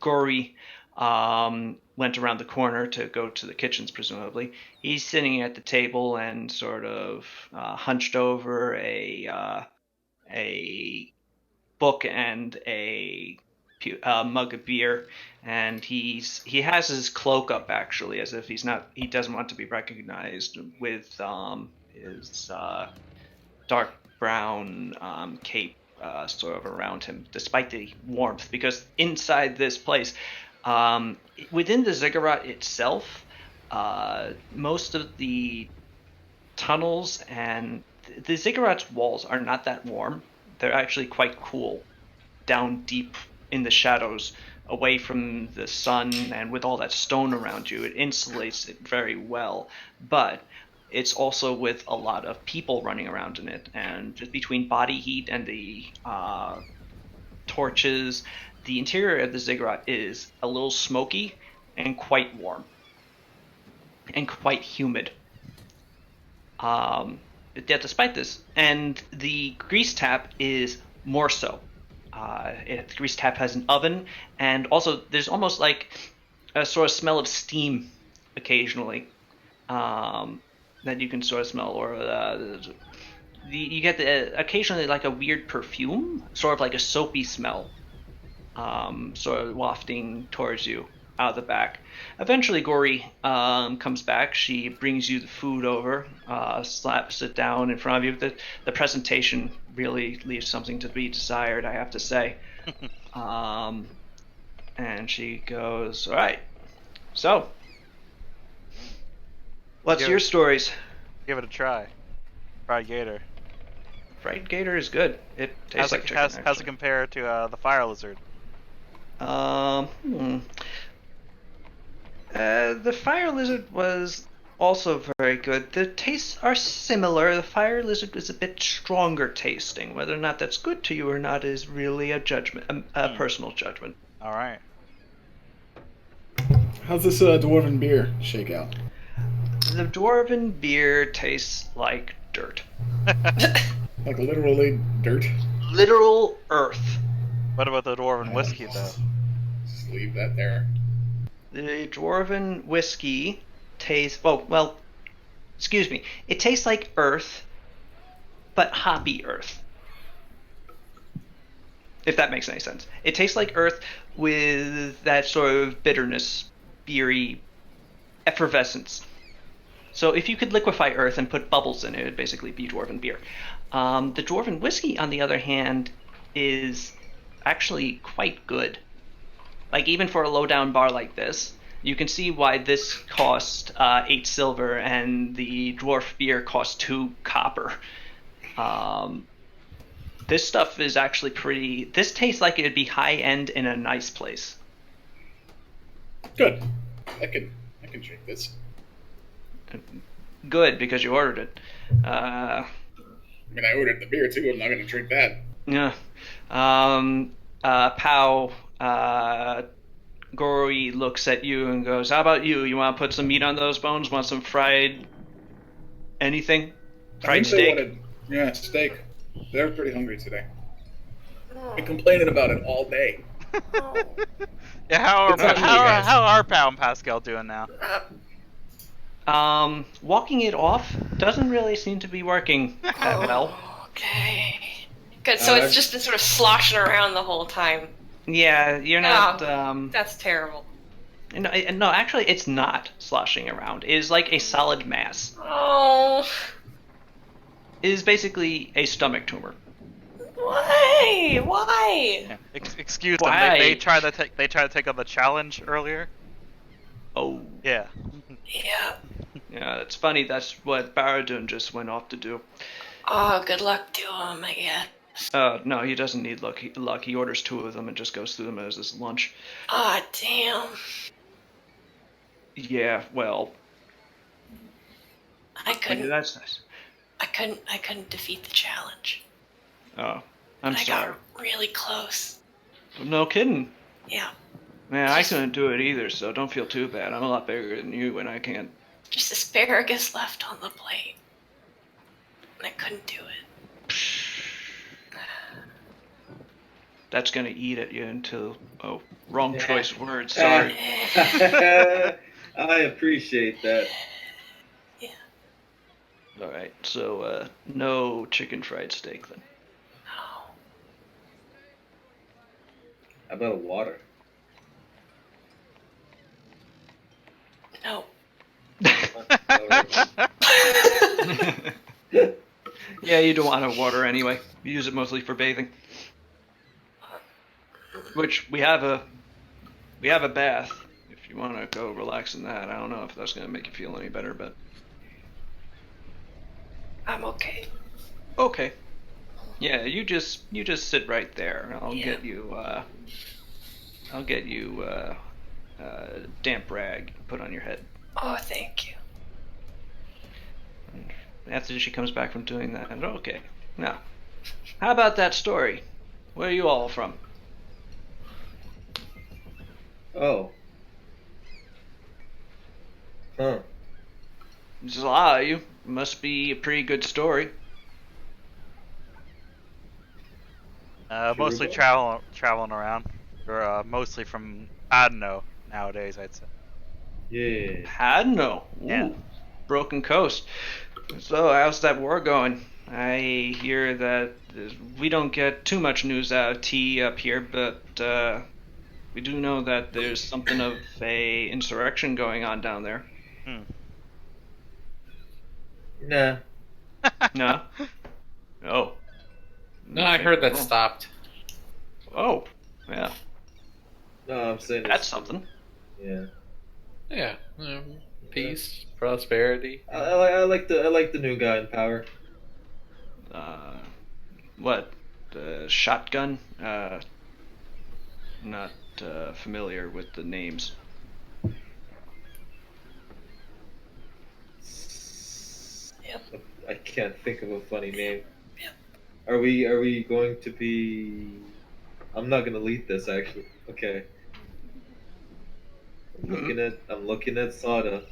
Gory went around the corner to go to the kitchens, presumably. He's sitting at the table and sort of hunched over a book and a mug of beer, and he has his cloak up, actually, as if he doesn't want to be recognized, with his dark brown cape sort of around him, despite the warmth, because inside this place, within the ziggurat itself, most of the tunnels and the ziggurat's walls are not that warm. They're actually quite cool down deep in the shadows, away from the sun, and with all that stone around you, it insulates it very well. But it's also with a lot of people running around in it, and just between body heat and the torches, the interior of the ziggurat is a little smoky and quite warm and quite humid. Yeah, despite this, and the grease tap is more so. The grease tap has an oven, and also there's almost like a sort of smell of steam occasionally that you can sort of smell, or you get occasionally like a weird perfume, sort of like a soapy smell, sort of wafting towards you out of the back. Eventually, Gory comes back. She brings you the food over, slaps it down in front of you. The presentation really leaves something to be desired, I have to say. And she goes, "All right, so what's your stories?" Give it a try. Fried gator. Fried gator is good. It tastes like chicken. How's it compare to the fire lizard? The fire lizard was also very good. The tastes are similar. The fire lizard is a bit stronger tasting. Whether or not that's good to you or not is really a judgment, a personal judgment. All right. How's this dwarven beer shake out? The dwarven beer tastes like dirt. Like literally dirt? Literal earth. What about the dwarven whiskey, though? Just leave that there. The dwarven whiskey tastes... Oh, well, excuse me. It tastes like earth, but hoppy earth. If that makes any sense. It tastes like earth with that sort of bitterness, beery effervescence. So if you could liquefy earth and put bubbles in it, it would basically be dwarven beer. The dwarven whiskey, on the other hand, is actually quite good. Like, even for a low-down bar like this, you can see why this cost 8 silver and the dwarf beer cost 2 copper. This stuff is actually pretty. This tastes like it'd be high end in a nice place. Good. I can drink this. Good, because you ordered it. I mean, I ordered the beer too. I'm not gonna drink that. Yeah. Pow. Gory looks at you and goes, "How about you? You want to put some meat on those bones? Want some fried anything? Fried I think they steak?" wanted, yeah, steak. They're pretty hungry today. Been complaining about it all day. Yeah, how It's not you guys. how are Pow and Pascal doing now? Walking it off doesn't really seem to be working that well. Okay. Good. So it's just been sort of sloshing around the whole time. Yeah, you're not. That's terrible. No, actually, it's not sloshing around. It is like a solid mass. Oh. It is basically a stomach tumor. Why? Why? Yeah. Excuse them. Why? They tried to take on the challenge earlier. Oh. Yeah. Yeah. Yeah, it's funny. That's what Baradun just went off to do. Oh, good luck to him, I guess. No, he doesn't need luck. He orders 2 of them and just goes through them as his lunch. Ah, damn. Yeah, well, I couldn't. that's nice. I couldn't defeat the challenge. Oh, I'm I sorry. got really close. No kidding. Yeah. Man, I couldn't do it either, so don't feel too bad. I'm a lot bigger than you, and I can't. Just asparagus left on the plate. And I couldn't do it. That's gonna eat at you until. Oh, wrong choice words. Sorry. I appreciate that. Yeah. All right, so no chicken fried steak then. Oh. How about water? No. Yeah, you don't want to water anyway. You use it mostly for bathing. Which we have a bath. If you want to go relax in that, I don't know if that's gonna make you feel any better, but I'm okay. okay. Yeah, you just sit right there. I'll get you damp rag put on your head. Oh, thank you. And after she comes back from doing that, okay. Now, how about that story? Where are you all from? Oh. Huh. There's a lot of you. Must be a pretty good story. Mostly traveling around. We're mostly from Adno nowadays, I'd say. Yeah. Hadno. Ooh. Yeah. Broken Coast. So, how's that war going? I hear that we don't get too much news out of T up here, but we do know that there's something of a insurrection going on down there. Nah. No? Oh. No, I heard that stopped. Oh, yeah. No, I'm saying That's something. Yeah. Yeah. Peace, prosperity. I like the new guy in power. What? Shotgun? Not familiar with the names. Yep. I can't think of a funny name. Yep. Are we going to be? I'm not gonna lead this actually. Okay. I'm looking at Sada.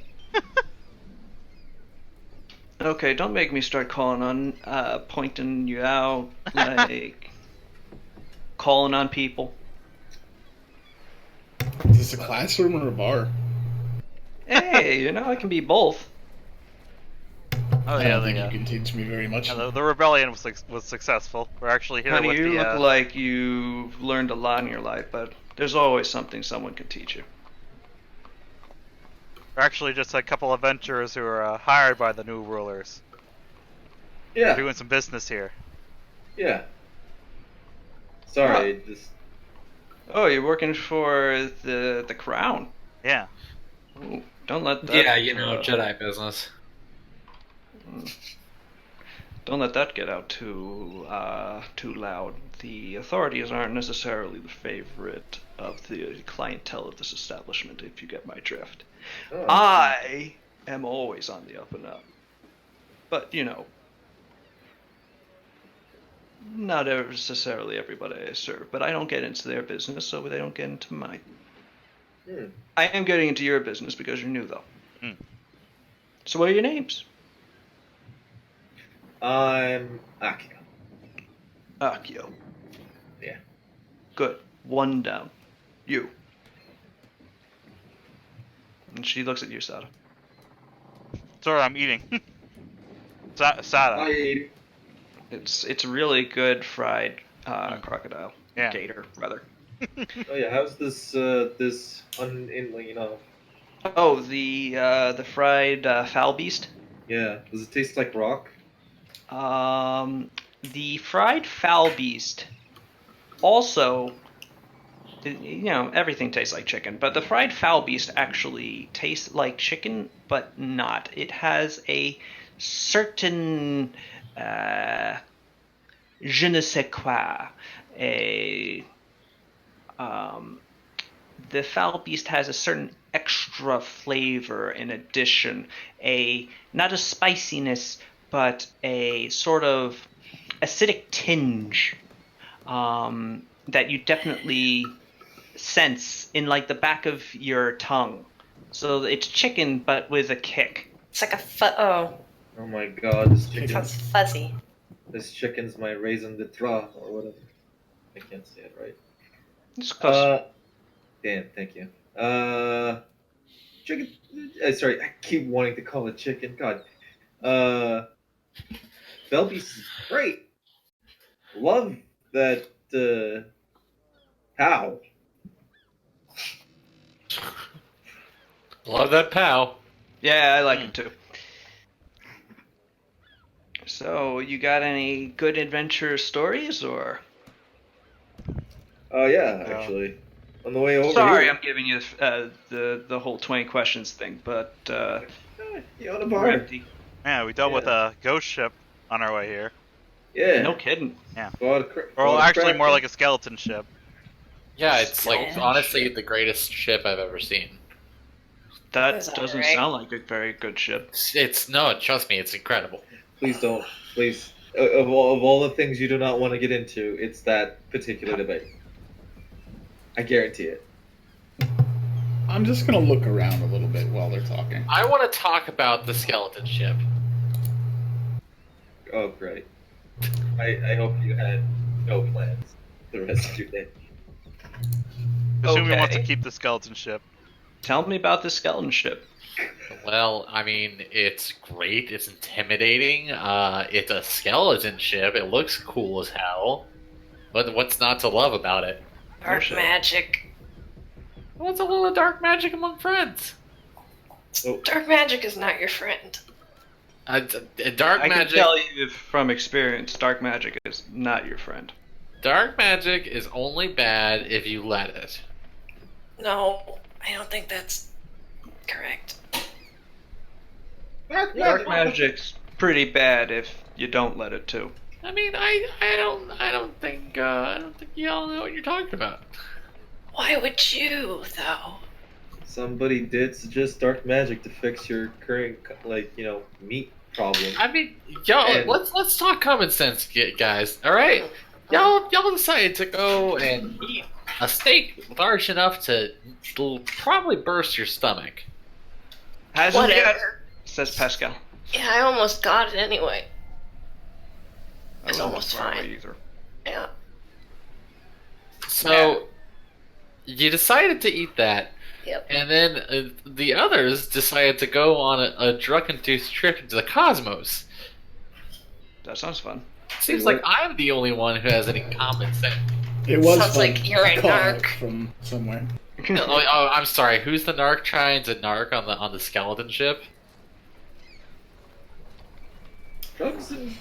Okay, don't make me start calling on, pointing you out, like, calling on people. Is this a classroom or a bar? Hey, it can be both. Oh I yeah, don't think you can teach me very much. the rebellion was successful. We're actually here Honey, with you the. look like you've learned a lot in your life, but there's always something someone can teach you. We're actually just a couple of adventurers who are hired by the new rulers. Yeah. We're doing some business here. Yeah. Sorry, just. Oh, you're working for the crown. Yeah. Ooh, don't let that. Yeah, Jedi business. Don't let that get out too loud. The authorities aren't necessarily the favorite of the clientele of this establishment, if you get my drift. Oh, I am always on the up and up. But, not necessarily everybody I serve, but I don't get into their business, so they don't get into mine. I am getting into your business because you're new, though. So what are your names? I'm Akio. Akio. Yeah. Good. One down. You. And she looks at you, Sada. Sorry, I'm eating. Sada. Hi. It's really good fried crocodile. Yeah. Gator, rather. Oh yeah, how's this Oh, Oh, the fried foul beast. yeah. Does it taste like rock? The fried foul beast also, everything tastes like chicken, but the fried foul beast actually tastes like chicken, but not. It has a certain je ne sais quoi. The foul beast has a certain extra flavor in addition, not a spiciness, but a sort of acidic tinge that you definitely sense in like the back of your tongue. So it's chicken, but with a kick. It's like oh, Oh my god, this sounds fuzzy. chicken's my raisin de trois or whatever. I can't say it right. It's close. Damn, thank you. Chicken. Sorry, I keep wanting to call it chicken. God. Belby's is great. Love that. How? Love that pow. Yeah, I like it too. So, you got any good adventure stories, or? Oh yeah, actually. On the way over Sorry, here. I'm giving you the whole 20 questions thing, but You on a we're bar? empty. Yeah, we dealt with a ghost ship on our way here. Yeah. No kidding. Or actually more like a skeleton ship. Yeah, it's like Yeah. honestly the greatest ship I've ever seen. That Is that doesn't right? sound like a very good ship. It's no, trust me, it's incredible. Please don't. Please. Of all the things you do not want to get into, it's that particular debate. I guarantee it. I'm just gonna look around a little bit while they're talking. I want to talk about the skeleton ship. Oh, great. I hope you had no plans the rest of your day. Assume he wants to Okay. keep the skeleton ship. Tell me about the skeleton ship. Well, I mean, it's great. It's intimidating. It's a skeleton ship. It looks cool as hell. But what's not to love about it? Dark shit. magic. What's a little dark magic among friends? Dark magic is not your friend. Dark I can magic. tell you from experience, dark magic is not your friend. Dark magic is only bad if you let it. No, I don't think that's correct. Dark magic's pretty bad if you don't let it to. I mean, I don't think y'all know what you're talking about. Why would you, though? Somebody did suggest dark magic to fix your current, meat problem. I mean, y'all, And- let's talk common sense, guys. All right, y'all decided to go and eat a steak large enough to probably burst your stomach. Hasn't yet, Whatever. says Pascal. Yeah, I almost got it anyway. I It's wouldn't almost far away fine. either. Yeah. So you decided to eat that, Yep. and then the others decided to go on a drug-induced trip into the cosmos. That sounds fun. Seems like I'm the only one who has any common sense. It was Sounds fun. like you're a Call out narc. from somewhere. Oh, I'm sorry. Who's the narc trying to narc on the skeleton ship? Drugs and...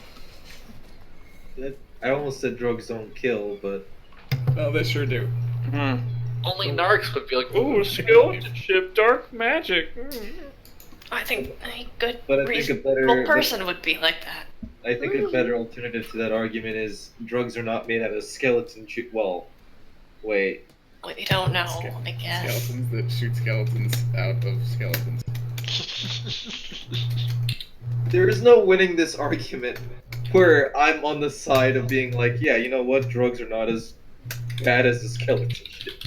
I almost said drugs don't kill, but... Oh, they sure do. Only narcs would be like, "Ooh, skeleton ship, dark magic." I think a good, But I think a reasonable better... person would be like that. I think a better alternative to that argument is drugs are not made out of skeleton. Well, wait. We don't know, I guess. Skeletons that shoot skeletons out of skeletons. There is no winning this argument where I'm on the side of being like, yeah, you know what? Drugs are not as bad as the skeleton shit.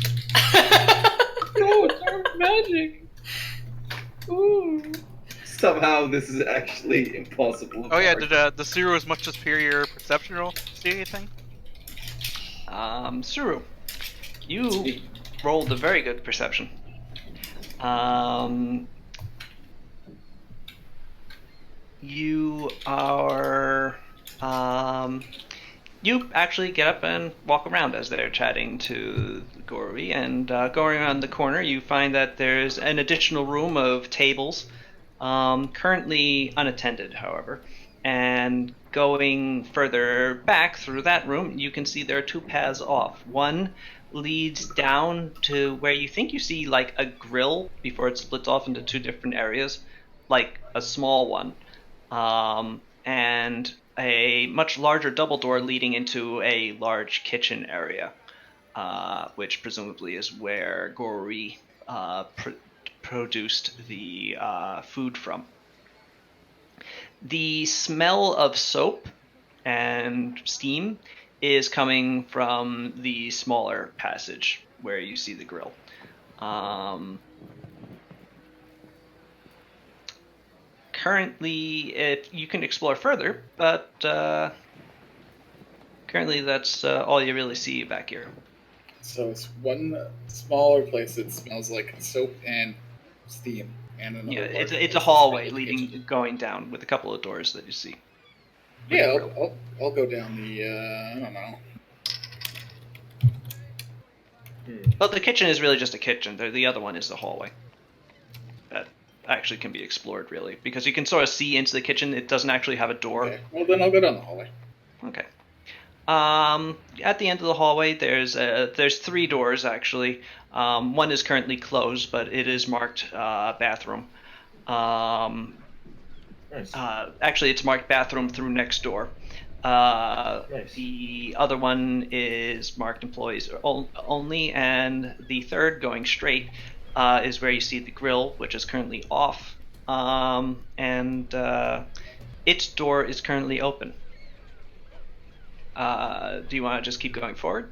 No, it's dark magic. Ooh. Somehow this is actually impossible. Oh yeah, did the Suru was much superior perception roll? See anything? Suru, you rolled a very good perception. You are you actually get up and walk around as they're chatting to Gory, and going around the corner you find that there's an additional room of tables, currently unattended however, and going further back through that room you can see there are two paths off. One leads down to where you think you see like a grill before it splits off into two different areas, like a small one. And a much larger double door leading into a large kitchen area, which presumably is where Gory produced the food from. The smell of soap and steam is coming from the smaller passage where you see the grill. Currently, you can explore further, but currently that's all you really see back here. So it's one smaller place that smells like soap and steam, and another. Yeah, larger it's a place hallway that smells like leading kitchen. going down with a couple of doors that you see. Yeah, I'll go down the. I don't know. Well, the kitchen is really just a kitchen. The other one is the hallway. That actually can be explored, really, because you can sort of see into the kitchen. It doesn't actually have a door. Okay. Well, then I'll go down the hallway. Okay. At the end of the hallway, there's three doors, actually. One is currently closed, but it is marked bathroom. Nice. Actually, it's marked bathroom through next door. Nice. The other one is marked employees only, and the third, going straight, is where you see the grill, which is currently off, and its door is currently open. Do you want to just keep going forward?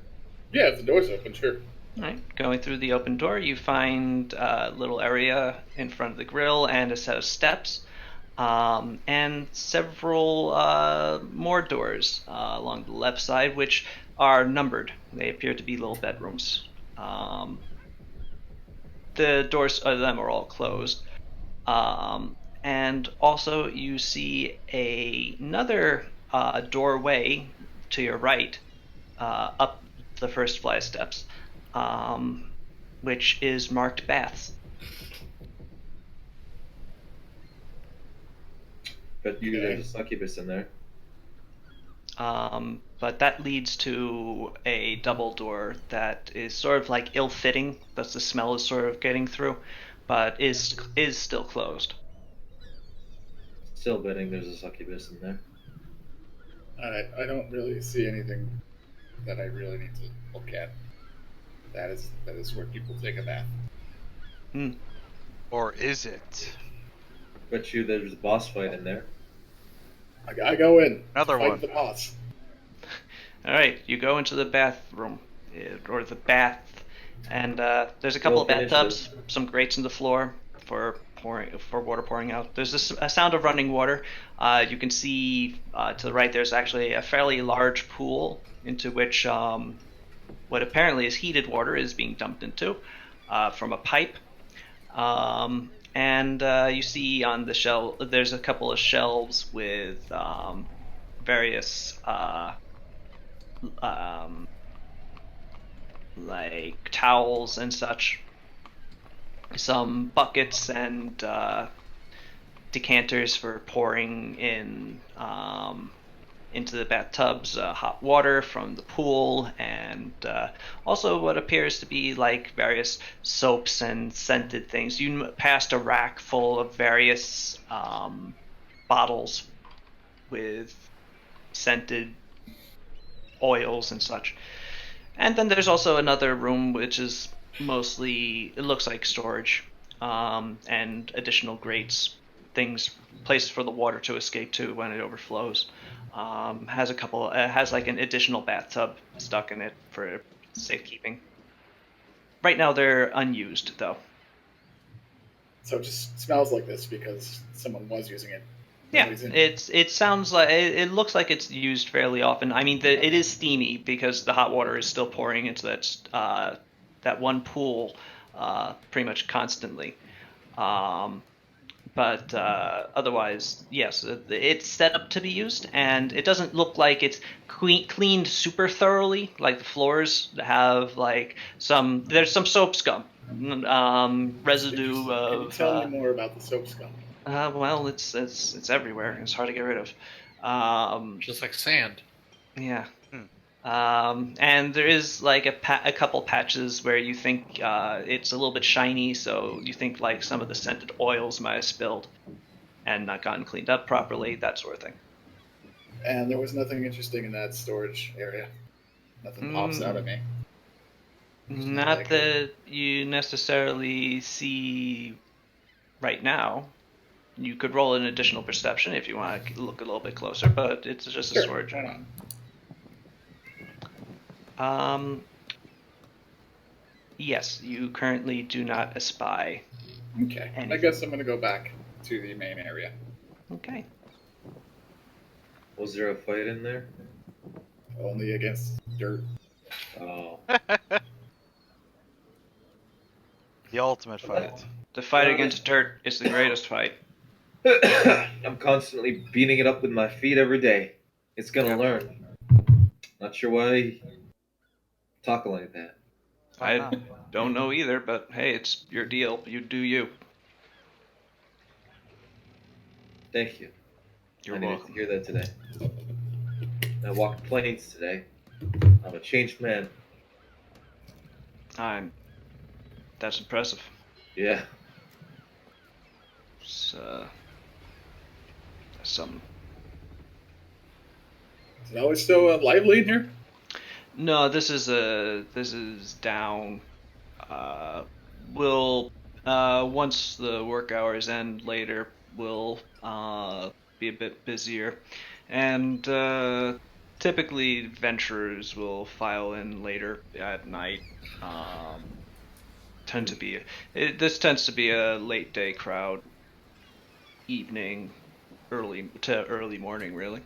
Yeah, if the door's open, sure. All right. Going through the open door, you find a little area in front of the grill and a set of steps, and several more doors along the left side, which are numbered. They appear to be little bedrooms. The doors of them are all closed. And also you see another doorway to your right, up the first flight of steps, which is marked baths. But there's a succubus in there. But that leads to a double door that is sort of like ill-fitting. Thus the smell is sort of getting through, but is still closed. Still betting there's a succubus in there. I don't really see anything that I really need to look at. That is where people take a bath. Or is it? Bet you there's a boss fight in there. I go in. Another fight one. the boss. All right, you go into the bathroom, or the bath, and there's a couple of bathtubs, some grates in the floor for water pouring out. There's a sound of running water. You can see to the right there's actually a fairly large pool into which what apparently is heated water is being dumped into from a pipe. And you see on the shelf there's a couple of shelves with various like towels and such, some buckets and decanters for pouring in into the bathtubs, hot water from the pool, and also what appears to be like various soaps and scented things. You passed a rack full of various bottles with scented oils and such. And then there's also another room which is mostly, it looks like storage, and additional grates, things, places for the water to escape to when it overflows. Has like an additional bathtub stuck in it for safekeeping. Right now they're unused though. So it just smells like this because someone was using it. Yeah, Nobody's in. it sounds like it looks like it's used fairly often. I mean, it is steamy because the hot water is still pouring into that one pool pretty much constantly. But otherwise, yes, it's set up to be used, and it doesn't look like it's cleaned super thoroughly. Like the floors have like there's some soap scum, residue Can you of. tell me more about the soap scum? Well, it's everywhere. It's hard to get rid of. Just like sand. Yeah. Hmm. And there is like a couple patches where you think it's a little bit shiny, so you think like some of the scented oils might have spilled and not gotten cleaned up properly, that sort of thing. And there was nothing interesting in that storage area. Nothing pops out at me. Not that you necessarily see right now. You could roll an additional perception if you want to look a little bit closer, but it's just a storage Why area. not? Yes, you currently do not espy. Okay. I anything. guess I'm gonna go back to the main area. Okay. Was there a fight in there? Only against dirt. Oh. The ultimate fight. The fight against dirt is the greatest fight. I'm constantly beating it up with my feet every day. It's gonna learn. Not sure why I talk like that. I don't know either, but hey, it's your deal. You do you. Thank you. You're I needed welcome. to hear that today. I walked plains today. I'm a changed man. That's impressive. Yeah. It's, that's something. Is it always so lively in here? No, this is down. We'll once the work hours end later, we'll be a bit busier, and typically venturers will file in later at night. This tends to be a late day crowd, evening, early to early morning, really.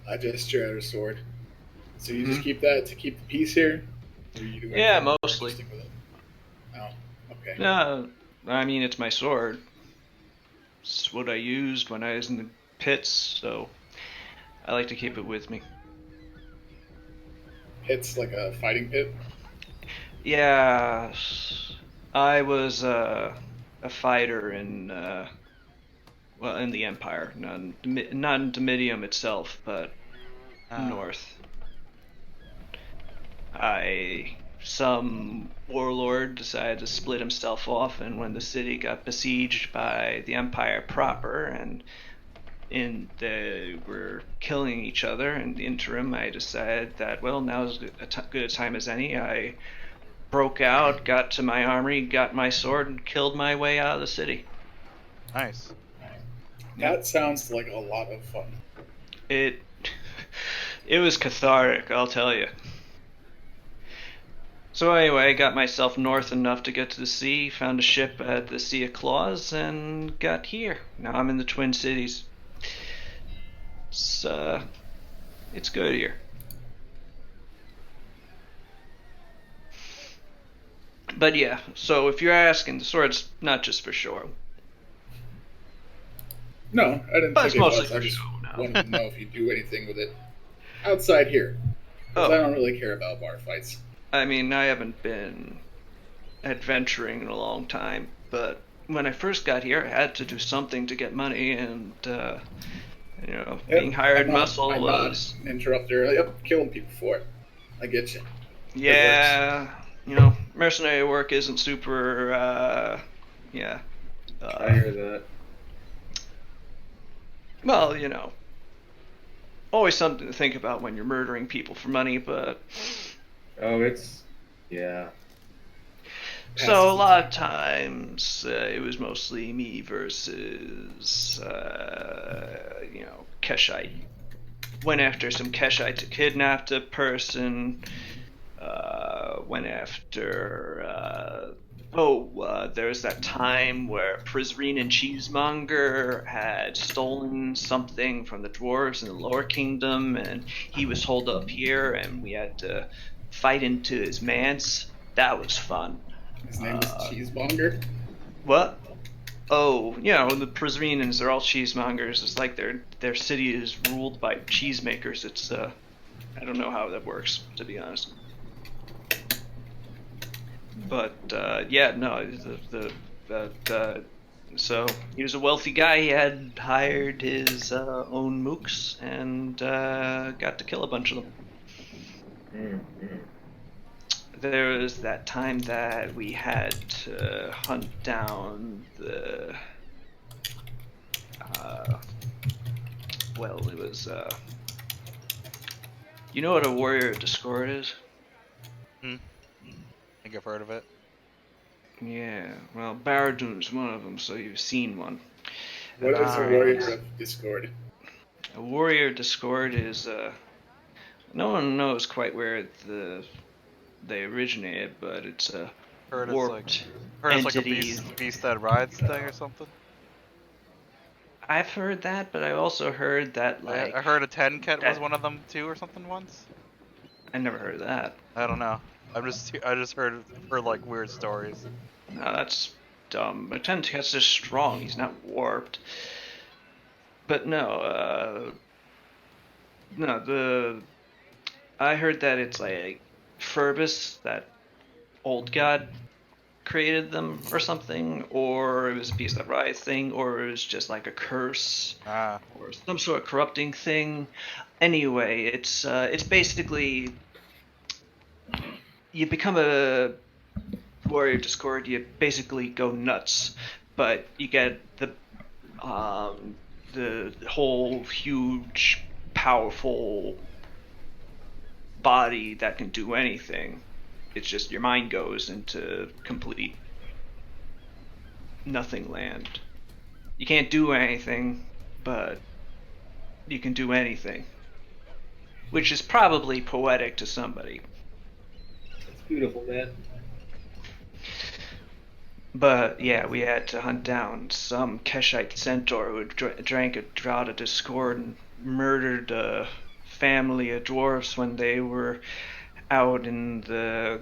I gesture at a sword. So you just keep that to keep the peace here? Or you do Yeah, anything mostly. interesting with it? Oh, okay. No, I mean it's my sword. It's what I used when I was in the pits, so I like to keep it with me. Pit's like a fighting pit? Yeah, I was a fighter in in the Empire, not in Dominium itself, but north. Some warlord decided to split himself off, and when the city got besieged by the Empire proper, and they were killing each other in the interim, I decided that, well, now's good a time as any. I broke out, got to my armory, got my sword, and killed my way out of the city. Nice. That sounds like a lot of fun. It was cathartic, I'll tell you. So anyway, I got myself north enough to get to the sea, found a ship at the Sea of Claws, and got here. Now I'm in the Twin Cities. It's good here. But yeah, so if you're asking, the sword's not just for show. No, I didn't But think it's it mostly was. I for just show now. wanted to know if you do anything with it outside here. Because Oh. I don't really care about bar fights. I mean, I haven't been adventuring in a long time, but when I first got here, I had to do something to get money, and being hired muscle I'm was. not interrupter. Yep, killing people for it. I get you. Yeah, mercenary work isn't super. I hear that. Well, always something to think about when you're murdering people for money, but Oh, it's yeah. so a lot of times it was mostly me versus Keshite. Went after some Keshite to kidnap a person. Went after. There was that time where Prizreen and Cheesemonger had stolen something from the dwarves in the Lower Kingdom, and he was holed up here, and we had to fight into his manse. That was fun. His name was Cheesemonger. What? Oh, the Prizreenians, they're all cheesemongers. It's like their city is ruled by cheesemakers. It's I don't know how that works, to be honest. But so he was a wealthy guy. He had hired his own mooks and got to kill a bunch of them. Mm-hmm. There was that time that we had to hunt down the. It was. You know what a warrior of discord is? I think I've heard of it. Yeah, well, Baradun's one of them, so you've seen one. What is a Nice. warrior of discord? A warrior of discord is no one knows quite where they originated, but it's a Heard warped it's like a entity. beast that rides thing or something. I've heard that, but I also heard that I heard a Tenket was that- one of them too or something once. I never heard of that. I don't know. I just heard like weird stories. No, that's dumb. A Tentet's just strong. He's not warped. But no, I heard that it's like Furbus, that old god, created them or something, or it was a beast that rise thing, or it was just like a curse, or some sort of corrupting thing. Anyway, it's basically you become a warrior of discord. You basically go nuts, but you get the whole huge, powerful body that can do anything. It's just your mind goes into complete nothing land. You can't do anything, but you can do anything. Which is probably poetic to somebody. It's beautiful, man. But yeah, we had to hunt down some Keshite centaur who drank a draught of discord and murdered a family of dwarfs when they were out in the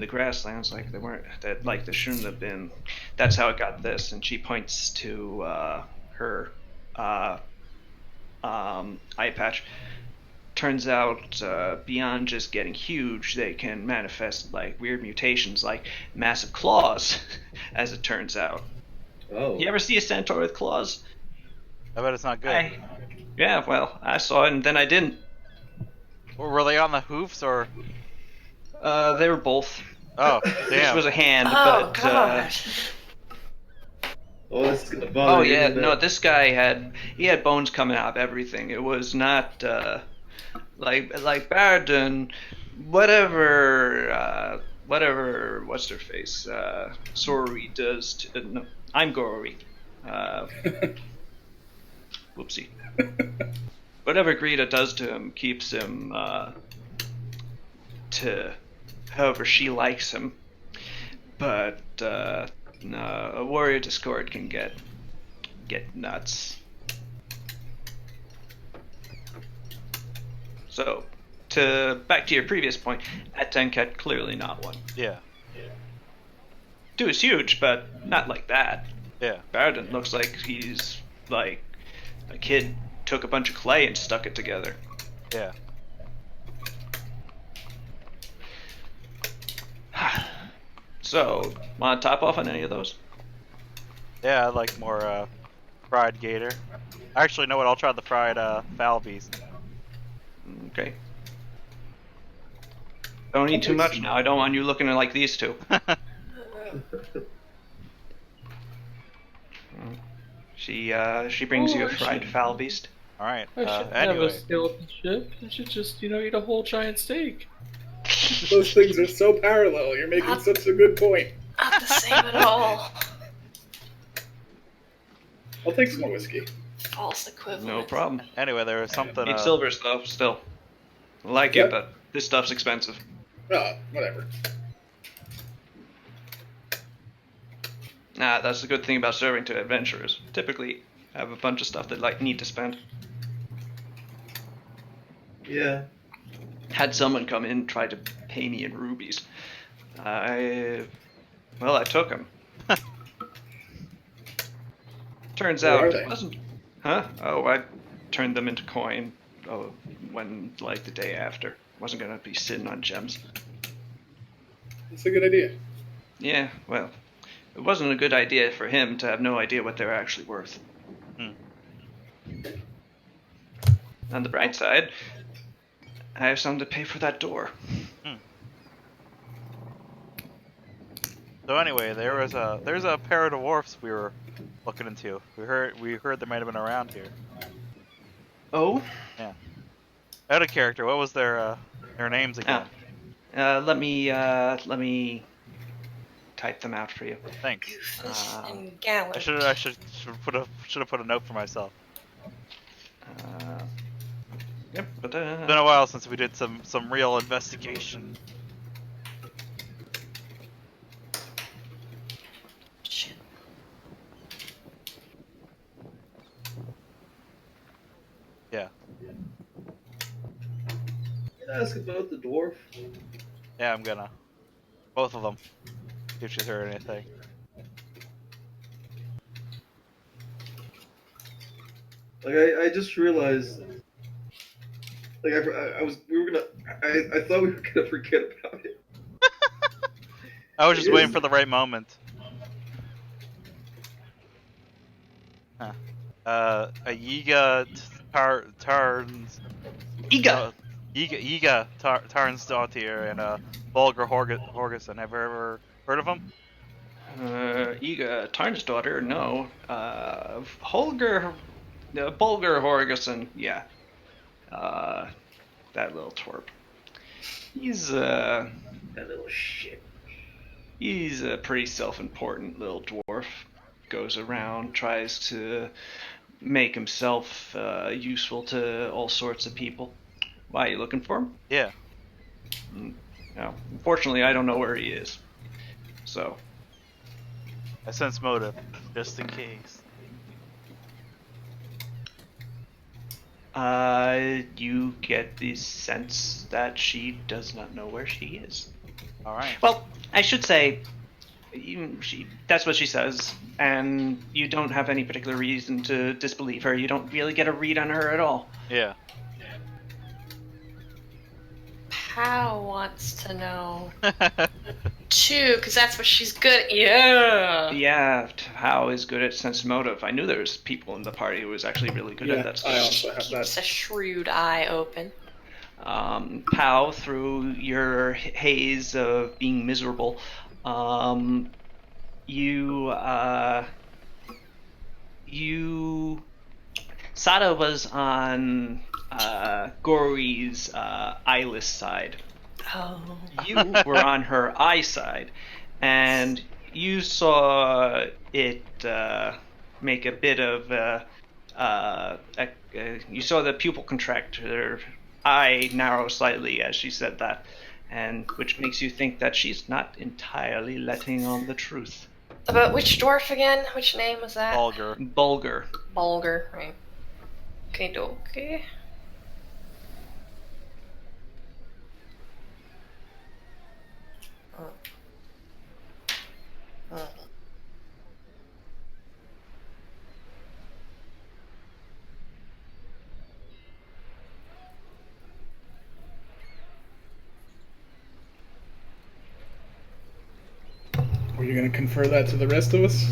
grasslands, like they shouldn't have been. That's how it got this. And she points to her eye patch. Turns out, beyond just getting huge, they can manifest like weird mutations, like massive claws, as it turns out. Oh. You ever see a centaur with claws? I bet it's not good. Yeah, well, I saw it and then I didn't. Were they on the hoofs or? They were both. Oh, This damn. was a hand, Oh but gosh. Oh, this is gonna bother oh you, yeah, isn't no, it? this guy had bones coming out of everything. It was not like Baradun, whatever what's her face Sorry does to, no, I'm Gory. Whoopsie. Whatever Greta does to him keeps him to however she likes him. But no, a warrior discord can get nuts. So, back to your previous point, that Tenket clearly not one. Yeah. Dude is huge, but not like that. Yeah. Baradun looks like he's like a kid took a bunch of clay and stuck it together. Yeah. So, want to top off on any of those? Yeah, I like more fried gator. Actually, know what? I'll try the fried fowl beast. Okay. Don't eat too much now. I don't want you looking like these two. She brings you a fried fowl beast. All right. I should have a Anyway, skeleton ship. I should just, eat a whole giant steak. Those things are so parallel. You're making such a good point. Not the same at all. I'll take some more whiskey. False equivalent. No problem. anyway, there was something. Need silver stuff still. I like Yep. it, but this stuff's expensive. Whatever. Nah, that's the good thing about serving to adventurers. Typically, have a bunch of stuff that need to spend. Yeah. Had someone come in and try to pay me in rubies. I took them. Turns Where out are it they? wasn't. Huh? Oh, I turned them into coin. The day after. Wasn't gonna be sitting on gems. That's a good idea. Yeah, well, it wasn't a good idea for him to have no idea what they were actually worth. On the bright side, I have something to pay for that door. So anyway, there's a pair of dwarfs we were looking into. We heard they might have been around here. Oh? Out of character, what was their names again? Let me type them out for you. Thanks. Doofus and gallant. I should have put a note for myself. Yep, but It's been a while since we did some real investigation. Shit. Yeah. Can I ask about the dwarf? Yeah, I'm gonna. Both of them. See if she's heard anything. Like I just realized. Like I thought we were gonna forget about it. I was just waiting for the right moment. Huh. A Yiga Tarns. Iga! Yiga Tarnsdottir and Bulgar Horgeson. Have you ever heard of them? Iga Tarnsdottir, no. Bulgar Horgeson, yeah. That little twerp. That little shit. He's a pretty self-important little dwarf. Goes around, tries to make himself useful to all sorts of people. Why, are you looking for him? Yeah. No. Unfortunately, I don't know where he is. So. I sense motive, just in case. You get the sense that she does not know where she is. Alright. Well, I should say, that's what she says, and you don't have any particular reason to disbelieve her. You don't really get a read on her at all. Yeah. Pow wants to know too, because that's what she's good at. Yeah. Yeah, Hao is good at sense motive. I knew there was people in the party who was actually really good at that stuff. I also have Keeps that. a shrewd eye open. Pow, through your haze of being miserable, Sada was on Gori's eyeless side. Oh. You were on her eye side, and you saw it make a bit of you saw the pupil contract, her eye narrow slightly as she said that, and which makes you think that she's not entirely letting on the truth. About which dwarf again? Which name was that? Bulgar. Bulgar. Bulgar, right. Okay, dokie. Were you going to confer that to the rest of us?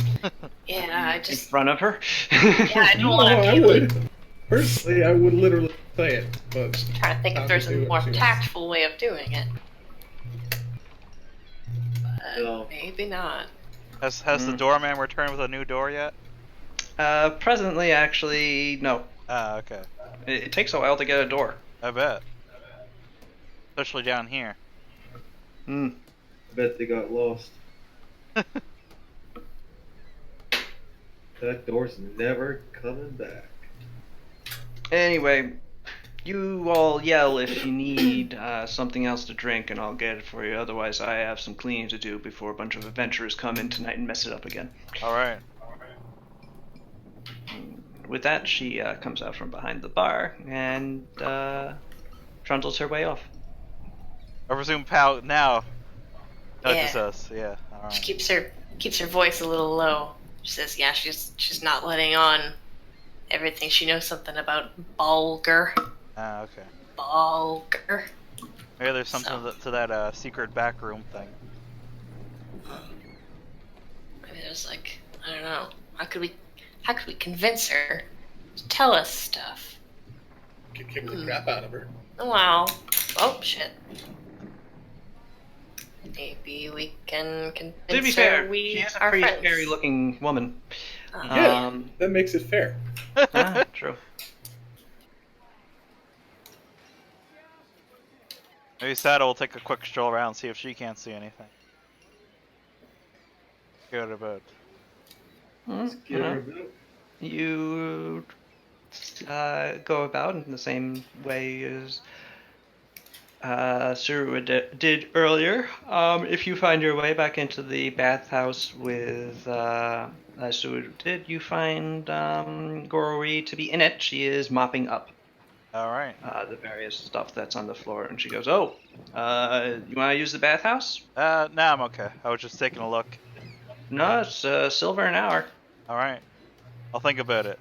Yeah, I In just. front of her? Yeah, I don't No, want I to be would. Personally, I would literally say it, but trying to think if there's a Obviously, more what she wants. tactful way of doing it. But No. maybe not. Has the doorman returned with a new door yet? Presently, actually, no. Ah, okay. It takes a while to get a door. I bet. Especially down here. Hmm. I bet they got lost. That door's never coming back. Anyway, you all yell if you need something else to drink, and I'll get it for you. Otherwise, I have some cleaning to do before a bunch of adventurers come in tonight and mess it up again. All right. With that, she comes out from behind the bar and trundles her way off. I presume Pal now touches Yeah. us. Yeah. All She right. keeps her voice a little low. She says, "Yeah, she's not letting on everything. She knows something about Bulger. Ah, okay. Bulger. Maybe there's something So- to that secret back room thing. Maybe there's like, I don't know. How could we convince her to tell us stuff? Could kick the crap out of her. Wow. Oh shit. Maybe we can convince To be her fair, we she is a are pretty friends. scary-looking woman. Yeah, that makes it fair. True. Maybe Saddle will take a quick stroll around, see if she can't see anything. Good about. Get her about. You go about in the same way as Suru did earlier. If you find your way back into the bathhouse with Suru did, you find Gorori to be in it. She is mopping up All right. the various stuff that's on the floor, and she goes, "Oh, you want to use the bathhouse? Nah, I'm okay. I was just taking a look. No, it's silver an hour. All right. I'll think about it.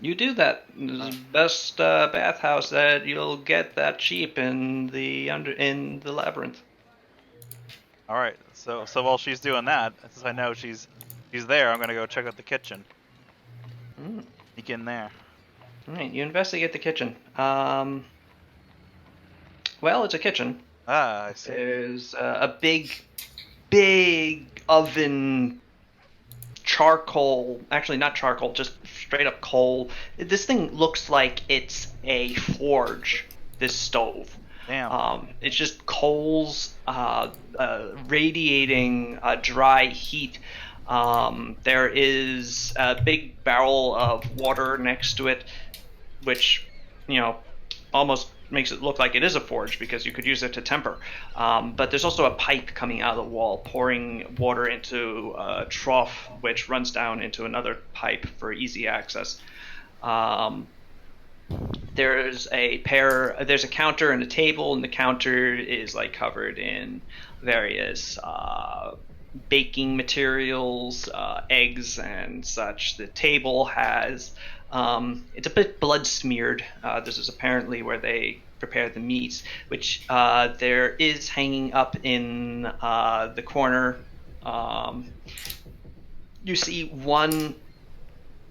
You do that. It's the best bathhouse that you'll get that cheap in the labyrinth." All right. So while she's doing that, since I know she's there, I'm gonna go check out the kitchen. Mm. Sneak in there. All right, you investigate the kitchen. Well, it's a kitchen. Ah, I see. There's a big oven, charcoal. Actually, not charcoal, just straight up coal. This thing looks like it's a forge. This stove. Damn. It's just coals radiating dry heat. There is a big barrel of water next to it, which, almost makes it look like it is a forge because you could use it to temper. But there's also a pipe coming out of the wall, pouring water into a trough, which runs down into another pipe for easy access. There's a counter and a table, and the counter is like covered in various baking materials, eggs and such. The table has it's a bit blood smeared. This is apparently where they prepare the meats, which there is hanging up in the corner. You see one.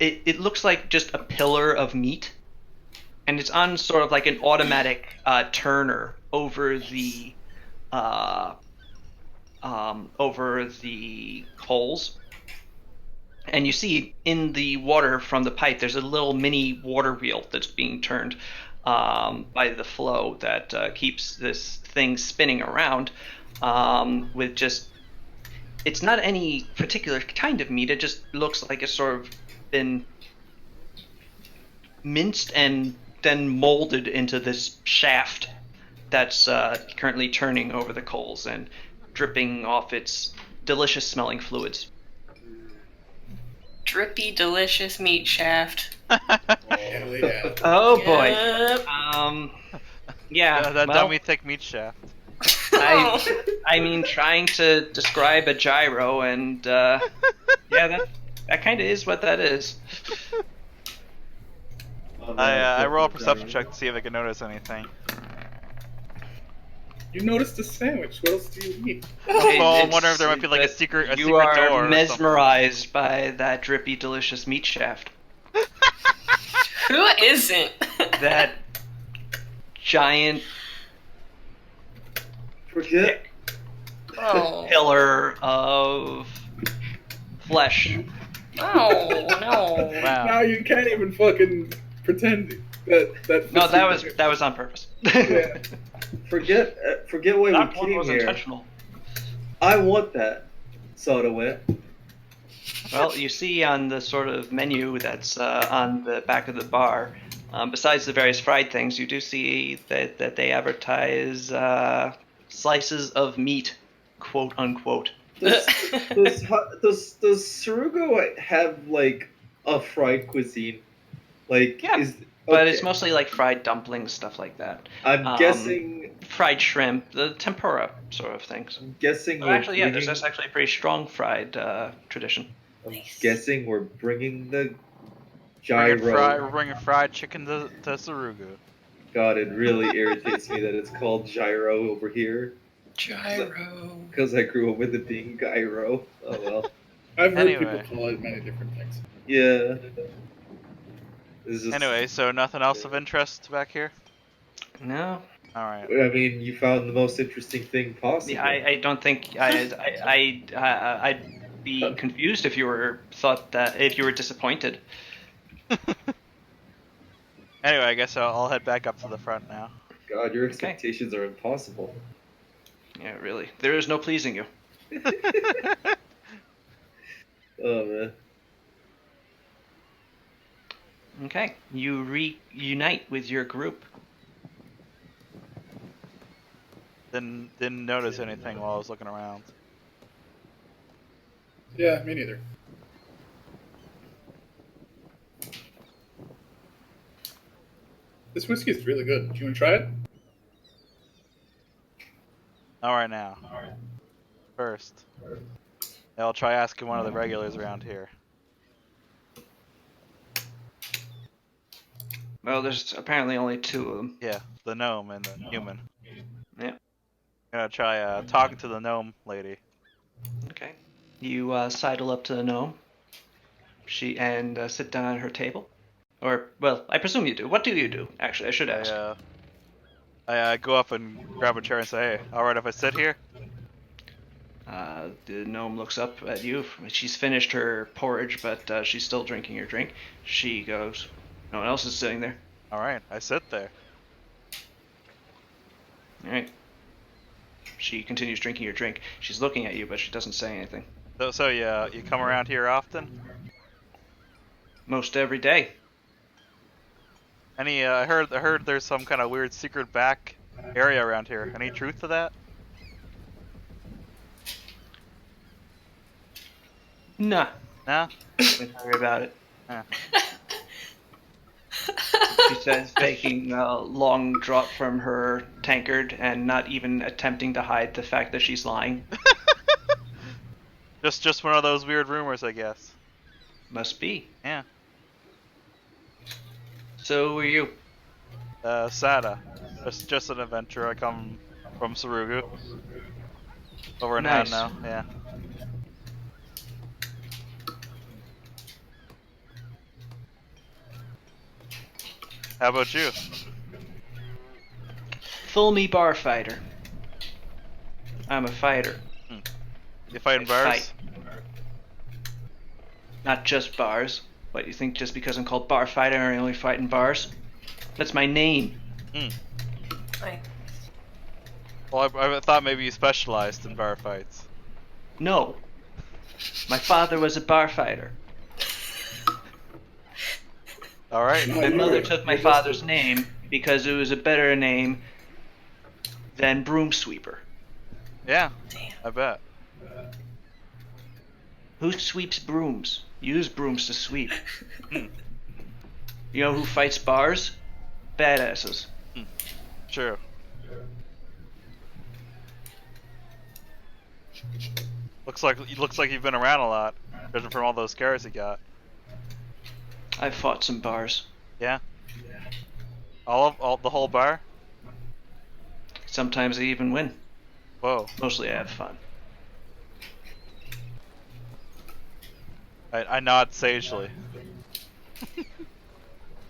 It looks like just a pillar of meat, and it's on sort of like an automatic turner over the coals. And you see in the water from the pipe, there's a little mini water wheel that's being turned by the flow that keeps this thing spinning around with just. It's not any particular kind of meat. It just looks like it's sort of been minced and then molded into this shaft that's currently turning over the coals and dripping off its delicious smelling fluids. Drippy, delicious meat shaft. Handily down. Oh boy. Yep. Yeah. That well, dummy thick meat shaft. I mean, trying to describe a gyro, and yeah, that kind of is what that is. I roll a perception check to see if I can notice anything. You noticed the sandwich. What else do you eat? Well, I'm wondering if there might be like a secret You door. are or mesmerized by that drippy, delicious meat shaft. Who isn't? That giant Forget. Oh. pillar of flesh Oh no. Wow. Now you can't even fucking pretend that. No, that was on purpose. Yeah. Forget why That we one came was here. intentional. I want that soda wet. Well, you see on the sort of menu that's on the back of the bar, besides the various fried things, you do see that they advertise slices of meat, quote unquote. Does Sarugo have like a fried cuisine? Like Yeah, is but it's okay. mostly like fried dumplings, stuff like that. I'm guessing Fried shrimp, the tempura sort of things. Oh, we're actually, yeah, there's bringing. actually a pretty strong fried tradition. I'm Nice. guessing we're bringing the gyro. We're bringing fried chicken to Sarugu. God, it really irritates me that it's called gyro over here. Gyro. Because I grew up with it being gyro. Oh well. I've heard Anyway. people call it many different things. Yeah. It's just. Anyway, so nothing else of interest back here? No, Alright. I mean, you found the most interesting thing possible. yeah, I don't think I'd be confused if you were disappointed. Anyway, I guess I'll head back up to the front now. God, your expectations are impossible. Yeah, really, there is no pleasing you. Oh man. Okay, you reunite with your group. Didn't notice anything while I was looking around. Yeah, me neither. This whiskey is really good. Do you want to try it? Alright now. First, I'll try asking one of the regulars around here. Well, there's apparently only two of them. Yeah, the gnome and the human. Yeah. I'm gonna try talking to the gnome lady. Okay. You sidle up to the gnome. And sit down at her table. Or, well, I presume you do. What do you do? Actually, I should ask. I go up and grab a chair and say, "Hey, all right if I sit here?" The gnome looks up at you. She's finished her porridge, but she's still drinking her drink. She goes, "No one else is sitting there." All right, I sit there. All right. She continues drinking her drink. She's looking at you, but she doesn't say anything. So you come around here often? Most every day. Any? I heard there's some kind of weird secret back area around here. Any truth to that? Nah. Nah. Don't worry about it. Huh. She says, taking a long draught from her tankard and not even attempting to hide the fact that she's lying. Just one of those weird rumors, I guess. Must be. Yeah. So who are you? Sada. Just an adventurer. I come from Sarugu. Over in Nice. Han now. Yeah. How about you? Full me bar fighter. I'm a fighter. You fighting I bars? fight. Not just bars. What, you think just because I'm called bar fighter I only fight in bars? That's my name. Right. Well, I thought maybe you specialized in bar fights. No. My father was a bar fighter. All right. No, My you mother were- took my you're father's name because it was a better name than broom sweeper. Yeah. Damn. I bet. Who sweeps brooms? Use brooms to sweep. You know who fights bars? Badasses. True. Looks like you've been around a lot, judging from all those scars you got. I've fought some bars. Yeah. All the whole bar. Sometimes I even win. Whoa. Mostly I have fun. I nod sagely.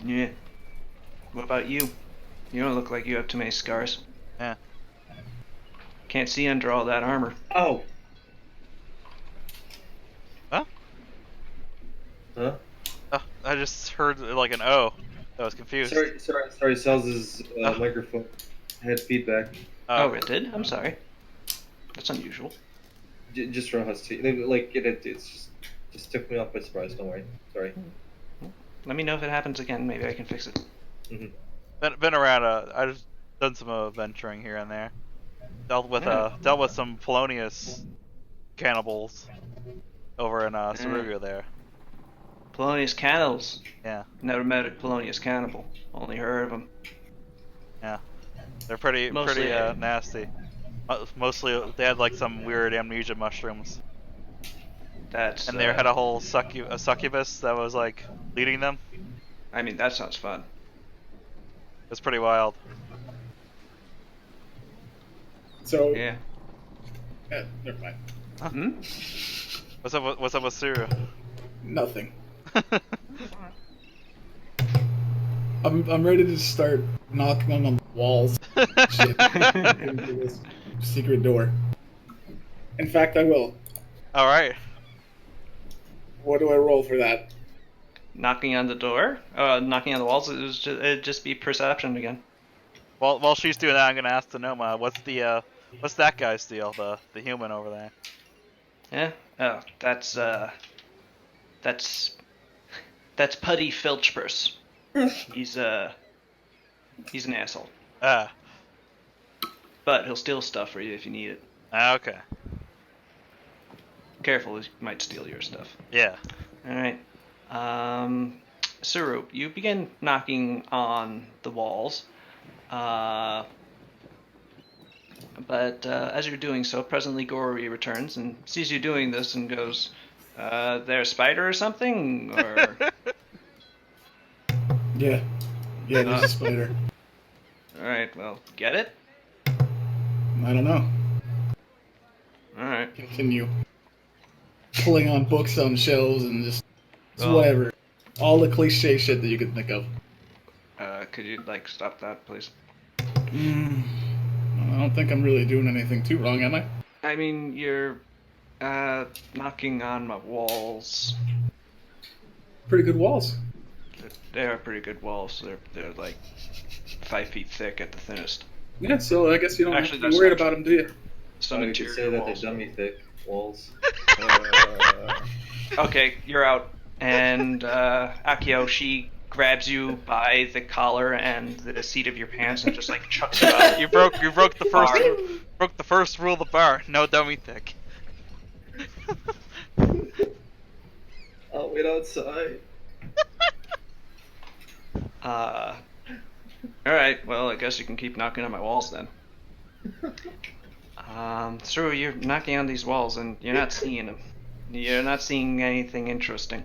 Yeah. What about you? You don't look like you have too many scars. Yeah. Can't see under all that armor. Oh, Huh? Huh? Oh, I just heard like an O. I was confused. Sorry. Sal's Oh. microphone had feedback. Oh, it did? I'm sorry. That's unusual. Just from us too. Like it's just took me off by surprise. Don't worry. Sorry. Let me know if it happens again. Maybe I can fix it. Been around. I've done some adventuring here and there. Dealt with some Polonius cannibals over in Cerugia there. Polonius cannibals. Yeah, Never met a Polonius cannibal. Only heard of them. yeah. They're pretty Mostly, nasty. Mostly they had like some weird amnesia mushrooms, That's. and they had a whole succubus that was like leading them. I mean, that sounds fun. It's pretty wild. So Yeah. never mind. Hmm? What's up with Suru? Nothing. I'm ready to start knocking on the walls. Shit. Into this secret door. In fact, I will. All right. What do I roll for that? Knocking on the door? Knocking on the walls? It'd just be perception again. While she's doing that, I'm gonna ask Sonoma, what's that guy's deal? The human over there. Yeah? Oh, that's Putty Filchpurse. He's an asshole. Ah. But he'll steal stuff for you if you need it. Okay. Careful, he might steal your stuff. Yeah. Alright. Suru, you begin knocking on the walls. But as you're doing so, presently Gori returns and sees you doing this and goes, there a spider or something? Or Yeah, there's a spider. Alright, well, get it? I don't know. Alright. Continue pulling on books on shelves and just Well- whatever. All the cliche shit that you could think of. Could you, stop that, please? I don't think I'm really doing anything too wrong, am I? I mean, you're, knocking on my walls. Pretty good walls. They are pretty good walls. They're like 5 feet thick at the thinnest. Yeah, so I guess you don't Actually, have to that's be worried not about them, do you? Some You could interior say that walls. they're dummy thick walls. Okay, you're out. And Akio, she grabs you by the collar and the seat of your pants and just chucks you out. You broke the first rule of the bar. No dummy thick. I'll wait outside. Alright, well, I guess you can keep knocking on my walls then. So you're knocking on these walls and you're not seeing them. You're not seeing anything interesting.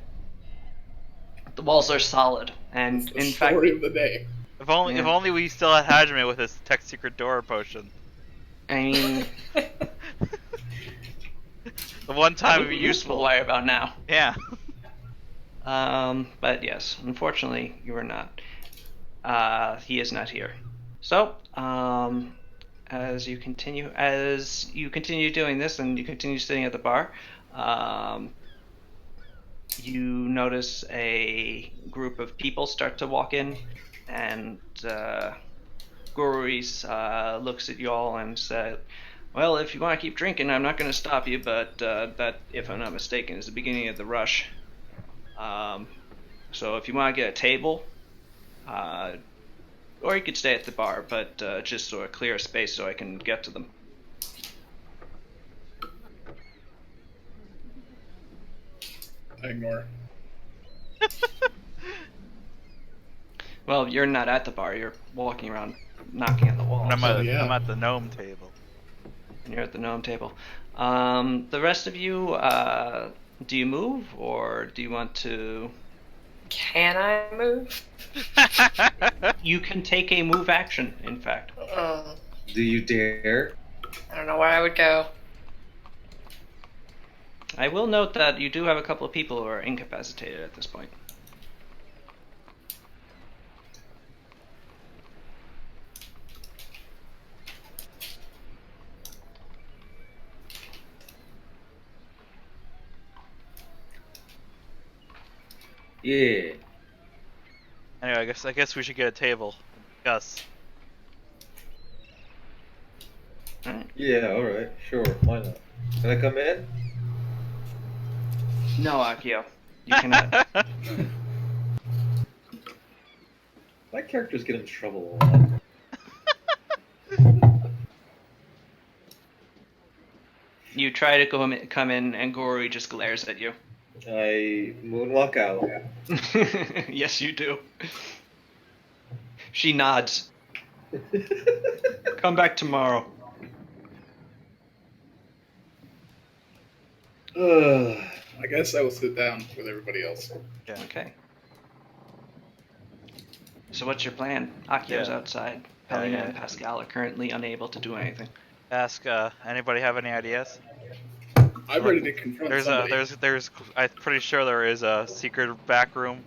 The walls are solid, and It's the in fact, story of the day. If only we still had Hajime with his tech secret door potion. I mean, The one that time would be useful right about now. Yeah. But yes, unfortunately, you are not. He is not here. So, as you continue doing this, and you continue sitting at the bar, you notice a group of people start to walk in, and Goris looks at you all and says, "Well, if you want to keep drinking, I'm not going to stop you, but that, if I'm not mistaken, is the beginning of the rush. So if you want to get a table, or you could stay at the bar, but just sort of clear a space so I can get to them." I ignore. Well, you're not at the bar. You're walking around, knocking on the walls. I'm yeah. at the gnome table. And you're at the gnome table. The rest of you, do you move, or do you want to... Can I move? You can take a move action, in fact. Do you dare? I don't know where I would go. I will note that you do have a couple of people who are incapacitated at this point. Yeah. Anyway, I guess we should get a table and discuss. Alright. Yeah, alright. Sure, why not? Can I come in? No, Akio. You cannot. My characters get in trouble a lot. You try to come in, and Gori just glares at you. I moonwalk out. Yes, you do. She nods. Come back tomorrow. I guess I will sit down with everybody else. Yeah. Okay. So what's your plan? Akio's Yeah. outside. Pelina yeah. and Pascal are currently unable to do anything. Ask anybody have any ideas? I'm ready to confront somebody. There's I'm pretty sure there is a secret back room.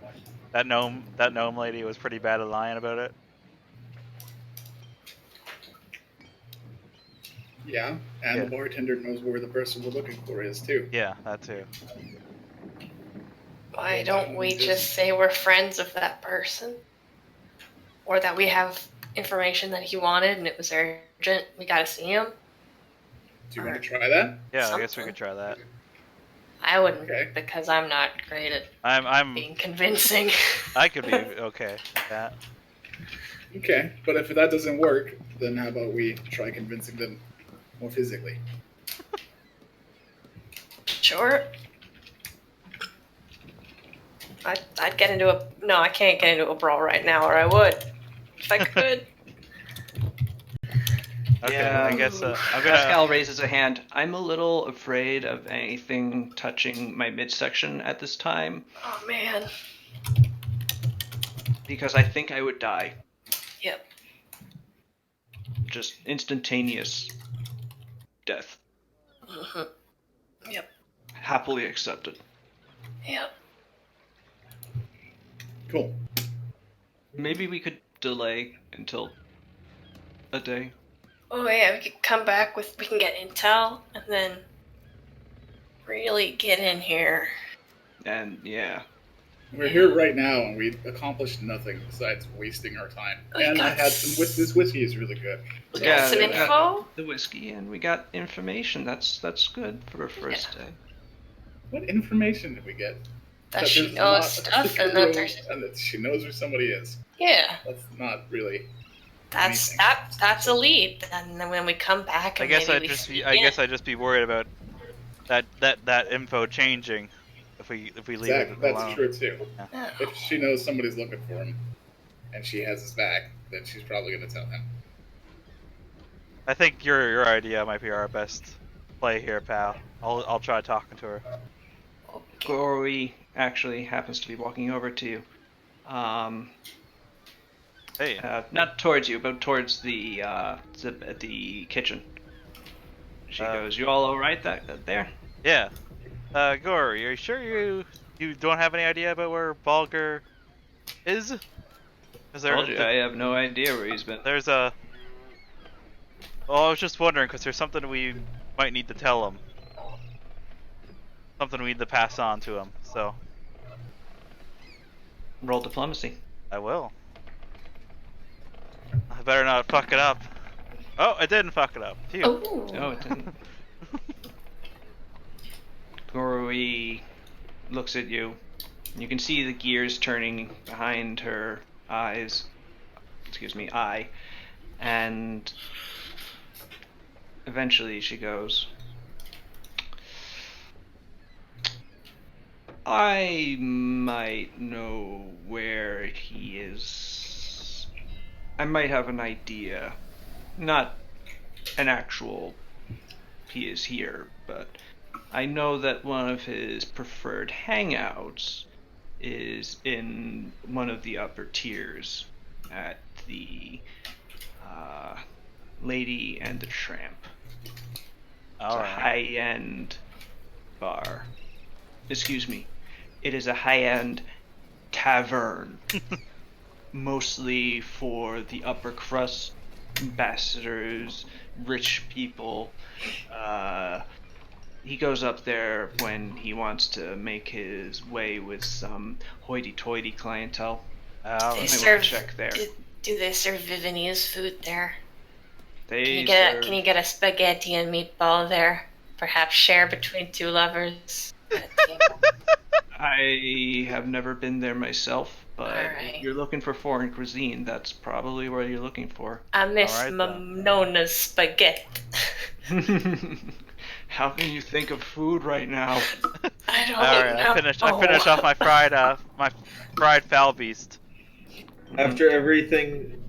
That gnome lady was pretty bad at lying about it. Yeah, and Yeah. the bartender knows where the person we're looking for is too. Yeah, that too. Why don't we just say we're friends of that person? Or that we have information that he wanted and it was urgent. We gotta see him. Do you want to try that? Yeah, I guess we Something. could try that. I wouldn't Okay. because I'm not great at I'm being convincing. I could be okay with that. Okay, but if that doesn't work, then how about we try convincing them more physically? Sure. I'd get into a... No, I can't get into a brawl right now, or I would. If I could. Okay, Yeah. I guess I'm gonna. Pascal raises a hand. I'm a little afraid of anything touching my midsection at this time Oh, man. because I think I would die. Yep. Just instantaneous death. hmm Yep. Happily accepted. Yep. Cool. Maybe we could delay until a day. Oh, yeah, we could come back with... We can get intel, and then really get in here. And yeah. We're here right now, and we've accomplished nothing besides wasting our time. We And I got had some this whiskey is really good. We Yeah, got some yeah. info. The whiskey, and we got information. That's good for a first day. What information did we get? That she there's knows not a stuff, secret and that room, there's... and that she knows where somebody is. Yeah. That's not really. That's anything. that's a lead. And then when we come back, I and guess maybe I'd we just speak be. I in. guess I'd just be worried about that info changing if we leave Exactly, it that's alone. true too. Oh. If she knows somebody's looking for him, and she has his back, then she's probably going to tell him. I think your idea might be our best play here, pal. I'll try talking to her. Gori actually happens to be walking over to you. Hey, Not towards you, but towards the kitchen. She goes, "You all alright there?" yeah. Gory, are you sure you don't have any idea about where Balger is? Is there? Told you, I have no idea where he's been. There's a. Well, I was just wondering because there's something we might need to tell him. Something we need to pass on to him. So Roll diplomacy. I will. I better not fuck it up. Oh, I didn't fuck it up. Phew. Oh. No, it didn't. Gori looks at you. You can see the gears turning behind her eyes. Excuse me, eye. And eventually she goes, I might know where he is. I might have an idea. Not an actual he is here, but I know that one of his preferred hangouts is in one of the upper tiers at the Lady and the Tramp. It's All a right. high-end bar. Excuse me. It is a high-end tavern. Mostly for the upper crust, ambassadors, rich people, he goes up there when he wants to make his way with some hoity-toity clientele. They might wanna serve. check there. Do they serve Viennese food there? They Can serve- you get a spaghetti and meatball there? Perhaps share between two lovers at a table. I have never been there myself, but Alright. if you're looking for foreign cuisine, that's probably what you're looking for. I miss Alright, Monona's spaghetti. How can you think of food right now? I don't All right, know. I finished off my fried foul beast. After everything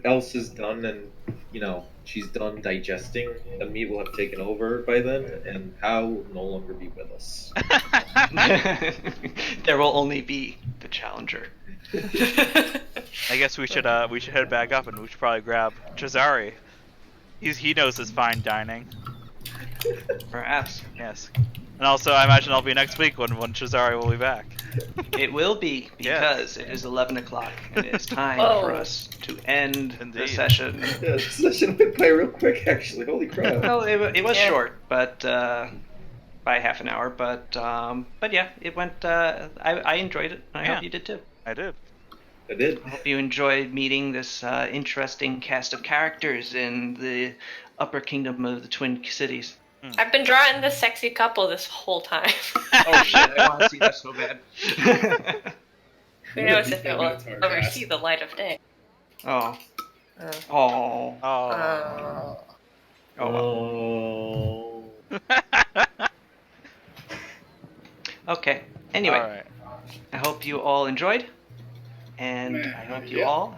else is done and, you know, she's done digesting, the meat will have taken over by then, and Hal will no longer be with us. There will only be the challenger. I guess we should head back up and we should probably grab Cesare. He knows his fine dining. Perhaps. Yes. And also, I imagine I'll be next week when Cesare will be back. It will be, because it is 11 o'clock, and it is time for us to end the Indeed. session. Yeah, this session went by real quick, actually. Holy crap. Well, it was Yeah. short, but by half an hour. But yeah, it went. I enjoyed it. I Yeah. hope you did too. I did. I did. I hope you enjoyed meeting this interesting cast of characters in the upper kingdom of the Twin Cities. I've been drawing this sexy couple this whole time. Oh shit! I want to see that so bad. Who knows if it will Minotaur ever cast. see the light of day. Oh. Uh, Oh. Oh. Oh. Well. Oh. Okay. Anyway, All right. I hope you all enjoyed, and I hope you Yeah. all